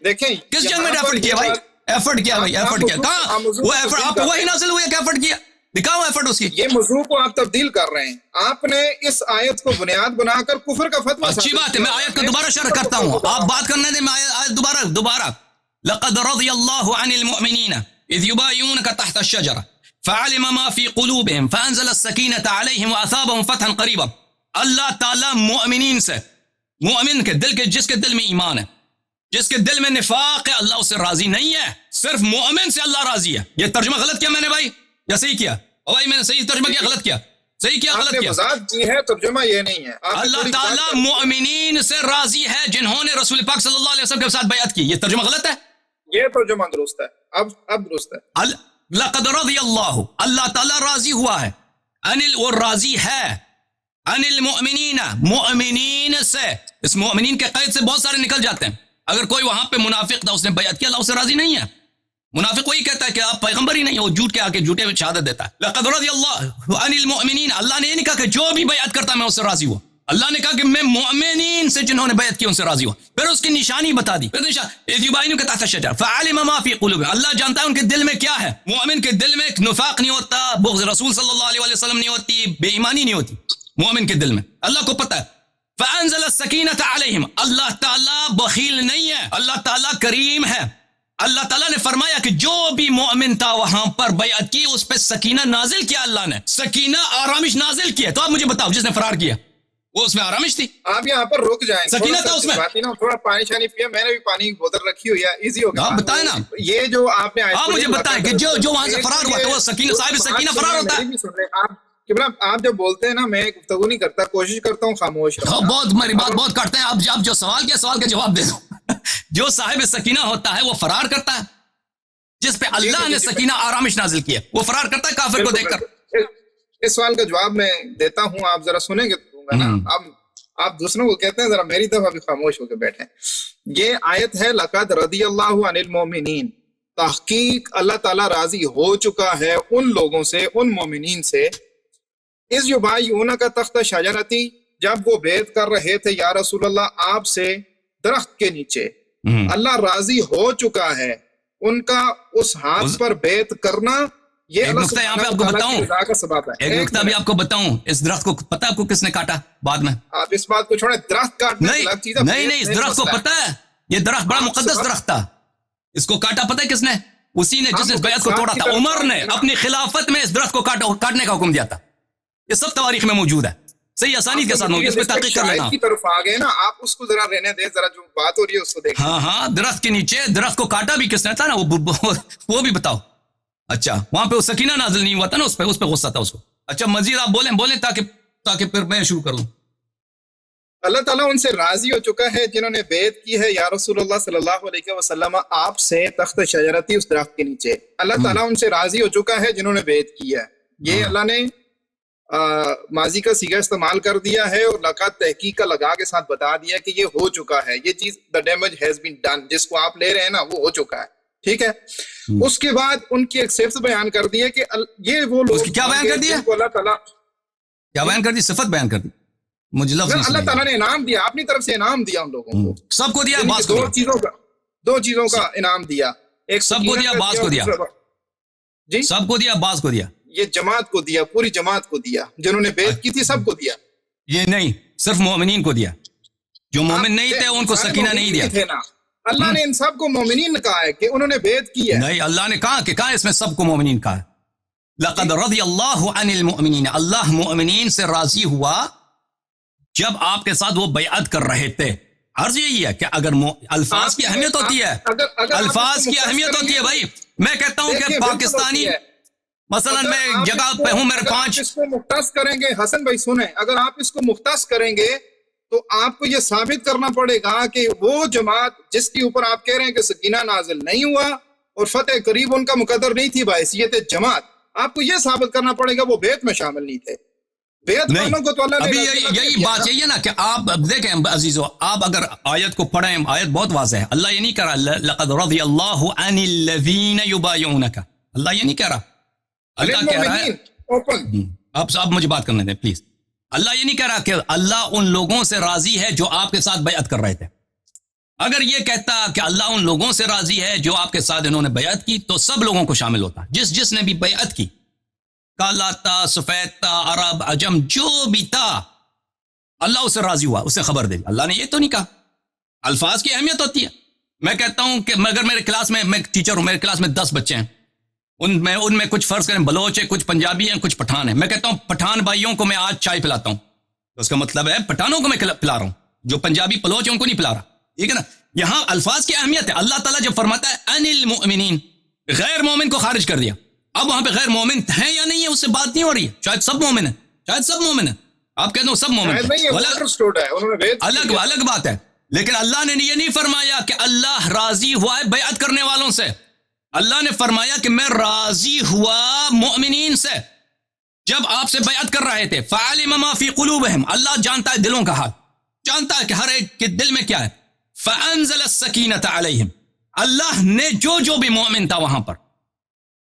[SPEAKER 2] دیکھیں
[SPEAKER 1] کس جنگ میں ایفرٹ کیا بھائی؟ ایفرٹ کیا بھائی؟ ایفرٹ کیا کہاں؟ وہ ایفرٹ آپ کو وہی نازل ہوئی ہے کہ ایفرٹ کیا؟ دکھاؤ ایفرٹ اس کی.
[SPEAKER 2] یہ موضوع کو آپ تبدیل کر رہے ہیں. آپ نے اس آیت کو بنیاد بنا کر کفر کا فتویٰ.
[SPEAKER 1] اچھی بات ہے، میں آیت کو دوبارہ شرح کرتا ہوں، آپ بات کرنے دیں. میں آیت دوبارہ لقد رضی اللہ عن المؤمنین اذ یبایعونک تحت الشجرہ فعلم ما فی قلوبہم فانزل السکینۃ علیہم واثابہم فتحا قریبا. اللہ تعالیٰ مؤمنین سے، مؤمن کے دل کے، جس کے دل میں ایمان ہے، جس کے دل میں نفاق ہے، اللہ اس سے راضی نہیں ہے. صرف مؤمن سے اللہ راضی ہے. یہ ترجمہ غلط کیا میں نے بھائی یا صحیح کیا؟ بھائی میں نے صحیح ترجمہ کیا غلط کیا؟ صحیح کیا غلط کیا؟
[SPEAKER 2] وضاحت کی ہے، ترجمہ یہ نہیں ہے.
[SPEAKER 1] اللہ تعالیٰ مؤمنین سے راضی ہے جنہوں نے رسول پاک صلی اللہ علیہ وسلم کے ساتھ بیعت کی. یہ ترجمہ غلط ہے؟
[SPEAKER 2] یہ ترجمہ درست ہے. اب درست ہے.
[SPEAKER 1] لقد رضی اللہ تعالیٰ راضی ہوا ہے، وہ راضی ہے عن المؤمنین، مؤمنین سے. اس مؤمنین کے قید سے بہت سارے نکل جاتے ہیں. اگر کوئی وہاں پہ منافق تھا، اس نے بیعت کیا، اللہ اس سے راضی نہیں ہے. منافق وہی کہتا ہے کہ آپ پیغمبر ہی نہیں ہو، جھوٹ کے آکے جھوٹے میں شہادت دیتا ہے. لقد رضی اللہ عن المؤمنین، اللہ نے یہ نہیں کہا کہ جو بھی بیعت کرتا میں اس سے راضی ہوا. اللہ نے کہا کہ میں مؤمنین سے جنہوں نے بیعت کی ان سے راضی ہوا. پھر اس کی نشانی بتا دی. اذ یبایعونک تحت الشجرہ فعلم ما فی قلوبہم، اللہ جانتا ہے ان کے دل میں کیا ہے. مومن کے دل میں نفاق نہیں ہوتا، بغض رسول صلی اللہ علیہ وسلم نہیں ہوتی، بے ایمانی نہیں ہوتی مومن کے دل میں. اللہ کو پتہ ہے. فانزل السکینۃ علیہم، اللہ تعالیٰ بخیل نہیں ہے، اللہ تعالیٰ کریم ہے. اللہ تعالیٰ نے فرمایا کہ جو بھی مومن تھا وہاں پر بیعت کی، اس پہ سکینہ نازل کیا. اللہ نے سکینہ آرامش نازل کیا. تو آپ مجھے بتاؤ جس نے فرار کیا وہ اس میں آرامش تھی؟
[SPEAKER 2] آپ یہاں پر رک جائیں،
[SPEAKER 1] سکینہ تھا اس میں.
[SPEAKER 2] تھوڑا پانی شانی پیا، میں نے بھی پانی کی بوتل رکھی ہوئی ہے، ایزی ہو گیا.
[SPEAKER 1] آپ بتائیں نا،
[SPEAKER 2] یہ جو آپ نے
[SPEAKER 1] آپ مجھے بتائیں کہ جو وہاں سے فرار ہوا تو وہ سکینہ، صاحب سکینہ فرار ہوتا ہے.
[SPEAKER 2] آپ جب بولتے ہیں نا، میں گفتگو نہیں کرتا، کوشش کرتا ہوں خاموش رہوں.
[SPEAKER 1] بہت میری بات بہت کاٹتے ہیں آپ جو سوال کیا سوال کا جواب دے دو. جو صاحب سکینہ ہوتا ہے وہ فرار کرتا ہے، جس پہ اللہ نے سکینہ آرامش نازل کیا وہ فرار کرتا ہے کافر کو دیکھ کر.
[SPEAKER 2] اس سوال کا جواب میں دیتا ہوں، آپ ذرا سنیں گے نا. آپ دوسروں کو کہتے ہیں، ذرا میری طرف ابھی خاموش ہو کے بیٹھیں. یہ آیت ہے لقد رضی اللہ عن المؤمنین، تحقیق اللہ تعالیٰ راضی ہو چکا ہے ان لوگوں سے، ان مومنین سے. اذ یبایعونک تحت شجرۃ، جب وہ بیعت کر رہے تھے یا رسول اللہ آپ سے درخت کے نیچے. اللہ راضی ہو چکا ہے ان کا اس ہاتھ پر بیعت کرنا. یہ
[SPEAKER 1] ایک نقطہ یہاں پہ آپ کو بتاؤں، ایک نقطہ بھی آپ کو بتاؤں، اس درخت کو پتہ آپ کو کس نے کاٹا بعد میں؟
[SPEAKER 2] آپ اس بات کو چھوڑیں، درخت کاٹنا
[SPEAKER 1] نہیں، اس درخت کو پتہ ہے، یہ درخت بڑا مقدس درخت تھا، اس کو کاٹا پتہ ہے کس نے؟ اسی نے جس نے بیعت کو توڑا تھا. عمر نے اپنی خلافت میں اس درخت کو کاٹنے کا حکم دیا تھا. یہ سب تواریخ میں موجود ہے، صحیح آسانی کے ساتھ موجود. اس پہ تحقیق کر لینا.
[SPEAKER 2] کی طرف آ گئے نا آپ، اس کو ذرا رہنے دیں، ذرا جو بات ہو رہی ہے اس کو دیکھیں.
[SPEAKER 1] ہاں، درخت کے نیچے درخت کو کاٹا بھی کس نے تھا نا، وہ بھی بتاؤ. اچھا، وہاں پہ وہ سکینہ نازل نہیں ہوا تھا نا، اس پہ غصہ تھا اس کو. اچھا مزید آپ بولیں تاکہ پھر میں شروع کروں.
[SPEAKER 2] اللہ تعالیٰ ان سے راضی ہو چکا ہے جنہوں نے بیعت کی ہے یا رسول اللہ صلی اللہ علیہ وسلم آپ سے تحت شجرتی، اس درخت کے نیچے. اللہ تعالیٰ ان سے راضی ہو چکا ہے جنہوں نے بیعت کی ہے. یہ اللہ نے ماضی کا صیغہ استعمال کر دیا ہے اور لقد تحقیق کا لگا کے ساتھ بتا دیا کہ یہ ہو چکا ہے. یہ چیز the damage has been done، جس کو آپ لے رہے ہیں نا وہ ہو چکا ہے. ٹھیک ہے. اس کے بعد ان کی ایک صفت بیان کر دی ہے کہ یہ وہ لوگ
[SPEAKER 1] کیا بیان کر دیا؟
[SPEAKER 2] اللہ تعالیٰ
[SPEAKER 1] کیا بیان کر دی؟ صفت بیان کر دی. مجھے لفظ نہیں،
[SPEAKER 2] اللہ تعالیٰ نے انعام دیا، اپنی طرف سے انعام دیا ان لوگوں کو.
[SPEAKER 1] سب کو دیا، بعض
[SPEAKER 2] دو چیزوں کا انعام دیا. ایک
[SPEAKER 1] سب کو دیا، بعض کو دیا. جی سب کو دیا، بعض کو دیا.
[SPEAKER 2] یہ جماعت کو دیا، پوری جماعت کو دیا. جنہوں نے بیعت کی تھی سب کو دیا.
[SPEAKER 1] یہ نہیں، صرف مومنین کو دیا. جو مومن نہیں تھے ان کو سکینہ نہیں دیا.
[SPEAKER 2] اللہ نے ان سب کو مومنین کہا ہے کہ انہوں نے بیعت کی ہے.
[SPEAKER 1] نہیں، اللہ نے کہا کہ اس میں سب کو مومنین کہا ہے. لقد رضی اللہ عن المؤمنین، اللہ مومنین سے راضی ہوا جب آپ کے ساتھ وہ بیعت کر رہے تھے. عرض یہی ہے کہ اگر الفاظ کی اہمیت ہوتی ہے، الفاظ کی اہمیت ہوتی ہے. بھائی میں کہتا ہوں کہ مثلا
[SPEAKER 2] اگر
[SPEAKER 1] میں
[SPEAKER 2] آپ
[SPEAKER 1] جگہ
[SPEAKER 2] اس کو-
[SPEAKER 1] پہ ہوں، میرے
[SPEAKER 2] اگر آپ
[SPEAKER 1] 5
[SPEAKER 2] اس کو مختص کریں گے، حسن بھائی سنیں، اگر آپ اس کو مختص کریں گے تو آپ کو یہ ثابت کرنا پڑے گا کہ وہ جماعت جس کے اوپر آپ کہہ رہے ہیں کہ سکینہ نازل نہیں ہوا اور فتح قریب ان کا مقدر نہیں تھی بحیثیت جماعت، آپ کو یہ ثابت کرنا پڑے گا وہ بیعت میں شامل نہیں تھے۔ بیعت
[SPEAKER 1] نہیں،
[SPEAKER 2] والوں کو تو اللہ نے
[SPEAKER 1] ابھی
[SPEAKER 2] رضی اللہ
[SPEAKER 1] یہی
[SPEAKER 2] دیا
[SPEAKER 1] بات
[SPEAKER 2] نا۔
[SPEAKER 1] یہی ہے نا کہ آپ اب دیکھیں عزیزو، آپ اگر آیت کو پڑھیں، آیت بہت واضح ہے، اللہ یہ نہیں کہہ رہا لقد رضی اللہ عن الذین یبایعونک، اللہ یہ نہیں کہہ رہا، اللہ کہہ رہا ہے
[SPEAKER 2] المؤمنین اوپن۔
[SPEAKER 1] آپ مجھے بات کرنے دیں پلیز، اللہ یہ نہیں کہہ رہا کہ اللہ ان لوگوں سے راضی ہے جو آپ کے ساتھ بیعت کر رہے تھے۔ اگر یہ کہتا کہ اللہ ان لوگوں سے راضی ہے جو آپ کے ساتھ انہوں نے بیعت کی تو سب لوگوں کو شامل ہوتا، جس نے بھی بیعت کی، کالا تھا، سفید تھا، عرب، عجم، جو بھی تھا، اللہ اسے راضی ہوا، اسے خبر دے دی۔ اللہ نے یہ تو نہیں کہا، الفاظ کی اہمیت ہوتی ہے۔ میں کہتا ہوں کہ اگر میرے کلاس میں، میں ٹیچر ہوں، میرے کلاس میں 10 بچے ہیں، ان میں کچھ فرض کریں بلوچ ہیں، کچھ پنجابی ہیں، کچھ پٹھان ہیں، میں کہتا ہوں پٹھان بھائیوں کو میں آج چائے پلاتا ہوں، تو اس کا مطلب ہے پٹھانوں کو میں پلا رہا ہوں، جو پنجابی بلوچ ہیں ان کو نہیں پلا رہا، ٹھیک ہے نا؟ یہاں الفاظ کی اہمیت ہے۔ اللہ تعالیٰ جب فرماتا ہے ان المؤمنین، غیر مومن کو خارج کر دیا، اب وہاں پہ غیر مومن ہیں یا نہیں ہے اس سے بات نہیں ہو رہی ہے، شاید سب مومن ہیں، شاید سب مومن ہیں، آپ کہتے ہو سب مومن
[SPEAKER 2] شاید نہیں ہے، وہ انڈرسٹوڈ ہے، انہوں نے بیعت کی ہے۔
[SPEAKER 1] الگ بات ہے، لیکن اللہ نے یہ نہیں فرمایا کہ اللہ راضی ہوا ہے بیعت کرنے والوں سے، اللہ نے فرمایا کہ میں راضی ہوا مؤمنین سے جب آپ سے بیعت کر رہے تھے۔ فعلم ما فی قلوبہم، اللہ جانتا ہے دلوں کا حال، جانتا ہے کہ ہر ایک کے دل میں کیا ہے۔ فانزل السکینۃ علیہم، اللہ نے جو بھی مومن تھا وہاں پر،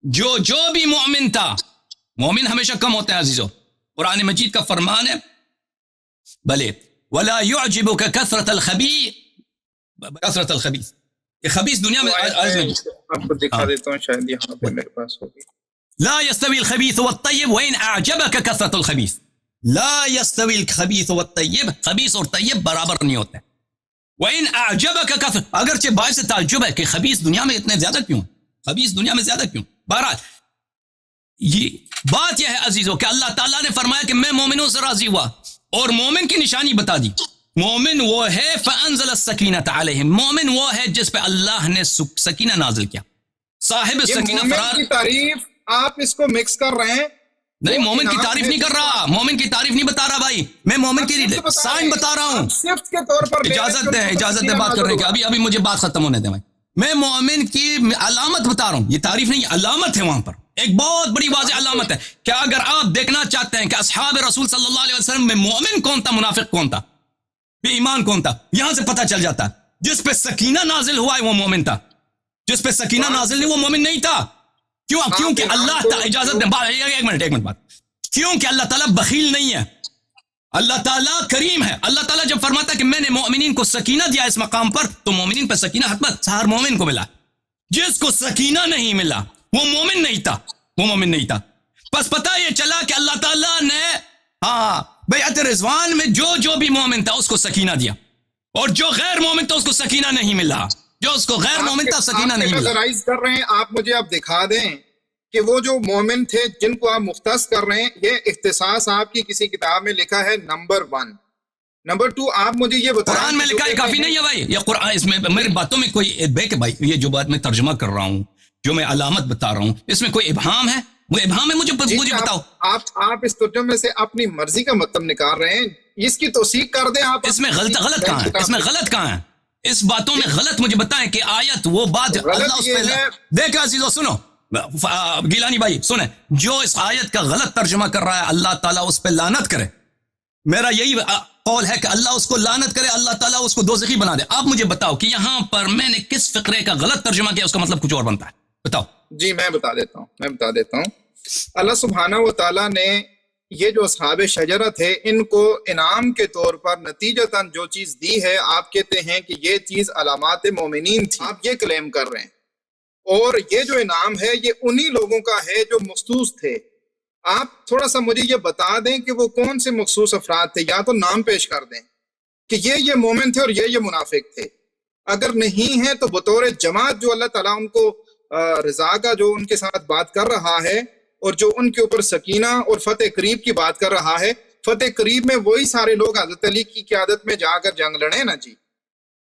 [SPEAKER 1] جو بھی مومن تھا، مومن ہمیشہ کم ہوتے ہیں عزیزو، قرآن مجید کا فرمان ہے بلے ولا يعجبك كثرة الخبيث، کہ خبیث دنیا میں
[SPEAKER 2] آپ کو دکھا دیتا ہوں، شاید یہاں پہ میرے پاس ہوگی۔
[SPEAKER 1] لا يستوي الخبيث والطيب وإن أعجبك كثرة الخبيث، لا يستوي الخبيث والطيب، خبیث اور طیب برابر نہیں ہوتے۔ وإن أعجبك كثرة، اگرچہ باعث تعجب ہے کہ خبیث دنیا میں اتنے زیادہ کیوں، خبیث دنیا میں زیادہ کیوں۔ بہرحال یہ بات یہ ہے عزیزو کہ اللہ تعالیٰ نے فرمایا کہ میں مومنوں سے راضی ہوا، اور مومن کی نشانی بتا دی، مومن وہ ہے فانزل السکینۃ علیہم، مومن وہ ہے جس پہ اللہ نے سکینہ نازل کیا، صاحب السکینہ
[SPEAKER 2] مومن
[SPEAKER 1] فرار۔
[SPEAKER 2] کی تعریف آپ اس کو مکس کر رہے ہیں۔
[SPEAKER 1] نہیں، مومن کی تعریف نہیں کر رہا، مومن کی تعریف نہیں بتا رہا بھائی، میں مومن کی سائن بتا رہا ہوں۔
[SPEAKER 2] صفت کے طور پر
[SPEAKER 1] اجازت دے بات کرنے کی، ابھی مجھے بات ختم ہونے دیں بھائی، میں مومن کی علامت بتا رہا ہوں، یہ تعریف نہیں، علامت ہے، وہاں پر ایک بہت بڑی واضح علامت ہے کہ اگر آپ دیکھنا چاہتے ہیں کہ اصحاب رسول صلی اللہ علیہ وسلم میں مومن کون تھا، منافق کون تھا، بے ایمان کون تھا، یہاں سے پتہ چل جاتا ہے۔ جس پہ سکینہ نازل ہوا ہے وہ مومن تھا، جس پہ سکینہ نازل نہیں وہ مومن نہیں تھا۔ کیونکہ اللہ تعالیٰ، اجازت دیں، ایک منٹ بات، کیونکہ اللہ تعالیٰ بخیل نہیں ہے، اللہ تعالیٰ کریم ہے۔ اللہ تعالیٰ جب فرماتا ہے کہ میں نے مومنین کو سکینہ دیا اس مقام پر، تو مومنین پہ سکینہ حتمت ہر مومن کو ملا، جس کو سکینہ نہیں ملا وہ مومن نہیں تھا، وہ مومن نہیں تھا۔ بس پتہ یہ چلا کہ اللہ تعالیٰ نے بیعت رضوان میں جو بھی مومن تھا اس کو سکینہ دیا، اور جو غیر مومن تھا اس کو سکینہ نہیں ملا، جو اس کو غیر مومن تھا سکینہ نہیں ملا۔
[SPEAKER 2] آپ کر رہے ہیں، آپ مجھے آپ دکھا دیں کہ وہ جو مومن تھے جن کو آپ مختص کر رہے ہیں، یہ اختصاص آپ کی کسی کتاب میں لکھا ہے نمبر 1۔ نمبر 2 آپ مجھے یہ بتائیں،
[SPEAKER 1] قرآن میں لکھا ہے کافی نہیں ہے بھائی، یہ قرآن، اس میں میری باتوں میں کوئی دیکھ بھائی، یہ جو بات میں ترجمہ کر رہا ہوں، جو میں علامت بتا رہا ہوں، اس میں کوئی ابہام ہے؟ وہ ابہام ہے، مجھے بتاؤ۔
[SPEAKER 2] آپ اس ترجمے سے اپنی مرضی کا مطلب نکال رہے ہیں، اس کی توثیق کر دیں آپ۔
[SPEAKER 1] اس میں غلط کہاں ہے؟ اس میں غلط کہاں ہے؟ اس باتوں میں غلط مجھے بتائیں کہ آیت وہ بات اللہ اس پہ دیکھا۔ عزیزو سنو، گیلانی بھائی سنیں، جو اس آیت کا غلط ترجمہ کر رہا ہے اللہ تعالیٰ اس پہ لعنت کرے، میرا یہی قول ہے کہ اللہ اس کو لعنت کرے، اللہ تعالیٰ اس کو دوزخی بنا دے۔ آپ مجھے بتاؤ کہ یہاں پر میں نے کس فقرے کا غلط ترجمہ کیا، اس کا مطلب کچھ اور بنتا ہے، بتاؤ۔
[SPEAKER 2] جی میں بتا دیتا ہوں۔ اللہ سبحانہ و تعالیٰ نے یہ جو اصحاب شجرہ تھے ان کو انعام کے طور پر نتیجتاً جو چیز دی ہے، آپ کہتے ہیں کہ یہ چیز علامات مومنین تھی، آپ یہ کلیم کر رہے ہیں، اور یہ جو انعام ہے یہ انہی لوگوں کا ہے جو مخصوص تھے۔ آپ تھوڑا سا مجھے یہ بتا دیں کہ وہ کون سے مخصوص افراد تھے، یا تو نام پیش کر دیں کہ یہ مومن تھے اور یہ منافق تھے۔ اگر نہیں ہے تو بطور جماعت جو اللہ تعالیٰ ان کو رضا کا جو ان کے ساتھ بات کر رہا ہے، اور جو ان کے اوپر سکینہ اور فتح قریب کی بات کر رہا ہے، فتح قریب میں وہی سارے لوگ حضرت علی کی قیادت میں جا کر جنگ لڑے نا جی،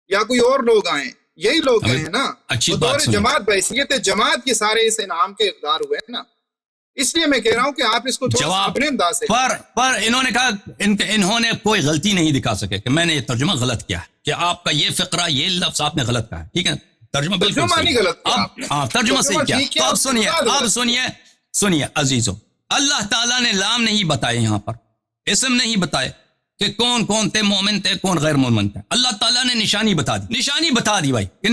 [SPEAKER 2] یا کوئی اور لوگ آئیں، یہی لوگ ہیں نا، بطور جماعت بحیثیت جماعت یہ سارے اس انعام کے اقدار ہوئے ہیں نا۔ اس لیے میں کہہ رہا ہوں کہ آپ اس کو تھوڑا سا
[SPEAKER 1] جواب
[SPEAKER 2] اپنے انداز سے
[SPEAKER 1] پر انہوں نے کہا انہوں نے کوئی غلطی نہیں دکھا سکے کہ میں نے یہ ترجمہ غلط کیا ہے، کہ آپ کا یہ فقرہ یہ لفظ آپ نے غلط کہا ہے، ٹھیک ہے، ترجمہ بالکل
[SPEAKER 2] ترجمہ نہیں غلط کیا آپ نے،
[SPEAKER 1] ہاں ترجمہ صحیح کیا۔
[SPEAKER 2] ٹھیک ہے،
[SPEAKER 1] تو اب
[SPEAKER 2] غلط
[SPEAKER 1] سنیے عزیزو، اللہ تعالیٰ نے نام نہیں بتائے، یہاں پر اسم نہیں بتائے کہ کون کون تھے، مومن تھے کون غیر مومن تھے، اللہ تعالیٰ نے نشانی بتا دی بھائی کہ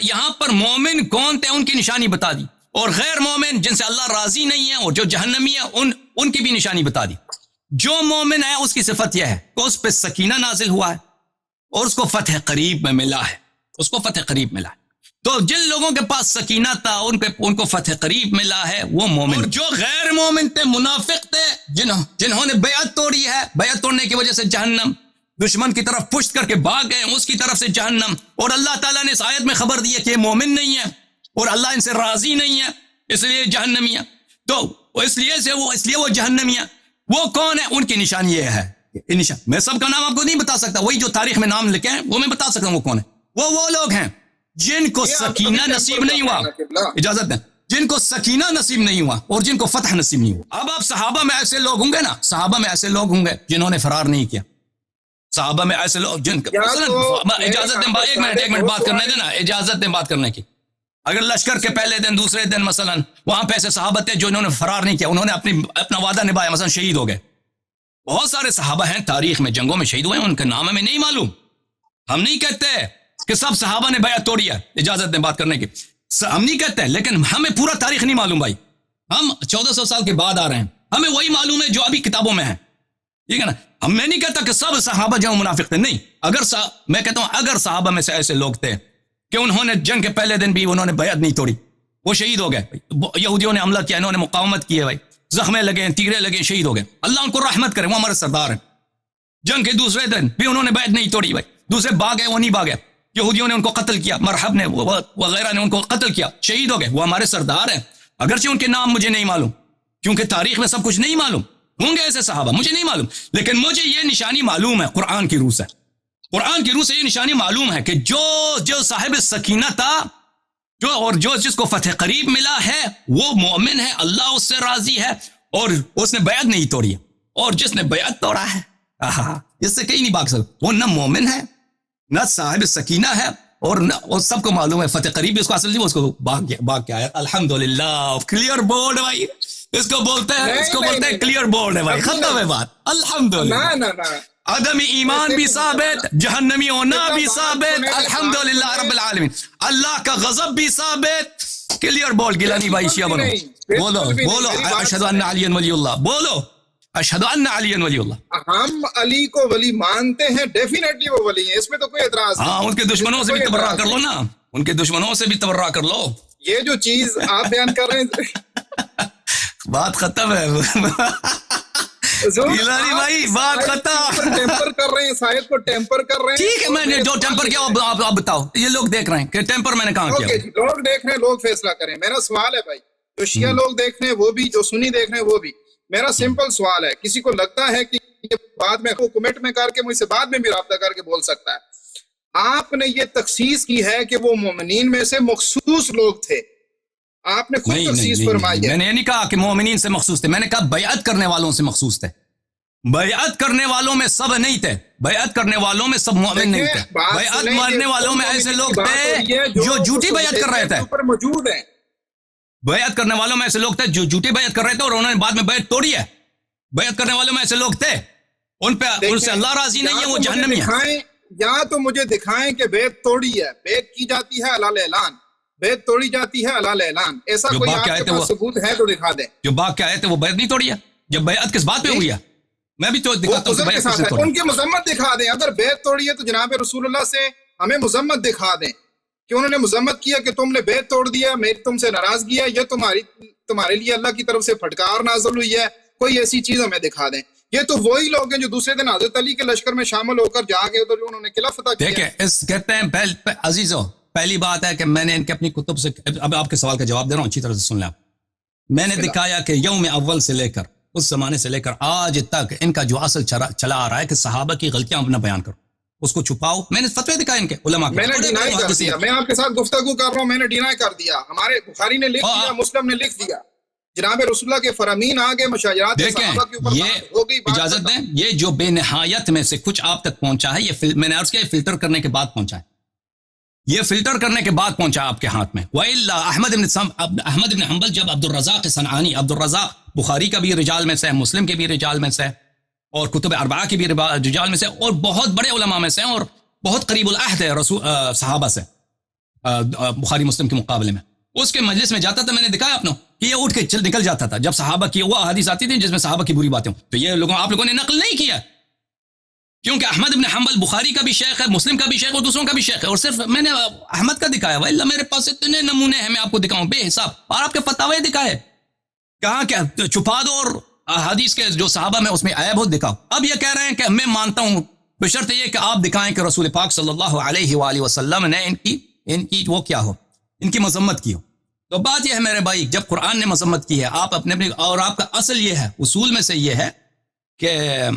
[SPEAKER 1] یہاں پر مومن کون تھے ان کی نشانی بتا دی، اور غیر مومن جن سے اللہ راضی نہیں ہے اور جو جہنمی ہے ان کی بھی نشانی بتا دی۔ جو مومن ہے اس کی صفت یہ ہے کہ اس پہ سکینہ نازل ہوا ہے اور اس کو فتح قریب میں ملا ہے، تو جن لوگوں کے پاس سکینہ تھا ان کو فتح قریب ملا ہے وہ مومن، اور جو غیر مومن تھے منافق تھے جنہوں نے بیعت توڑی ہے، بیعت توڑنے کی وجہ سے جہنم، دشمن کی طرف پشت کر کے بھاگ گئے اس کی طرف سے جہنم، اور اللہ تعالیٰ نے اس آیت میں خبر دی ہے کہ یہ مومن نہیں ہے اور اللہ ان سے راضی نہیں ہے، اس لیے جہنمی ہے، تو اس لیے وہ جہنمی ہے۔ وہ کون ہے؟ ان کی نشانی یہ ہے، میں سب کا نام آپ کو نہیں بتا سکتا، وہی جو تاریخ میں نام لکھے ہیں وہ میں بتا سکتا ہوں وہ کون ہے۔ وہ لوگ ہیں جن کو سکینہ نصیب نہیں ہوا، اجازت دیں، جن کو سکینہ نصیب نہیں ہوا اور جن کو فتح نصیب نہیں ہوا۔ اب آپ صحابہ میں ایسے لوگ ہوں گے نا، صحابہ میں ایسے لوگ ہوں گے جنہوں نے فرار نہیں کیا، صحابہ میں ایسے لوگ اجازت دیں، ایک منٹ بات کرنے دینا، اجازت دیں بات کرنے کی۔ اگر لشکر کے پہلے دن دوسرے دن مثلا وہاں پہ ایسے صحابہ تھے جو انہوں نے فرار نہیں کیا، انہوں نے اپنا وعدہ نبھایا، مثلا شہید ہو گئے، بہت سارے صحابہ ہیں تاریخ میں جنگوں میں شہید ہوئے ہیں، ان کا نام ہمیں نہیں معلوم، ہم نہیں کہتے کہ سب صحابہ نے بیعت توڑی ہے، اجازت دیں بات کرنے کی، ہم نہیں کہتے، لیکن ہمیں پورا تاریخ نہیں معلوم بھائی، ہم 1400 سال کے بعد آ رہے ہیں، ہمیں وہی معلوم ہے جو ابھی کتابوں میں ہے، ٹھیک ہے نا۔ میں نہیں کہتا کہ سب صحابہ جو منافق تھے، نہیں، میں کہتا ہوں اگر صحابہ میں سے ایسے لوگ تھے کہ انہوں نے جنگ کے پہلے دن بھی انہوں نے بیعت نہیں توڑی، وہ شہید ہو گئے، یہودیوں نے حملہ کیا، انہوں نے مقاومت کی ہے بھائی، زخمیں لگے، تیرے لگے، شہید ہو گئے، اللہ ان کو رحمت کرے، وہ ہمارے سردار ہیں۔ جنگ کے دوسرے دن بھی انہوں نے بیعت نہیں توڑی بھائی، دوسرے بھاگے، وہ نہیں بھاگے، یہودیوں نے ان کو قتل کیا، مرحب نے وغیرہ نے ان کو قتل کیا، شہید ہو گئے، وہ ہمارے سردار ہیں، اگرچہ ان کے نام مجھے نہیں معلوم کیونکہ تاریخ میں سب کچھ نہیں معلوم، ہوں گے ایسے صحابہ مجھے نہیں معلوم، لیکن مجھے یہ نشانی معلوم ہے قرآن کی روح سے، قرآن کی روح سے یہ نشانی معلوم ہے کہ جو صاحب سکینہ تھا اور جس کو فتح قریب ملا ہے وہ مومن ہے، اللہ اس سے راضی ہے اور اس نے بیعت نہیں توڑی ہے، اور جس نے بیعت توڑا ہے اس سے کہیں نہیں بھاگ سکتا، وہ نہ مومن ہے نہ صاحب سکینہ ہے، اور سب کو معلوم ہے فتح قریب اس کو حاصل نہیں، اس کو بھاگ کے آیا۔ الحمدللہ، کلیئر بورڈ بھائی، اس کو بولتے ہیں کلیئر بورڈ ہے بھائی، ختم ہے بات، الحمدللہ۔ عدم ایمان بھی ثابت، جہنمی ہونا بھی ثابت، الحمدللہ رب العالمین، اللہ کا غضب بھی ثابت، کلیئر بورڈ۔ گیلانی بھائی شیعہ بنو، بولو اشہد ان علی ولی اللہ، بولو اشہد ان علی ولی اللہ۔
[SPEAKER 2] ہم علی کو ولی مانتے ہیں، ڈیفینیٹلی وہ ولی ہیں، اس میں تو کوئی اعتراض نہیں۔
[SPEAKER 1] ہاں، ان کے دشمنوں سے بھی تبرہ کر لو نا، ان کے دشمنوں سے بھی تبرہ کر لو۔
[SPEAKER 2] یہ جو چیز آپ بیان کر رہے ہیں
[SPEAKER 1] بات ختم ہے گیلانی بھائی، بات ختم،
[SPEAKER 2] ٹیمپر کر رہے ہیں، شاید کو ٹیمپر کر رہے ہیں۔
[SPEAKER 1] ٹھیک ہے، میں نے جو ٹیمپر کیا آپ بتاؤ، یہ لوگ دیکھ رہے ہیں کہ ٹیمپر میں نے کہاں کیا۔
[SPEAKER 2] لوگ دیکھ رہے ہیں، لوگ فیصلہ کریں۔ میرا سوال ہے بھائی، جو شیعہ لوگ دیکھ رہے ہیں وہ بھی، جو سنی دیکھ رہے ہیں وہ بھی، میرا سمپل سوال ہے، کسی کو لگتا ہے کہ بعد میں کمنٹ میں کر کے مجھ سے بعد میں بھی رابطہ کر کے بول سکتا ہے، آپ نے یہ تخصیص کی ہے کہ وہ مومنین میں سے مخصوص لوگ تھے، آپ نے خود تخصیص فرمائی ہے۔
[SPEAKER 1] میں نے یہ نہیں کہا کہ مومنین سے مخصوص تھے، میں نے کہا بیعت کرنے والوں سے مخصوص تھے، بیعت کرنے والوں میں سب نہیں تھے، بیعت کرنے والوں میں سب مومن نہیں تھے، بیعت ماننے والوں میں ایسے لوگ تھے جو جھوٹی بیعت کر رہے تھے،
[SPEAKER 2] موجود ہیں،
[SPEAKER 1] بیعت کرنے والوں میں ایسے لوگ تھے جو جھوٹی بیعت کر رہے تھے اور انہوں نے بعد میں بیعت توڑی ہے، بیعت کرنے والوں میں ایسے لوگ تھے، ان سے اللہ راضی نہیں ہے، وہ جہنمی ہے۔
[SPEAKER 2] یا تو مجھے دکھائیں کہ بیعت توڑی ہے، بیعت کی جاتی ہے علال اعلان، بیعت توڑی جاتی ہے علال اعلان، ایسا کوئی آپ کے پاس ثبوت ہے تو دکھا دیں۔
[SPEAKER 1] جو باغ کے آئے تھے وہ بیعت نہیں توڑی ہے، جب بیعت کس بات پہ ہوئی ہے، میں بھی تو دکھاتا ہوں کہ بیعت کس نے توڑی،
[SPEAKER 2] ان کی مذمت دکھا دیں، اگر بیعت توڑی ہے تو جناب رسول اللہ سے ہمیں مذمت دکھا دیں کہ انہوں نے مذمت کیا کہ تم نے بیعت توڑ دیا، میری تم سے ناراضگی ہے، یہ تمہارے لیے اللہ کی طرف سے پھٹکار نازل ہوئی ہے، کوئی ایسی چیز ہمیں دکھا دیں۔ یہ تو وہی لوگ ہیں جو دوسرے دن حضرت علی کے لشکر میں شامل ہو کر جا کے ادھر انہوں نے قلعہ فتح کیا۔
[SPEAKER 1] دیکھیں، کہتے ہیں عزیزو، پہلی بات ہے کہ میں نے ان کے اپنی کتب سے، اب آپ کے سوال کا جواب دے رہا ہوں، اچھی طرح سے سن لیں آپ، میں نے دکھایا کہ یوم اول سے لے کر اس زمانے سے لے کر آج تک ان کا جو اصل چلا آ رہا ہے کہ صحابہ کی غلطیاں اپنا بیان کرو، اس کو چھپاؤ، میں نے فتوے دکھائے ان کے علماء کے،
[SPEAKER 2] میں نے ڈینائی کر دیا، میں آپ کے ساتھ گفتگو کر رہا ہوں، میں نے ڈینائی کر دیا، ہمارے بخاری نے لکھ دیا، مسلم نے لکھ دیا جناب رسول اللہ کے فرامین آگے، مشاجرات صحابہ کے اوپر
[SPEAKER 1] یہ
[SPEAKER 2] ہو گئی بات.
[SPEAKER 1] اجازت دیں، یہ جو بے نہایت میں سے کچھ آپ تک پہنچا ہے، یہ میں نے عرض کیا فلٹر کرنے کے بعد پہنچا ہے، یہ فلٹر کرنے کے بعد پہنچا آپ کے ہاتھ میں. وَإِلَّا احمد بن حنبل جب عبد الرزاق صنعانی، عبد الرزاق بخاری کا بھی رجال میں سے، مسلم کے بھی رجال میں سے، اور کتب اربعہ کے بھی رجال میں سے، اور بہت بڑے علماء میں سے، اور بہت قریب العہد ہے صحابہ سے بخاری مسلم کے مقابلے میں. اس کے مجلس میں جاتا تھا، میں نے دکھایا آپ نے کہ یہ اٹھ کے نکل جاتا تھا جب صحابہ کی وہ احادیث آتی تھی جس میں صحابہ کی بری باتیں ہوں. تو یہ آپ لوگوں نے نقل نہیں کیا، کیونکہ احمد بن حنبل بخاری کا بھی شیخ ہے، مسلم کا بھی شیخ ہے، اور دوسروں کا بھی شیخ ہے، اور صرف میں نے احمد کا دکھایا. وَإِلَّا میرے پاس اتنے نمونے ہیں، میں آپ کو دکھاؤں بے حساب، اور آپ کے فتاوی دکھائے، کہاں کیا چھپا دو، اور حدیث کے جو صحابہ میں اس میں عیب ہو دکھاؤ. اب یہ کہہ رہے ہیں کہ میں مانتا ہوں بشرط یہ کہ آپ دکھائیں کہ رسول پاک صلی اللہ علیہ وآلہ وسلم نے ان کی وہ کیا ہو، ان کی مذمت کی ہو. تو بات یہ ہے میرے بھائی، جب قرآن نے مذمت کی ہے، آپ اپنے اور آپ کا اصل یہ ہے، اصول میں سے یہ ہے کہ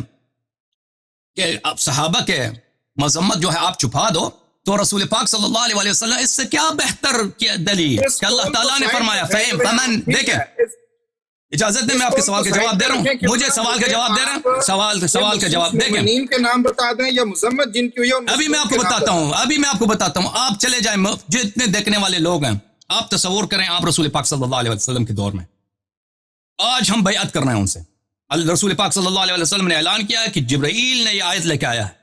[SPEAKER 1] صحابہ کے مذمت جو ہے آپ چھپا دو، تو رسول پاک صلی اللہ علیہ وسلم اس سے کیا بہتر کیا دلیل کہ اللہ تعالیٰ نے فرمایا فمن. دیکھیں اجازت دیں، میں آپ کے سوال کا جواب دے رہا ہوں، مجھے سوال کا جواب دے رہا ہوں، سوال کا جواب. دیکھیں
[SPEAKER 2] کے نام بتا دیں یا مذمت جن کی ہوئی،
[SPEAKER 1] ابھی میں آپ کو بتاتا ہوں، آپ چلے جائیں، جتنے دیکھنے والے لوگ ہیں، آپ تصور کریں آپ رسول پاک صلی اللہ علیہ وسلم کے دور میں، آج ہم بیعت کر رہے ہیں ان سے. رسول پاک صلی اللہ علیہ وسلم نے اعلان کیا ہے کہ جبرائیل نے یہ آیت لے کے آیا ہے،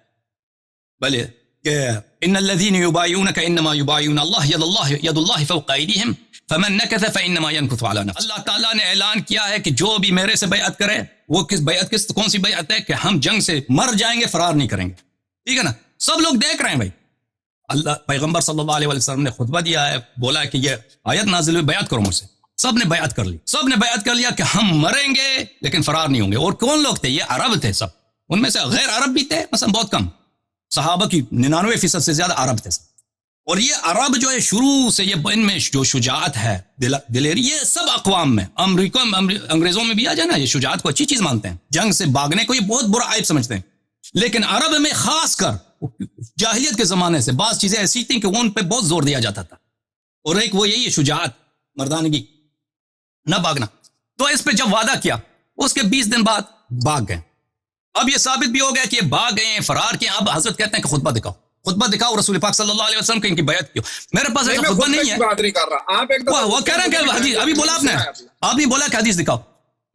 [SPEAKER 1] بلے کہ ان الذين يبايعونك انما يبايعون الله يد الله فوق ايديهم فمن نكث فانما ينكث على نفسه. اللہ تعالیٰ نے اعلان کیا ہے کہ جو بھی میرے سے بیعت کرے، وہ کون سی بیعت ہے کہ ہم جنگ سے مر جائیں گے، فرار نہیں کریں گے. ٹھیک ہے نا، سب لوگ دیکھ رہے ہیں بھائی. اللہ پیغمبر صلی اللہ علیہ وسلم نے خطبہ دیا ہے، بولا ہے کہ یہ آیت نازل ہوئی، بیعت کرو مجھ سے. سب نے بیعت کر لی، سب نے بیعت کر لیا کہ ہم مریں گے لیکن فرار نہیں ہوں گے. اور کون لوگ تھے؟ یہ عرب تھے سب، ان میں سے غیر عرب بھی تھے، مثلا بہت کم، صحابہ کی 99% سے زیادہ عرب تھے. اور یہ عرب جو ہے شروع سے یہ ان میں جو شجاعت ہے، دلیری، یہ سب اقوام میں، امریکہ میں، انگریزوں میں بھی آ جائے نا، یہ شجاعت کو اچھی چیز مانتے ہیں، جنگ سے بھاگنے کو یہ بہت برا عیب سمجھتے ہیں. لیکن عرب میں خاص کر جاہلیت کے زمانے سے بعض چیزیں ایسی تھیں کہ وہ ان پہ بہت زور دیا جاتا تھا، اور ایک وہ یہی ہے شجاعت، مردانگی، نہ بھاگنا. تو اس پہ جب وعدہ کیا، اس کے 20 دن بعد بھاگ گئے. اب یہ ثابت بھی ہو گیا کہ یہ بھاگ گئے ہیں، فرار کیے. اب حضرت کہتے ہیں کہ خطبہ دکھاؤ رسول پاک صلی اللہ علیہ وسلم کہ ان کی بیعت کیوں. میرے پاس ایسا خطبہ نہیں ہے،
[SPEAKER 2] بات نہیں کر رہا، آپ ایک
[SPEAKER 1] وہ کہہ رہے ہیں کہ حدیث، ابھی بولا آپ نے بولا کہ حدیث دکھاؤ،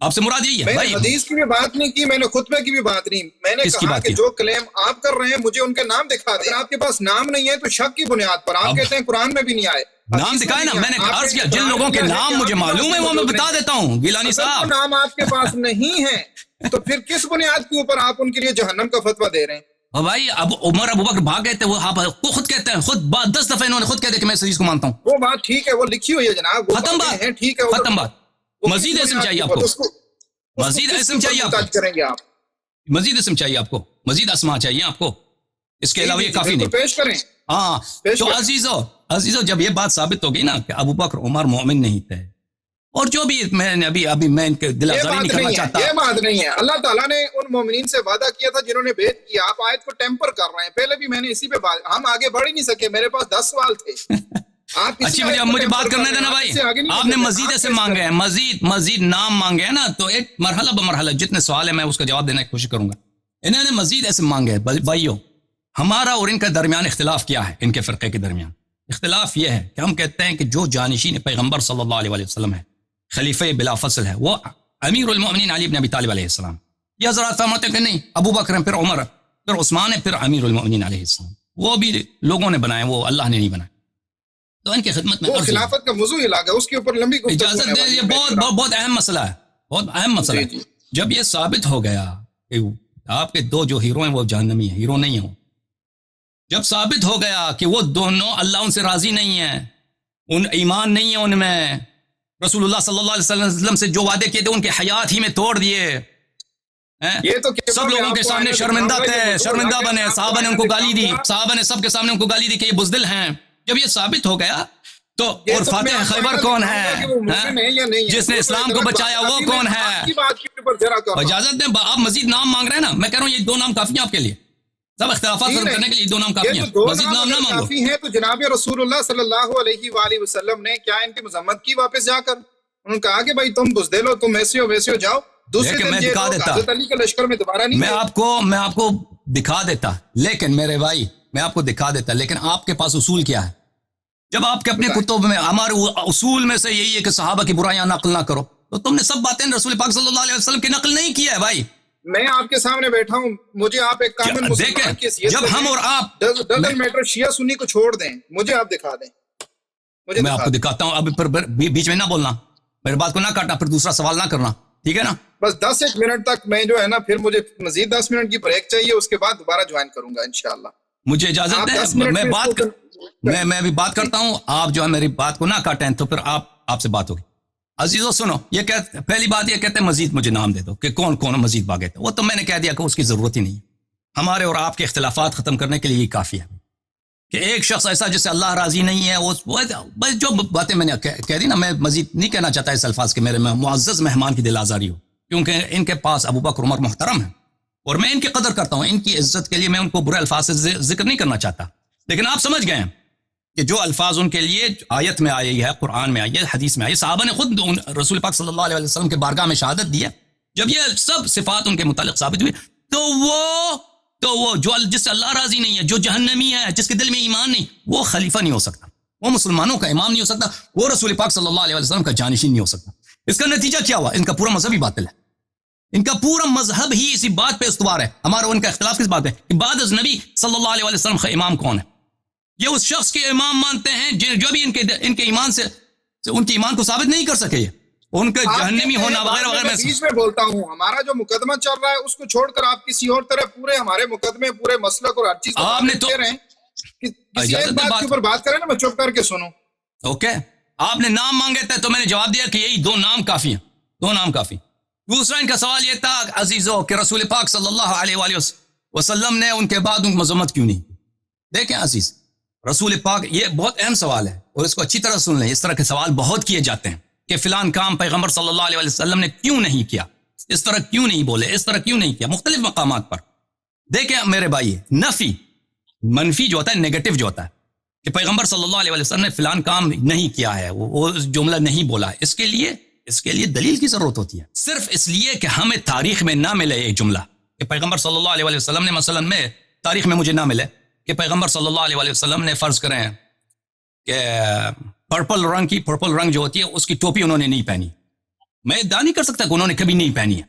[SPEAKER 1] آپ سے مراد یہی ہے.
[SPEAKER 2] میں نے حدیث کی بھی بات نہیں کی، میں نے خطبے کی بھی بات نہیں، میں نے کہا کہ جو کلیم آپ کر رہے ہیں مجھے ان کے نام دکھا دیں. آپ کے پاس نام نہیں ہے تو شک کی بنیاد پر آپ کہتے ہیں قرآن میں بھی نہیں آئے.
[SPEAKER 1] نام دکھائے نا، میں نے عرض کیا جن لوگوں کے نام مجھے معلوم ہے وہ میں بتا دیتا ہوں. گیلانی صاحب
[SPEAKER 2] نام آپ کے پاس نہیں ہے تو پھر کس بنیاد کے اوپر آپ ان کے لیے جہنم کا فتویٰ دے رہے ہیں؟
[SPEAKER 1] بھائی اب عمر ابو بکر بھاگ گئے تھے، وہ آپ خود کہتے ہیں، خود 10 دفعہ انہوں نے خود کہتے کہ میں اس حدیث کو مانتا ہوں.
[SPEAKER 2] وہ بات ٹھیک ہے، وہ لکھی ہوئی ہے جناب،
[SPEAKER 1] ختم بات،
[SPEAKER 2] ٹھیک ہے،
[SPEAKER 1] ختم بات. مزید اسم چاہیے آپ کو، مزید اسم چاہیے آپ کو،
[SPEAKER 2] کریں گے آپ،
[SPEAKER 1] مزید اسم چاہیے آپ کو، مزید اسماء چاہیے آپ کو، اس کے علاوہ یہ کافی نہیں.
[SPEAKER 2] پیش کریں.
[SPEAKER 1] ہاں تو عزیزو جب یہ بات ثابت ہو گئی نا کہ ابو بکر عمر مومن نہیں تھے، اور جو بھی میں نے ابھی میں ان کے دل افزاری نہیں کرنا چاہتا،
[SPEAKER 2] یہ بات نہیں ہے. اللہ تعالیٰ نے ان مومنین سے وعدہ کیا تھا جنہوں نے بیعت کیا. آپ آیت کو ٹیمپر کر رہے ہیں. پہلے بھی میں نے اسی پہ بات، ہم آگے بڑھ ہی نہیں سکے، میرے پاس 10 سوال تھے.
[SPEAKER 1] اچھی بھائی اب مجھے بات کرنے دینا بھائی. آپ نے مزید ایسے مانگے ہیں، مزید نام مانگے ہیں نا، تو ایک مرحلہ بمرحلہ جتنے سوال ہیں میں اس کا جواب دینے کی کوشش کروں گا. انہوں نے مزید ایسے مانگے ہیں. بھائیو، ہمارا اور ان کے درمیان اختلاف کیا ہے؟ ان کے فرقے کے درمیان اختلاف یہ ہے کہ ہم کہتے ہیں کہ جو جانشین پیغمبر صلی اللہ علیہ وسلم ہے، خلیفہ بلا فصل ہے، وہ امیر المؤمنین علی بن ابی طالب علیہ السلام. یہ حضرات فرماتے ہیں کہ نہیں، ابو بکر ہے، پھر عمر ہے، پھر عثمان ہے، پھر امیر المؤمنین علیہ السلام. وہ بھی لوگوں نے بنائے، وہ اللہ نے نہیں بنائے. تو ان کی خدمت میں
[SPEAKER 2] وہ خلافت کا موضوع علاقہ ہے، اس کے اوپر لمبی گفتگو
[SPEAKER 1] اجازت دے. یہ بہت اہم مسئلہ ہے، بہت اہم مسئلہ ہے. جب یہ ثابت ہو گیا کہ آپ کے دو جو ہیرو ہیں وہ جہنمی ہیں، ہیرو نہیں ہیں، جب ثابت ہو گیا کہ وہ دونوں اللہ ان سے راضی نہیں ہیں، ان ایمان نہیں ہے ان میں، رسول اللہ صلی اللہ علیہ وسلم سے جو وعدے کیے تھے ان کے حیات ہی میں توڑ دیے،
[SPEAKER 2] یہ تو
[SPEAKER 1] سب لوگوں کے سامنے شرمندہ تھے، شرمندہ بنے، صحابہ نے ان کو گالی دی، صحابہ نے سب کے سامنے ان کو گالی دی کہ یہ بزدل ہیں. جب یہ ثابت ہو گیا تو اور فاتح خیبر کون ہے جس نے اسلام کو بچایا، وہ کون ہے؟ اجازت دیں، آپ مزید نام مانگ رہے ہیں نا، میں کہہ رہا ہوں یہ 2 نام کافی ہیں آپ کے لیے، سب اختلافات ختم کرنے کے لیے 2 نام کافی ہیں، مزید نام نہ مانگو.
[SPEAKER 2] ہیں تو جناب رسول اللہ صلی اللہ علیہ وآلہ وسلم نے کیا ان کی مذمت کی واپس جا کر؟ انہوں نے کہا کہ بھائی تم بزدل ہو، تم ایسے ہو ویسے ہو، جاؤ دوسرے
[SPEAKER 1] لیکن
[SPEAKER 2] دن
[SPEAKER 1] میں
[SPEAKER 2] یہ
[SPEAKER 1] دکھا
[SPEAKER 2] لوگ
[SPEAKER 1] دیتا،
[SPEAKER 2] حضرت علی کے لشکر میں دوبارہ نہیں
[SPEAKER 1] میں
[SPEAKER 2] گئے۔
[SPEAKER 1] آپ کو دکھا دیتا، لیکن میرے بھائی میں آپ کو دکھا دیتا، لیکن آپ کے پاس اصول کیا ہے؟ جب آپ کے اپنے کتب میں، ہمارے اصول میں سے یہی ہے کہ صحابہ کی برائیاں نقل نہ کرو، تو تم نے سب باتیں رسول پاک صلی اللہ علیہ وسلم کی نقل نہیں کیا ہے بھائی۔
[SPEAKER 2] میں آپ کے سامنے بیٹھا ہوں، مجھے آپ ایک کامل مسلمان کی حیثیت
[SPEAKER 1] جب ہم اور آپ،
[SPEAKER 2] ڈزنٹ میٹر شیعہ سنی کو چھوڑ دیں، مجھے آپ دکھا دیں، مجھے
[SPEAKER 1] میں آپ کو دکھاتا ہوں، اب پھر بیچ میں نہ بولنا، میرے بات کو نہ کاٹنا، پھر دوسرا سوال نہ کرنا، ٹھیک ہے نا؟
[SPEAKER 2] بس 10 منٹ تک میں جو ہے نا، پھر مجھے مزید 10 منٹ کی بریک چاہیے، اس کے بعد دوبارہ جوائن کروں گا انشاءاللہ۔
[SPEAKER 1] مجھے اجازت دیں، میں ابھی بات کرتا ہوں، آپ جو ہے میری بات کو نہ کاٹیں، تو پھر آپ سے بات ہوگی۔ عزیزو سنو، یہ پہلی بات یہ کہتے ہیں مزید مجھے نام دے دو کہ کون کون مزید باغے تھے، وہ تو میں نے کہہ دیا کہ اس کی ضرورت ہی نہیں ہے۔ ہمارے اور آپ کے اختلافات ختم کرنے کے لیے یہ کافی ہے کہ ایک شخص ایسا جس سے اللہ راضی نہیں ہے، وہ جو باتیں میں نے کہہ دی نا، میں مزید نہیں کہنا چاہتا اس الفاظ کے، میرے معزز مہمان کی دل آزاری ہو، کیونکہ ان کے پاس ابو بکر عمر محترم ہیں اور میں ان کی قدر کرتا ہوں، ان کی عزت کے لیے میں ان کو برے الفاظ سے ذکر نہیں کرنا چاہتا، لیکن آپ سمجھ گئے ہیں کہ جو الفاظ ان کے لیے آیت میں آئی ہے، قرآن میں آئی ہے، حدیث میں آئی ہے، صحابہ نے خود رسول پاک صلی اللہ علیہ وسلم کے بارگاہ میں شہادت دی ہے، جب یہ سب صفات ان کے متعلق ثابت ہوئی، تو وہ جو جس سے اللہ راضی نہیں ہے، جو جہنمی ہے، جس کے دل میں ایمان نہیں، وہ خلیفہ نہیں ہو سکتا، وہ مسلمانوں کا امام نہیں ہو سکتا، وہ رسول پاک صلی اللہ علیہ وسلم کا جانشین نہیں ہو سکتا۔ اس کا نتیجہ کیا ہوا؟ ان کا پورا مذہب ہی باطل ہے، ان کا پورا مذہب ہی اسی بات پہ استوار ہے۔ ہمارا ان کا اختلاف کس بات پہ کہ بعد از نبی صلی اللہ علیہ وسلم کا امام کون ہے؟ یہ اس شخص کے امام مانتے ہیں جو بھی ان کے ایمان سے ان کے ایمان کو ثابت نہیں کر سکے، ان کے جہنمی ہونا وغیرہ وغیرہ۔
[SPEAKER 2] میں بیچ میں بولتا ہوں، ہمارا جو مقدمہ چل رہا ہے اس کو چھوڑ کر آپ کسی اور طرح پورے ہمارے مقدمے، پورے مسلک اور ہر چیز
[SPEAKER 1] آپ نے تو
[SPEAKER 2] کسی ایک بات کے اوپر بات کریں نا، میں چپ کر کے سنوں۔
[SPEAKER 1] اوکے، آپ نے نام مانگے تھے تو میں نے جواب دیا کہ یہی دو نام کافی ہیں، دو نام کافی۔ دوسرا ان کا سوال یہ تھا عزیزو کہ رسول پاک صلی اللہ علیہ وآلہ وسلم نے ان کے بعد ان کی مذمت کیوں نہیں؟ دیکھیں عزیز، رسول پاک، یہ بہت اہم سوال ہے اور اس کو اچھی طرح سن لیں، اس طرح کے سوال بہت کیے جاتے ہیں کہ فلان کام پیغمبر صلی اللہ علیہ وسلم نے کیوں نہیں کیا، اس طرح کیوں نہیں بولے، اس طرح کیوں نہیں کیا، مختلف مقامات پر۔ دیکھیں میرے بھائی، نفی، منفی جو ہوتا ہے، نیگیٹو جو ہوتا ہے کہ پیغمبر صلی اللہ علیہ وسلم نے فلان کام نہیں کیا ہے، وہ جملہ نہیں بولا ہے، اس کے لیے دلیل کی ضرورت ہوتی ہے۔ صرف اس لیے کہ ہمیں تاریخ میں نہ ملے ایک جملہ کہ پیغمبر صلی اللہ علیہ وسلم نے، مثلا میں تاریخ میں مجھے نہ ملے کہ پیغمبر صلی اللہ علیہ وسلم نے فرض کریں کہ پرپل رنگ جو ہوتی ہے اس کی ٹوپی انہوں نے نہیں پہنی، میں ادعا نہیں کر سکتا کہ انہوں نے کبھی نہیں پہنی ہے۔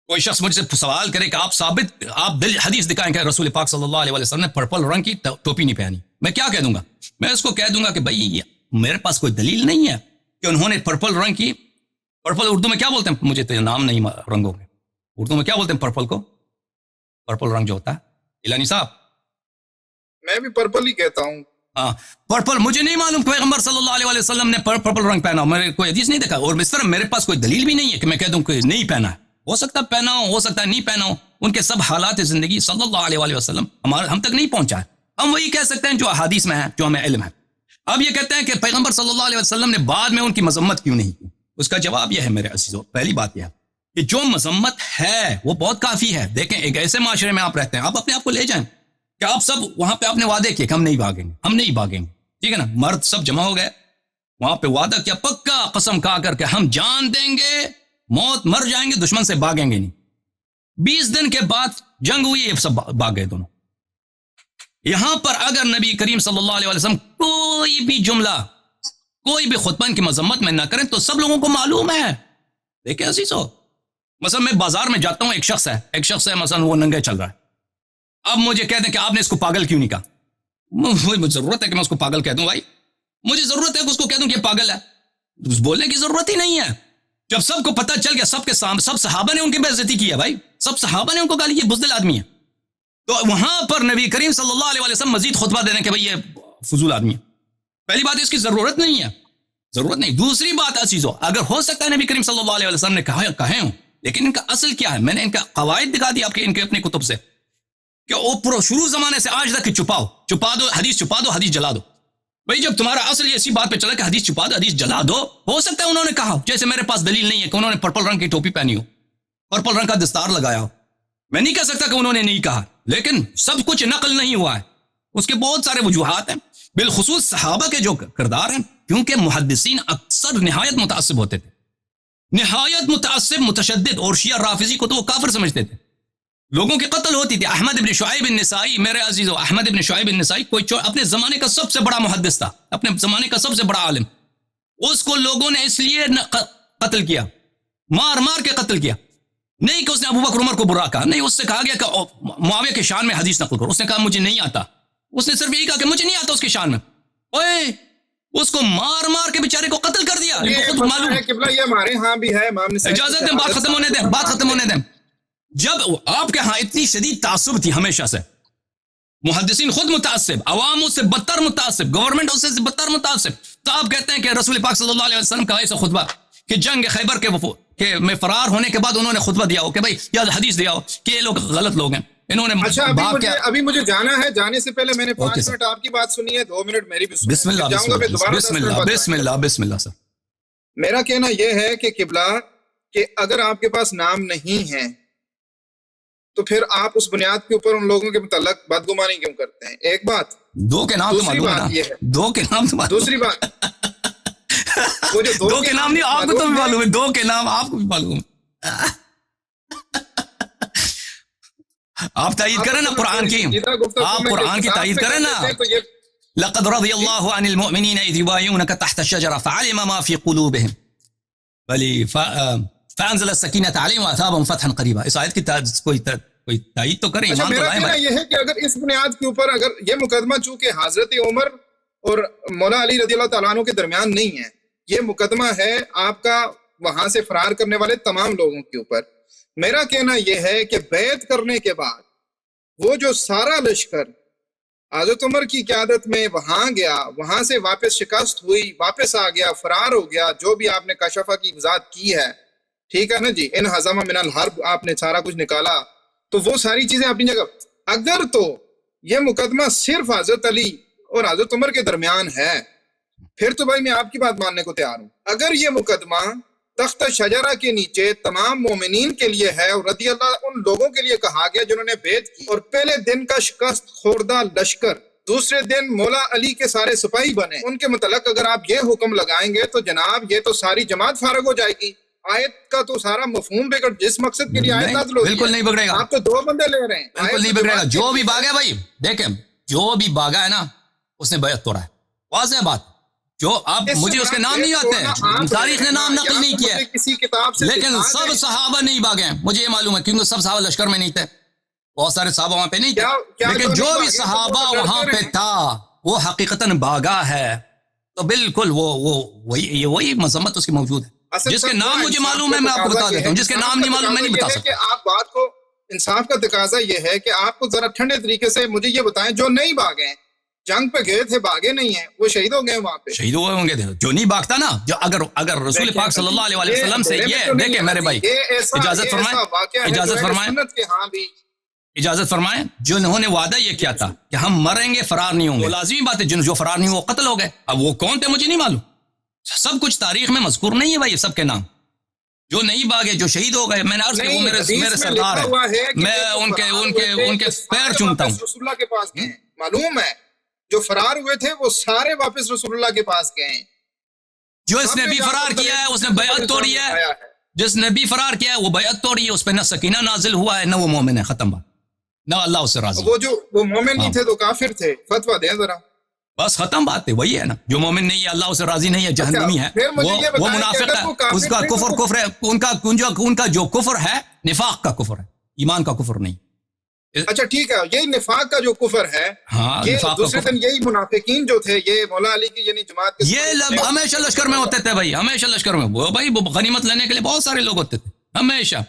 [SPEAKER 1] کوئی شخص مجھ سے سوال کرے کہ آپ حدیث دکھائیں کہ رسول پاک صلی اللہ علیہ وسلم نے پرپل رنگ کی ٹوپی نہیں پہنی، میں کیا کہہ دوں گا؟ میں اس کو کہہ دوں گا کہ بھائی میرے پاس کوئی دلیل نہیں ہے کہ انہوں نے پرپل رنگ کی، پرپل اردو میں کیا بولتے ہیں؟ مجھے تو نام نہیں رنگوں کے، اردو میں کیا بولتے ہیں پرپل کو؟ پرپل رنگ جو ہوتا ہے، الانی صاحب؟
[SPEAKER 2] میں بھی پرپل ہی کہتا ہوں۔
[SPEAKER 1] ہاں، پرپل مجھے نہیں معلوم پیغمبر صلی اللہ علیہ وسلم نے پرپل رنگ پہنا، میں نے کوئی حدیث نہیں دیکھا، اور اس طرح میرے پاس کوئی دلیل بھی نہیں ہے کہ میں کہہ دوں کہ نہیں پہنا ہے، ہو سکتا ہے پہنا ہو سکتا ہے نہیں پہنا ہو، ان کے سب حالات زندگی صلی اللہ علیہ وسلم ہم تک نہیں پہنچا ہے، ہم وہی کہہ سکتے ہیں جو احادیث میں ہے، جو ہمیں علم ہے۔ اب یہ کہتے ہیں کہ پیغمبر صلی اللہ علیہ وسلم نے بعد میں ان کی مذمت کیوں نہیں کی؟ اس کا جواب یہ ہے میرے عزیزو، پہلی بات یہ ہے کہ جو مذمت ہے وہ بہت کافی ہے۔ دیکھیں ایک ایسے معاشرے میں آپ رہتے ہیں، آپ اپنے آپ کو لے جائیں کہ آپ سب وہاں پہ آپ نے وعدے کیے کہ ہم نہیں بھاگیں گے، ٹھیک ہے نا، مرد سب جمع ہو گئے، وہاں پہ وعدہ کیا، پکا قسم کھا کر کے ہم جان دیں گے، موت مر جائیں گے، دشمن سے بھاگیں گے نہیں۔ 20 دن کے بعد جنگ ہوئی، یہ سب بھاگ گئے دونوں۔ یہاں پر اگر نبی کریم صلی اللہ علیہ وسلم کوئی بھی جملہ، کوئی بھی خطبہ ان کی مذمت میں نہ کریں تو سب لوگوں کو معلوم ہے۔ دیکھیں عزیزو، مثلا میں بازار میں جاتا ہوں، ایک شخص ہے مثلا وہ ننگے چل رہا ہے، اب مجھے کہہ دیں کہ آپ نے اس کو پاگل کیوں نہیں کہا، مجھے ضرورت ہے کہ میں اس کو پاگل کہہ دوں؟ بھائی مجھے ضرورت ہے کہ اس کو کہہ دوں کہ یہ پاگل ہے؟ بولنے کی ضرورت ہی نہیں ہے، جب سب کو پتہ چل گیا، سب کے سامنے سب صحابہ نے ان کی بے عزتی کی ہے، بھائی سب صحابہ نے ان کو کہا یہ بزدل آدمی ہے، تو وہاں پر نبی کریم صلی اللہ علیہ وسلم مزید خطبہ دے دیں کہ بھئی یہ فضول آدمی ہے۔ پہلی بات اس کی ضرورت نہیں ہے، ضرورت نہیں۔ دوسری بات عزیزو، اگر ہو سکتا ہے نبی کریم صلی اللہ علیہ وسلم نے کہے ہوں، لیکن ان کا اصل کیا ہے؟ میں نے ان کا قواعد دکھا دی آپ کے ان کے اپنے کتب سے کہ وہ شروع زمانے سے آج تک چھپا دو، حدیث جلا دو۔ بھئی جب تمہارا اصل یہ اسی بات پہ چلا کہ حدیث چھپا دو، حدیث جلا دو، ہو سکتا ہے انہوں نے کہا، جیسے میرے پاس دلیل نہیں ہے کہ انہوں نے پرپل رنگ کی ٹوپی پہنی ہو، پرپل رنگ کا دستار لگایا ہو، میں نہیں کہہ سکتا کہ انہوں نے نہیں کہا، لیکن سب کچھ نقل نہیں ہوا ہے، اس کے بہت سارے وجوہات ہیں۔ بالخصوص صحابہ کے جو کردار ہیں، کیونکہ محدثین اکثر نہایت متعصب ہوتے تھے، نہایت متعصب متشدد، اور شیعہ رافضی کو تو وہ کافر سمجھتے تھے، لوگوں کی قتل ہوتی تھی۔ احمد ابن شعیب النسائی، میرے عزیزو، احمد ابن شعیب النسائی کوئی اپنے زمانے کا سب سے بڑا محدث تھا، اپنے زمانے کا سب سے بڑا عالم، اس کو لوگوں نے اس لیے قتل کیا، مار مار کے قتل کیا، نہیں کہ اس نے ابو بکر عمر کو برا کہا، نہیں، اس سے کہا گیا کہ معاویہ کے شان میں حدیث نقل کرو، اس نے کہا مجھے نہیں آتا، اس نے صرف یہی کہا کہ مجھے نہیں آتا اس کے شان میں، اوئے اس کو مار مار کے بیچارے کو قتل کر دیا۔ خود معلوم ہے
[SPEAKER 2] قبلہ یہ ہمارے ہاں بھی ہے،
[SPEAKER 1] اجازت دیں بات ختم ہونے دیں، بات ختم ہونے دیں۔ جب آپ کے ہاں اتنی شدید تعصب تھی ہمیشہ سے، محدثین خود متعصب، عوام اس سے بدتر متعصب، گورنمنٹ اس سے بدتر متعصب، تو آپ کہتے ہیں کہ رسول پاک صلی اللہ علیہ وسلم کا ایسا خطبہ کہ جنگ خیبر کے میں فرار ہونے کے بعد انہوں نے خطبہ دیا ہو کہ بھائی یا حدیث دیا ہو کہ یہ لوگ غلط لوگ ہیں، انہوں نے
[SPEAKER 2] اچھا ابھی مجھے جانا ہے، جانے سے پہلے میں نے 5 منٹ آپ کی بات سنی ہے، 2 منٹ میری بھی سنی ہے،
[SPEAKER 1] بسم اللہ بسم اللہ بسم اللہ بسم اللہ۔ سر
[SPEAKER 2] میرا کہنا یہ ہے کہ قبلہ کہ اگر آپ کے پاس نام نہیں ہے تو پھر آپ اس بنیاد کے اوپر ان لوگوں کے متعلق بدگمانی کیوں کرتے ہیں؟ ایک بات،
[SPEAKER 1] دو کے نام تو معلوم ہے نا، دو کے نام تو معلوم،
[SPEAKER 2] دوسری بات
[SPEAKER 1] دو کے نام نہیں، آپ کو تو بھی معلوم ہے، دو کے نام آپ کو بھی معلوم ہے، آپ تائید کریں نا قرآن کی، آپ قرآن کی تائید کریں نا۔ لقد رضی اللہ عن المؤمنین اذ یبایعونک تحت الشجرہ فعلم ما فی قلوبہم فانزل السکینۃ علیہم واثابہم فتحا قریبا۔ اس آیت کی کوئی تائید تو کریں، ایمان تو لائیں۔
[SPEAKER 2] میرا یہ ہے کہ اگر اس بنیاد کے اوپر اگر یہ مقدمہ چونکہ حضرت عمر اور مولا علی رضی اللہ تعالیٰ عنہ کے درمیان نہیں ہے، یہ مقدمہ ہے آپ کا وہاں سے فرار کرنے والے تمام لوگوں کے اوپر، میرا کہنا یہ ہے کہ بیعت کرنے کے بعد وہ جو سارا لشکر حضرت عمر کی قیادت میں وہاں گیا، وہاں سے واپس شکست ہوئی، واپس آ گیا، فرار ہو گیا، جو بھی آپ نے کاشفہ کی وضاحت کی ہے، ٹھیک ہے نا جی، ان ہزم من الحرب آپ نے سارا کچھ نکالا، تو وہ ساری چیزیں اپنی جگہ۔ اگر تو یہ مقدمہ صرف حضرت علی اور حضرت عمر کے درمیان ہے، پھر تو بھائی میں آپ کی بات ماننے کو تیار ہوں۔ اگر یہ مقدمہ تخت شجرہ کے نیچے تمام مومنین کے لیے ہے اور رضی اللہ ان لوگوں کے لیے کہا گیا جنہوں نے بیعت کی، اور پہلے دن کا شکست خوردہ لشکر دوسرے دن مولا علی کے سارے سپاہی بنے، ان کے متعلق اگر آپ یہ حکم لگائیں گے تو جناب یہ تو ساری جماعت فارغ ہو جائے گی، آیت کا تو سارا مفہوم بگڑ، جس مقصد کے لیے آیت نازل ہوئی ہے
[SPEAKER 1] بالکل نہیں بگڑے گا،
[SPEAKER 2] آپ تو 2 بندے لے رہے ہیں،
[SPEAKER 1] بالکل نہیں بگڑے گا۔ جو بھی بھاگا ہے بھائی دیکھیں، جو بھی بھاگا ہے نا اس نے بیعت توڑا ہے، واضح بات۔ جو اب مجھے اس کے نام نہیں آتے ہیں، تاریخ نے نام نقل نہیں کیا
[SPEAKER 2] کسی کتاب سے،
[SPEAKER 1] لیکن سب صحابہ نہیں بھاگے ہیں، مجھے یہ معلوم ہے، کیونکہ سب صحابہ لشکر میں نہیں تھے، بہت سارے صحابہ وہاں پہ نہیں تھے، لیکن جو بھی صحابہ وہاں پہ تھا وہ حقیقتاً بھاگا ہے، تو بالکل وہی مذمت اس کی موجود ہے۔ جس کے نام مجھے معلوم ہے میں آپ کو بتا دیتا ہوں، جس کے نام نہیں معلوم میں نہیں بتا سکتا۔
[SPEAKER 2] آپ بات کو، انصاف کا تقاضا یہ ہے کہ آپ کو ذرا ٹھنڈے طریقے سے مجھے یہ بتائیں، جو نہیں بھاگے ہیں، جنگ پہ گئے تھے، بھاگے نہیں ہیں، وہ شہید ہو گئے وہاں پہ،
[SPEAKER 1] شہید ہوئے ہوں گے، جو نہیں بھاگتا نا، جو اگر رسول پاک صلی اللہ علیہ وسلم سے یہ دیکھیں میرے بھائی، اجازت فرمائیں، اجازت فرمائیں، جو انہوں نے وعدہ یہ کیا تھا کہ ہم مریں گے، فرار نہیں ہوں گے، وہ لازمی بات ہے، جو فرار نہیں وہ قتل ہو گئے، اب وہ کون تھے مجھے نہیں معلوم، سب کچھ تاریخ میں مذکور نہیں ہے بھائی، سب کے نام، جو نہیں بھاگے، جو شہید ہو گئے، میں نے عرض کیا وہ میرے سردار ہیں، میں ان کے پیر چومتا ہوں۔
[SPEAKER 2] رسول اللہ کے پاس گئے، معلوم ہے جو فرار ہوئے تھے وہ سارے واپس رسول اللہ کے پاس گئے ہیں،
[SPEAKER 1] جو اس نے بھی فرار کیا ہے اس نے بیعت توڑی ہے، جس نے بھی فرار کیا ہے وہ بیعت توڑی ہے، اس پہ نہ سکینہ نازل ہوا ہے، نہ وہ مومن ہے، ختم بات، نہ اللہ اس سے راضی۔
[SPEAKER 2] وہ مومن نہیں تھے تو کافر تھے، فتویٰ دیں ذرا،
[SPEAKER 1] بس ختم بات ہے، وہی ہے نا، جو مومن نہیں ہے، اللہ اسے راضی نہیں ہے، جہنمی ہے، وہ منافق ہے، اس کا کفر ہے، ان کا جو کفر ہے نفاق کا کفر ہے، ایمان کا کفر نہیں۔
[SPEAKER 2] اچھا ٹھیک ہے، یہی نفاق کا جو کفر ہے،
[SPEAKER 1] یہ
[SPEAKER 2] دوسرے دن یہی منافقین جو تھے، یہ مولا علی کی یعنی جماعت کے،
[SPEAKER 1] یہ ہمیشہ لشکر میں ہوتے تھے بھائی، ہمیشہ لشکر میں، وہ بھائی غنیمت لینے کے لیے بہت سارے لوگ ہوتے تھے، ہمیشہ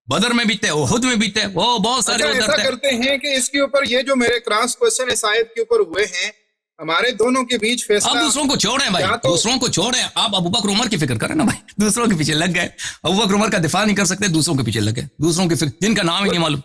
[SPEAKER 1] بدر میں بھی تھے، احد میں بھی تھے، وہ بہت سارے لوگ
[SPEAKER 2] ایسا کرتے ہیں کہ اس کے اوپر یہ جو میرے کراس کوسچن اس آیت کے اوپر ہوئے ہیں، ہمارے دونوں کے بیچ فیصلہ،
[SPEAKER 1] آپ دوسروں کو چھوڑیں بھائی، دوسروں کو چھوڑیں، آپ ابو بکر عمر کی فکر کریں نا بھائی، دوسروں کے پیچھے لگ گئے، ابو بکر عمر کا دفاع نہیں کر سکتے، دوسروں کے پیچھے لگ گئے، دوسروں کی فکر، جن کا نام ہی نہیں معلوم،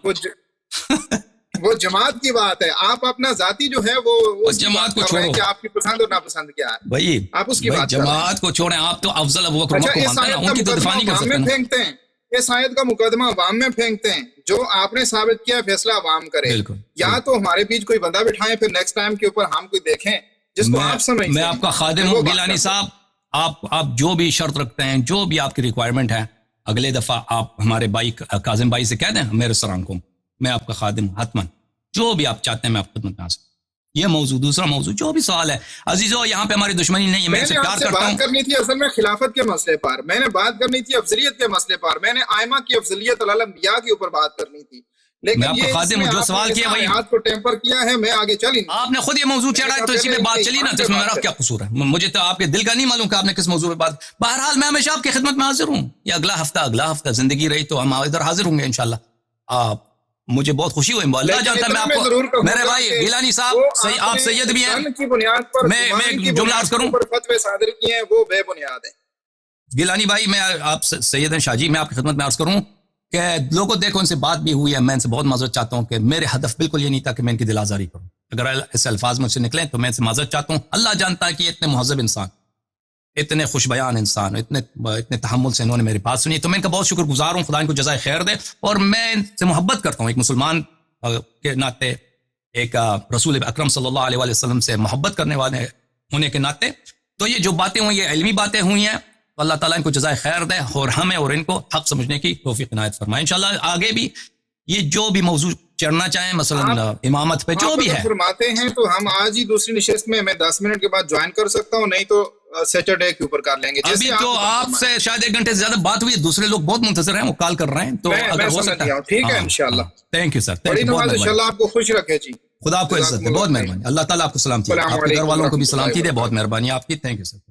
[SPEAKER 2] وہ جماعت کی بات ہے، آپ اپنا ذاتی جو ہے وہ
[SPEAKER 1] جماعت کو چھوڑو
[SPEAKER 2] کہ آپ کی پسند اور ناپسند کیا ہے
[SPEAKER 1] بھائی،
[SPEAKER 2] آپ اس کی بات
[SPEAKER 1] جماعت کو چھوڑیں، آپ تو افضل ابو بکر عمر کو مانتے ہیں، ان کی تو دفاع نہیں کر سکتے،
[SPEAKER 2] پھینکتے ہیں اس آیت کا مقدمہ عوام میں پھینکتے ہیں، جو آپ نے ثابت کیا فیصلہ عوام کرے، یا تو ہمارے بیچ کوئی بندہ بٹھائیں، پھر نیکسٹ ٹائم کے اوپر ہم کوئی دیکھیں جس کو آپ سمجھتے
[SPEAKER 1] میں
[SPEAKER 2] ہیں
[SPEAKER 1] آپ کا خادم
[SPEAKER 2] وہ
[SPEAKER 1] ہوں
[SPEAKER 2] بات
[SPEAKER 1] گیلانی
[SPEAKER 2] کرتے
[SPEAKER 1] صاحب. آپ جو بھی شرط رکھتے ہیں, جو بھی آپ کی ریکوائرمنٹ ہے, اگلے دفعہ آپ ہمارے بھائی کاظم بھائی سے کہہ دیں میرے سلام کو, میں آپ کا خادم ہوں حتمن. جو بھی آپ چاہتے ہیں میں آپ کی خدمت میں آ سکتا ہوں. یہ موضوع, دوسرا موضوع جو بھی سوال ہے عزیزو, یہاں پہ ہماری دشمنی نہیں ہے, میں اسے پیار کرتا ہوں.
[SPEAKER 2] بات کرنی تھی اصل میں خلافت کے مسئلے پر, میں نے بات کرنی تھی افضلیت کے مسئلے پر, میں نے ائمہ کی افضلیت الانبیاء کے اوپر بات کرنی تھی, لیکن
[SPEAKER 1] میں آپ کا خادم ہوں, جو سوال کیا وہی
[SPEAKER 2] ہاتھ کو ٹیمپر کیا ہے, میں آگے چل ہی نہیں.
[SPEAKER 1] آپ نے خود یہ موضوع چھیڑا تو اسی پہ بات چلی نا, جس میں میرا کیا قصور ہے؟ مجھے تو آپ کے دل کا نہیں معلوم کہ آپ نے کس موضوع پہ بات. بہرحال میں ہمیشہ آپ کی خدمت میں حاضر ہوں. یہ اگلا ہفتہ زندگی رہی تو ہم ادھر حاضر ہوں گے انشاءاللہ. آپ مجھے بہت خوشی ہوئی, اللہ جانتا ہے. میں آپ کو میرے بھائی گیلانی صاحب, آپ سید بھی ہیں,
[SPEAKER 2] کی بنیاد پر
[SPEAKER 1] میں ایک جملہ عرض کروں,
[SPEAKER 2] فتوے صادر کیے ہیں وہ بے بنیاد ہیں.
[SPEAKER 1] گیلانی بھائی, میں آپ سید ہیں شاہ جی, میں آپ کی خدمت میں عرض کروں کہ لوگوں دیکھو ان سے بات بھی ہوئی ہے, میں ان سے بہت معذرت چاہتا ہوں کہ میرے ہدف بالکل یہ نہیں تھا کہ میں ان کی دل آزاری کروں. اگر ایسے الفاظ مجھ سے نکلیں تو میں ان سے معذرت چاہتا ہوں. اللہ جانتا ہے کہ اتنے مہذب انسان, اتنے خوش بیان انسان, اتنے تحمل سے انہوں نے میری بات سنی, تو میں ان کا بہت شکر گزار ہوں. خدا ان کو جزائے خیر دے. اور میں ان سے محبت کرتا ہوں ایک مسلمان کے ناطے, ایک رسول اکرم صلی اللہ علیہ وسلم سے محبت کرنے والے ہونے کے ناطے. تو یہ جو باتیں ہوئی, یہ علمی باتیں ہوئی ہیں, تو اللہ تعالیٰ ان کو جزائے خیر دے اور ہمیں اور ان کو حق سمجھنے کی توفیق عنایت فرمائے. انشاءاللہ آگے بھی یہ جو بھی موضوع چڑھنا چاہیں, مثلا امامت پہ جو بھی ہے,
[SPEAKER 2] فرماتے ہیں تو ہم آج ہی دوسری نشست میں 10 منٹ کے بعد جوائن کر سکتا ہوں, نہیں تو سیٹرڈے کے اوپر کر لیں گے.
[SPEAKER 1] ابھی تو آپ سے شاید 1 گھنٹے سے زیادہ بات ہوئی ہے, دوسرے لوگ بہت منتظر ہیں, وہ کال کر رہے ہیں, تو اگر ہو سکتا ہے
[SPEAKER 2] ٹھیک ہے انشاءاللہ.
[SPEAKER 1] تھینک یو سر,
[SPEAKER 2] بڑی نماز انشاءاللہ آپ کو خوش رکھے جی.
[SPEAKER 1] خدا آپ کو عزت دے, بہت مہربانی. اللہ تعالیٰ آپ کو سلامتی, آپ کے گھر والوں کو بھی سلامتی دے, بہت مہربانی آپ کی. Thank you sir.